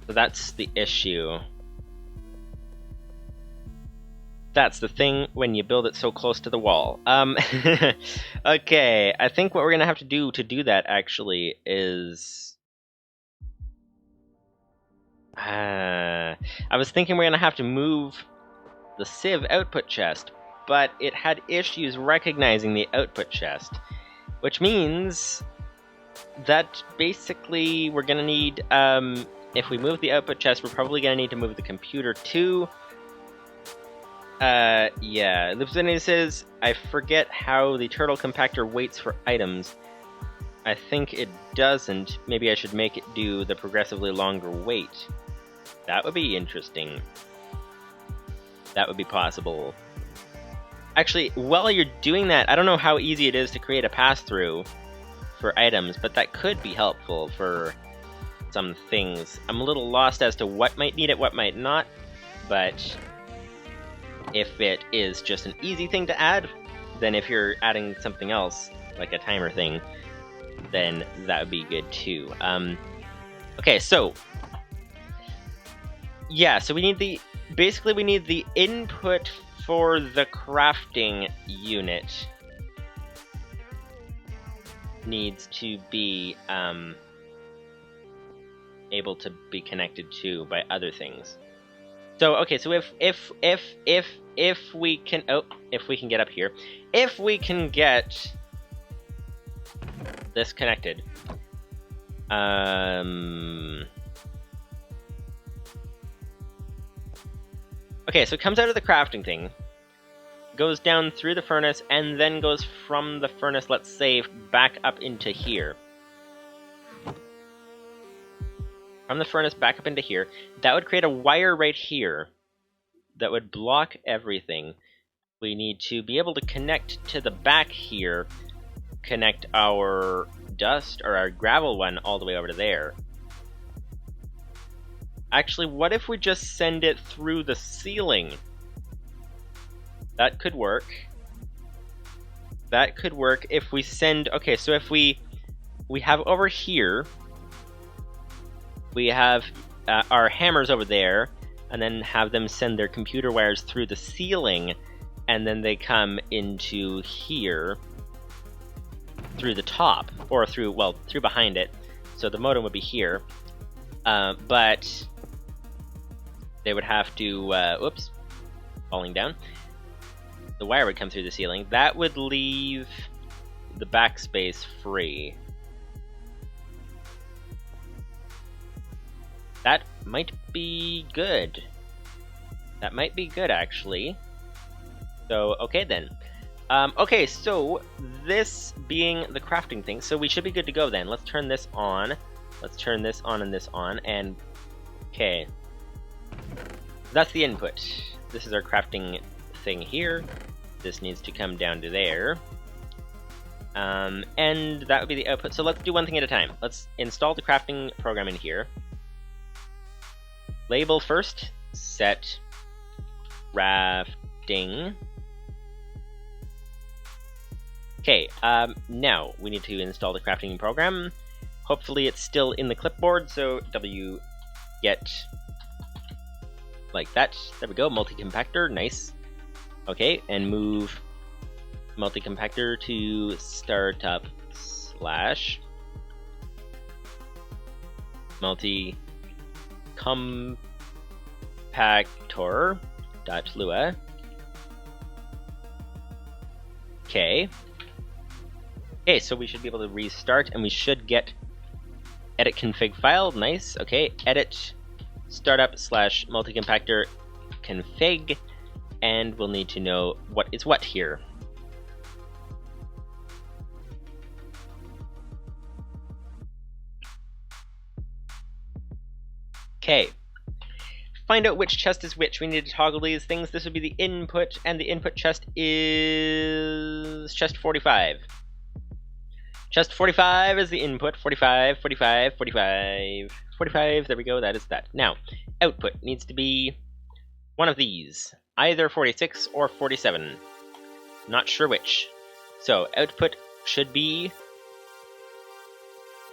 So that's the issue. That's the thing when you build it so close to the wall. Okay, I think what we're gonna have to do that, actually, is... I was thinking we're gonna have to move the sieve output chest, but it had issues recognizing the output chest, which means that basically we're gonna need, if we move the output chest, we're probably gonna need to move the computer too. Yeah, Lupzini says, I forget how the turtle compactor waits for items. I think it doesn't. Maybe I should make it do the progressively longer wait. That would be interesting. That would be possible. Actually, while you're doing that, I don't know how easy it is to create a pass-through for items, but that could be helpful for some things. I'm a little lost as to what might need it, what might not, but if it is just an easy thing to add, then if you're adding something else, like a timer thing, then that would be good too. Okay, so yeah, so we need the basically we need the input for the crafting unit needs to be able to be connected to by other things. So okay, so if we can get up here, if we can get this connected, okay, so it comes out of the crafting thing, goes down through the furnace, and then goes from the furnace, let's say, back up into here. From the furnace back up into here. That would create a wire right here that would block everything. We need to be able to connect to the back here, connect our dust, or our gravel one, all the way over to there. Actually, what if we just send it through the ceiling? That could work. That could work if we send... Okay, so if we we have over here, we have our hammers over there, and then have them send their computer wires through the ceiling, and then they come into here through the top, or through, well, through behind it. So the modem would be here, but they would have to, whoops, falling down. The wire would come through the ceiling. That would leave the backspace free. That might be good. That might be good, actually. So, okay then. Okay, so this being the crafting thing, so we should be good to go then. Let's turn this on. Let's turn this on and this on, and okay. That's the input. This is our crafting thing here. This needs to come down to there. And that would be the output. So let's do one thing at a time. Let's install the crafting program in here. Label first, set crafting. Okay, now we need to install the crafting program. Hopefully it's still in the clipboard, so wget like that. There we go, Multi-Compactor, nice. Okay, and move Multi-Compactor to startup / Multi-Compactor.lua. Okay. Okay, so we should be able to restart, and we should get edit config file. Nice. Okay, edit startup / Multi-Compactor config, and we'll need to know what is what here. Okay. Find out which chest is which. We need to toggle these things. This would be the input, and the input chest is chest 45. Chest 45 is the input. 45, 45, 45, 45. There we go. That is that. Now, output needs to be one of these. Either 46 or 47. Not sure which. So, output should be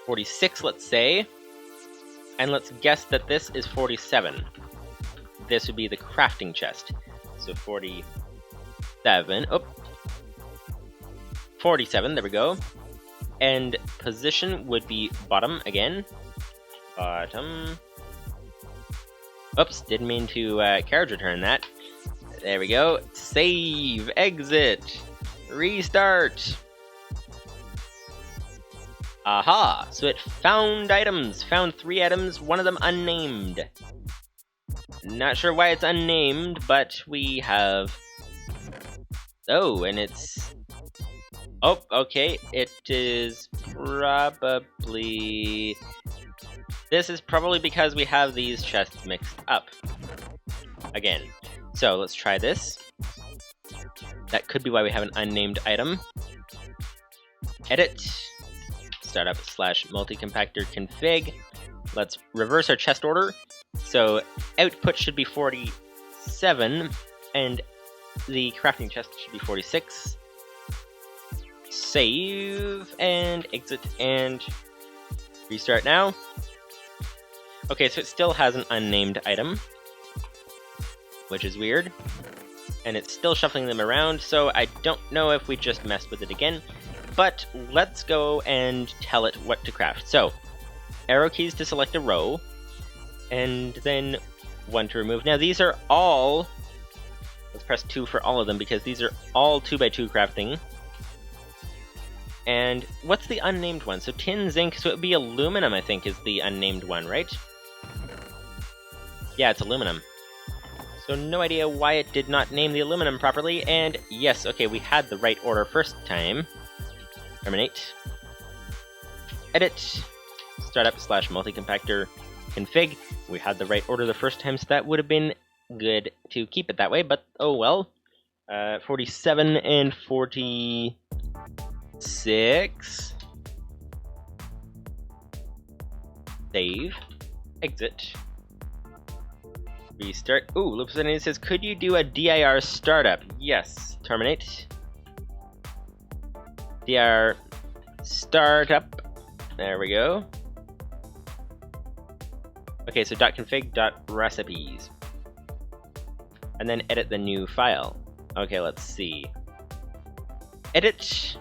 46, let's say. And let's guess that this is 47. This would be the crafting chest. So 47. Oh. 47, there we go. And position would be bottom again. Bottom. Oops, didn't mean to carriage return that. There we go. Save, exit, restart. Aha! So it found items. Found 3 items, one of them unnamed. Not sure why it's unnamed, but we have... Oh, and it's... Oh, okay. It is probably... This is probably because we have these chests mixed up. Again. So, let's try this. That could be why we have an unnamed item. Edit. Startup / Multi-Compactor config. Let's reverse our chest order. So output should be 47, and the crafting chest should be 46. Save, and exit, and restart now. Okay, so it still has an unnamed item, which is weird. And it's still shuffling them around, so I don't know if we just messed with it again. But let's go and tell it what to craft. So, arrow keys to select a row, and then 1 to remove. Now these are all, let's press 2 for all of them, because these are all 2x2 crafting. And what's the unnamed one? So tin, zinc, so it would be aluminum, I think, is the unnamed one, right? Yeah, it's aluminum. So no idea why it did not name the aluminum properly, and yes, okay, we had the right order first time. Terminate. Edit. Startup / Multi-Compactor config. We had the right order the first time, so that would have been good to keep it that way, but oh well. 47 and 46. Save. Exit. Restart. Ooh, Lupus says, could you do a DIR startup? Yes. Terminate. DIR startup. There we go. Okay, so .config.recipes. And then edit the new file. Okay, let's see. Edit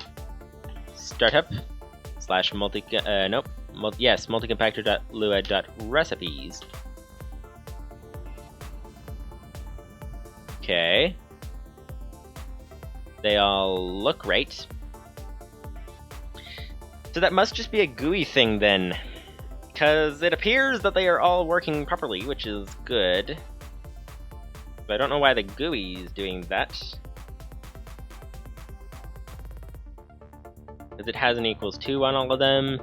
startup / multi-compactor.lua.recipes. Okay. They all look right. So that must just be a GUI thing then, because it appears that they are all working properly, which is good. But I don't know why the GUI is doing that. Because it has an =2 on all of them.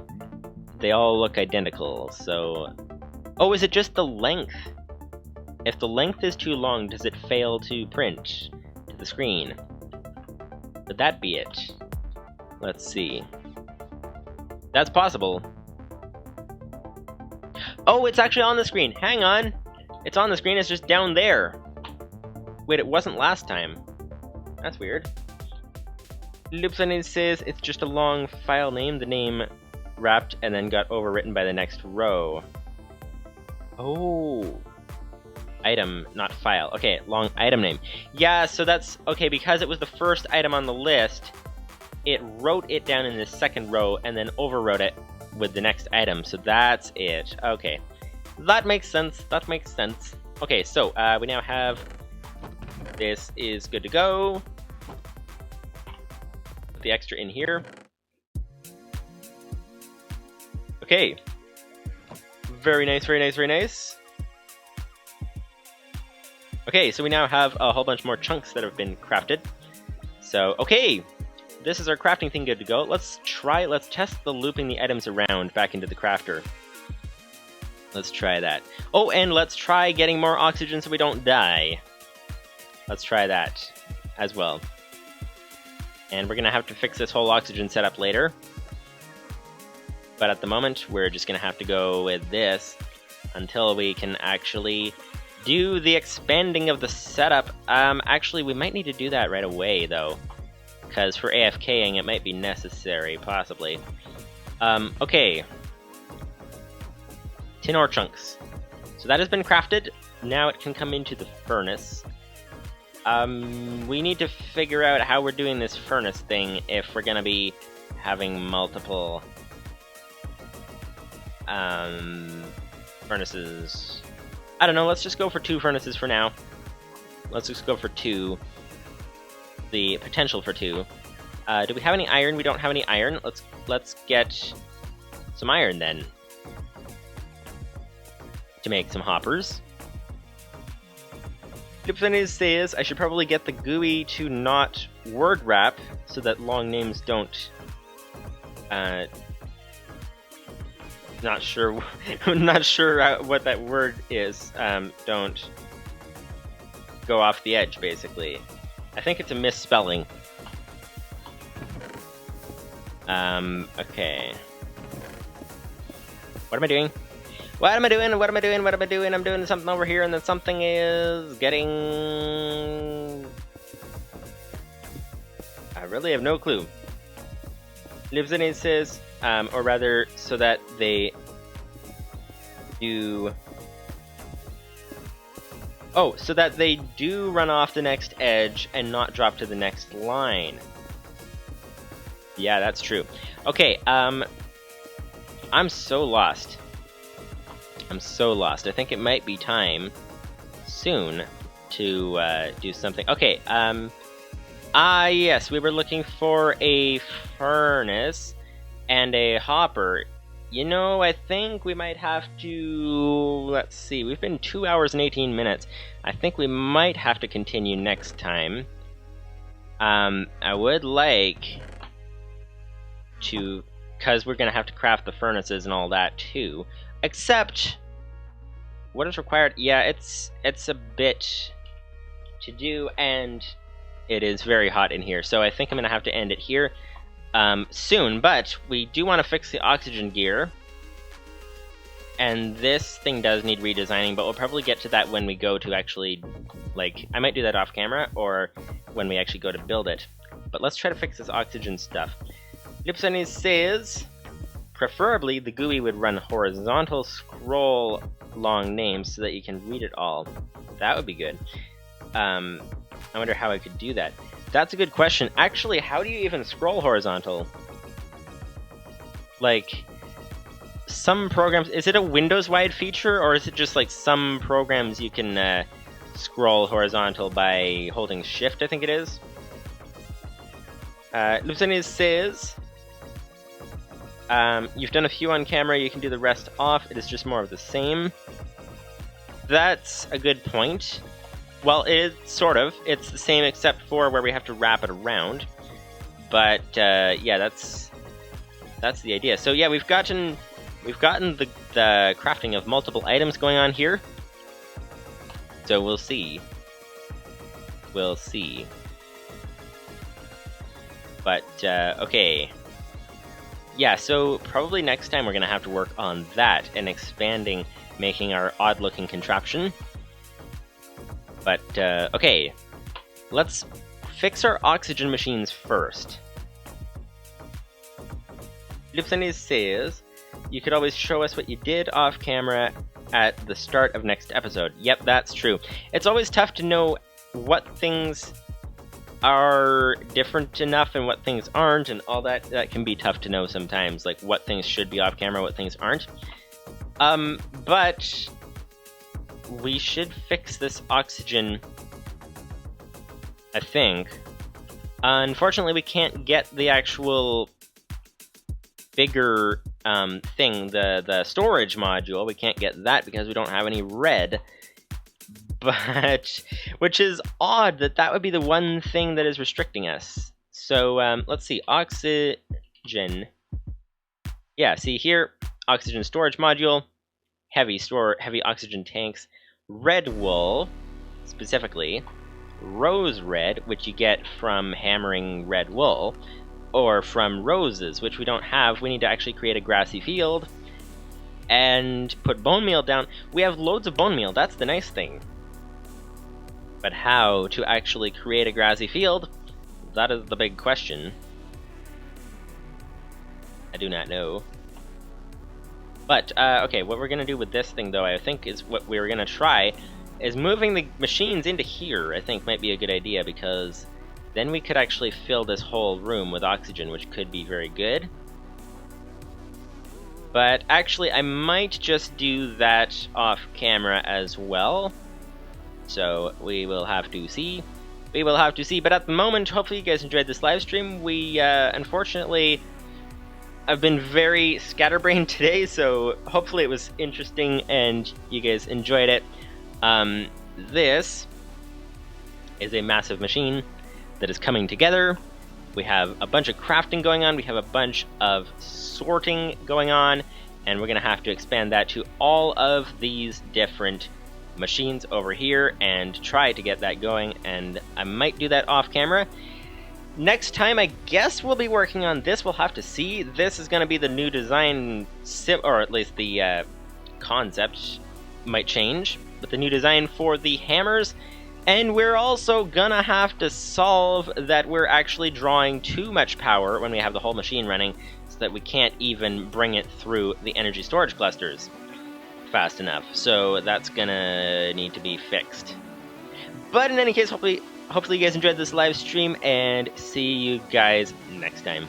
They all look identical, so... Oh, is it just the length? If the length is too long, does it fail to print to the screen? Could that be it? Let's see. That's possible. Oh, it's actually on the screen! Hang on! It's on the screen, it's just down there! Wait, it wasn't last time. That's weird. Loopsending says it's just a long file name, the name wrapped and then got overwritten by the next row. Oh. Item, not file. Okay, long item name. Yeah, so that's... Okay, because it was the first item on the list, it wrote it down in the second row and then overwrote it with the next item, so that's it. Okay. That makes sense. That makes sense. Okay, so we now have... This is good to go. Put the extra in here. Okay. Very nice, very nice, very nice. Okay, so we now have a whole bunch more chunks that have been crafted. So, okay. This is our crafting thing good to go. Let's test the looping the items around back into the crafter. Let's try that. Oh, and let's try getting more oxygen so we don't die. Let's try that as well. And we're gonna have to fix this whole oxygen setup later. But at the moment, we're just gonna have to go with this until we can actually do the expanding of the setup. Actually, we might need to do that right away, though. Because for AFKing, it might be necessary, possibly. Okay. Tin ore chunks. So that has been crafted. Now it can come into the furnace. We need to figure out how we're doing this furnace thing if we're gonna be having multiple furnaces. I don't know, let's just go for 2 furnaces for now. Let's just go for 2. The potential for 2. Do we have any iron? We don't have any iron. Let's get some iron then. To make some hoppers. Loopsending says I should probably get the GUI to not word wrap so that long names don't not sure what that word is. Don't go off the edge, basically. I think it's a misspelling. Okay. What am I doing? What am I doing? What am I doing? What am I doing? I'm doing something over here, and then something is getting... I really have no clue. Livesinin says, or rather, so that they do... Oh, so that they do run off the next edge and not drop to the next line. Yeah, that's true. Okay, I'm so lost. I'm so lost. I think it might be time soon to do something. Okay, yes, we were looking for a furnace and a hopper. You know, I think we might have to... Let's see, we've been 2 hours and 18 minutes. I think we might have to continue next time. I would like to... Because we're going to have to craft the furnaces and all that too. Except, what is required? Yeah, it's a bit to do, and it is very hot in here. So I think I'm going to have to end it here soon. But we do want to fix the oxygen gear. And this thing does need redesigning, but we'll probably get to that when we go to actually, like, I might do that off camera, or when we actually go to build it. But let's try to fix this oxygen stuff. Lipsony says... preferably the GUI would run horizontal scroll long names so that you can read it all. That would be good. I wonder how I could do that. That's a good question. Actually, how do you even scroll horizontal? Like, some programs... Is it a Windows-wide feature, or is it just like some programs you can scroll horizontal by holding Shift, I think it is? Lucinis says... you've done a few on camera, you can do the rest off. It is just more of the same. That's a good point. Well, it's sort of. It's the same except for where we have to wrap it around. But yeah, that's the idea. So yeah, we've gotten the crafting of multiple items going on here. So we'll see. We'll see. But okay. Yeah, so probably next time we're going to have to work on that and expanding, making our odd-looking contraption. But, okay. Let's fix our oxygen machines first. Lipsani says, you could always show us what you did off-camera at the start of next episode. Yep, that's true. It's always tough to know what things are different enough and what things aren't, and all that. That can be tough to know sometimes, like what things should be off camera, what things aren't. But we should fix this oxygen, I think. Unfortunately, we can't get the actual bigger thing, the storage module. We can't get that because we don't have any red. But, which is odd that would be the one thing that is restricting us. So, let's see, oxygen. Yeah, see here, oxygen storage module, heavy oxygen tanks, red wool, specifically, rose red, which you get from hammering red wool, or from roses, which we don't have. We need to actually create a grassy field, and put bone meal down. We have loads of bone meal, that's the nice thing. But how to actually create a grassy field? That is the big question. I do not know. But, okay, what we're going to do with this thing, though, I think is what we're going to try, is moving the machines into here, I think might be a good idea, because then we could actually fill this whole room with oxygen, which could be very good. But, actually, I might just do that off camera as well. So, we will have to see. We will have to see. But at the moment, hopefully you guys enjoyed this live stream. We, unfortunately, I've been very scatterbrained today, so hopefully it was interesting and you guys enjoyed it. This is a massive machine that is coming together. We have a bunch of crafting going on. We have a bunch of sorting going on. And we're going to have to expand that to all of these different machines over here and try to get that going, and I might do that off camera. Next time, I guess we'll be working on this. We'll have to see. This is going to be the new design, or at least the concept might change, but the new design for the hammers. And we're also gonna have to solve that we're actually drawing too much power when we have the whole machine running, so that we can't even bring it through the energy storage clusters fast enough. So that's gonna need to be fixed. But in any case, hopefully you guys enjoyed this live stream, and see you guys next time.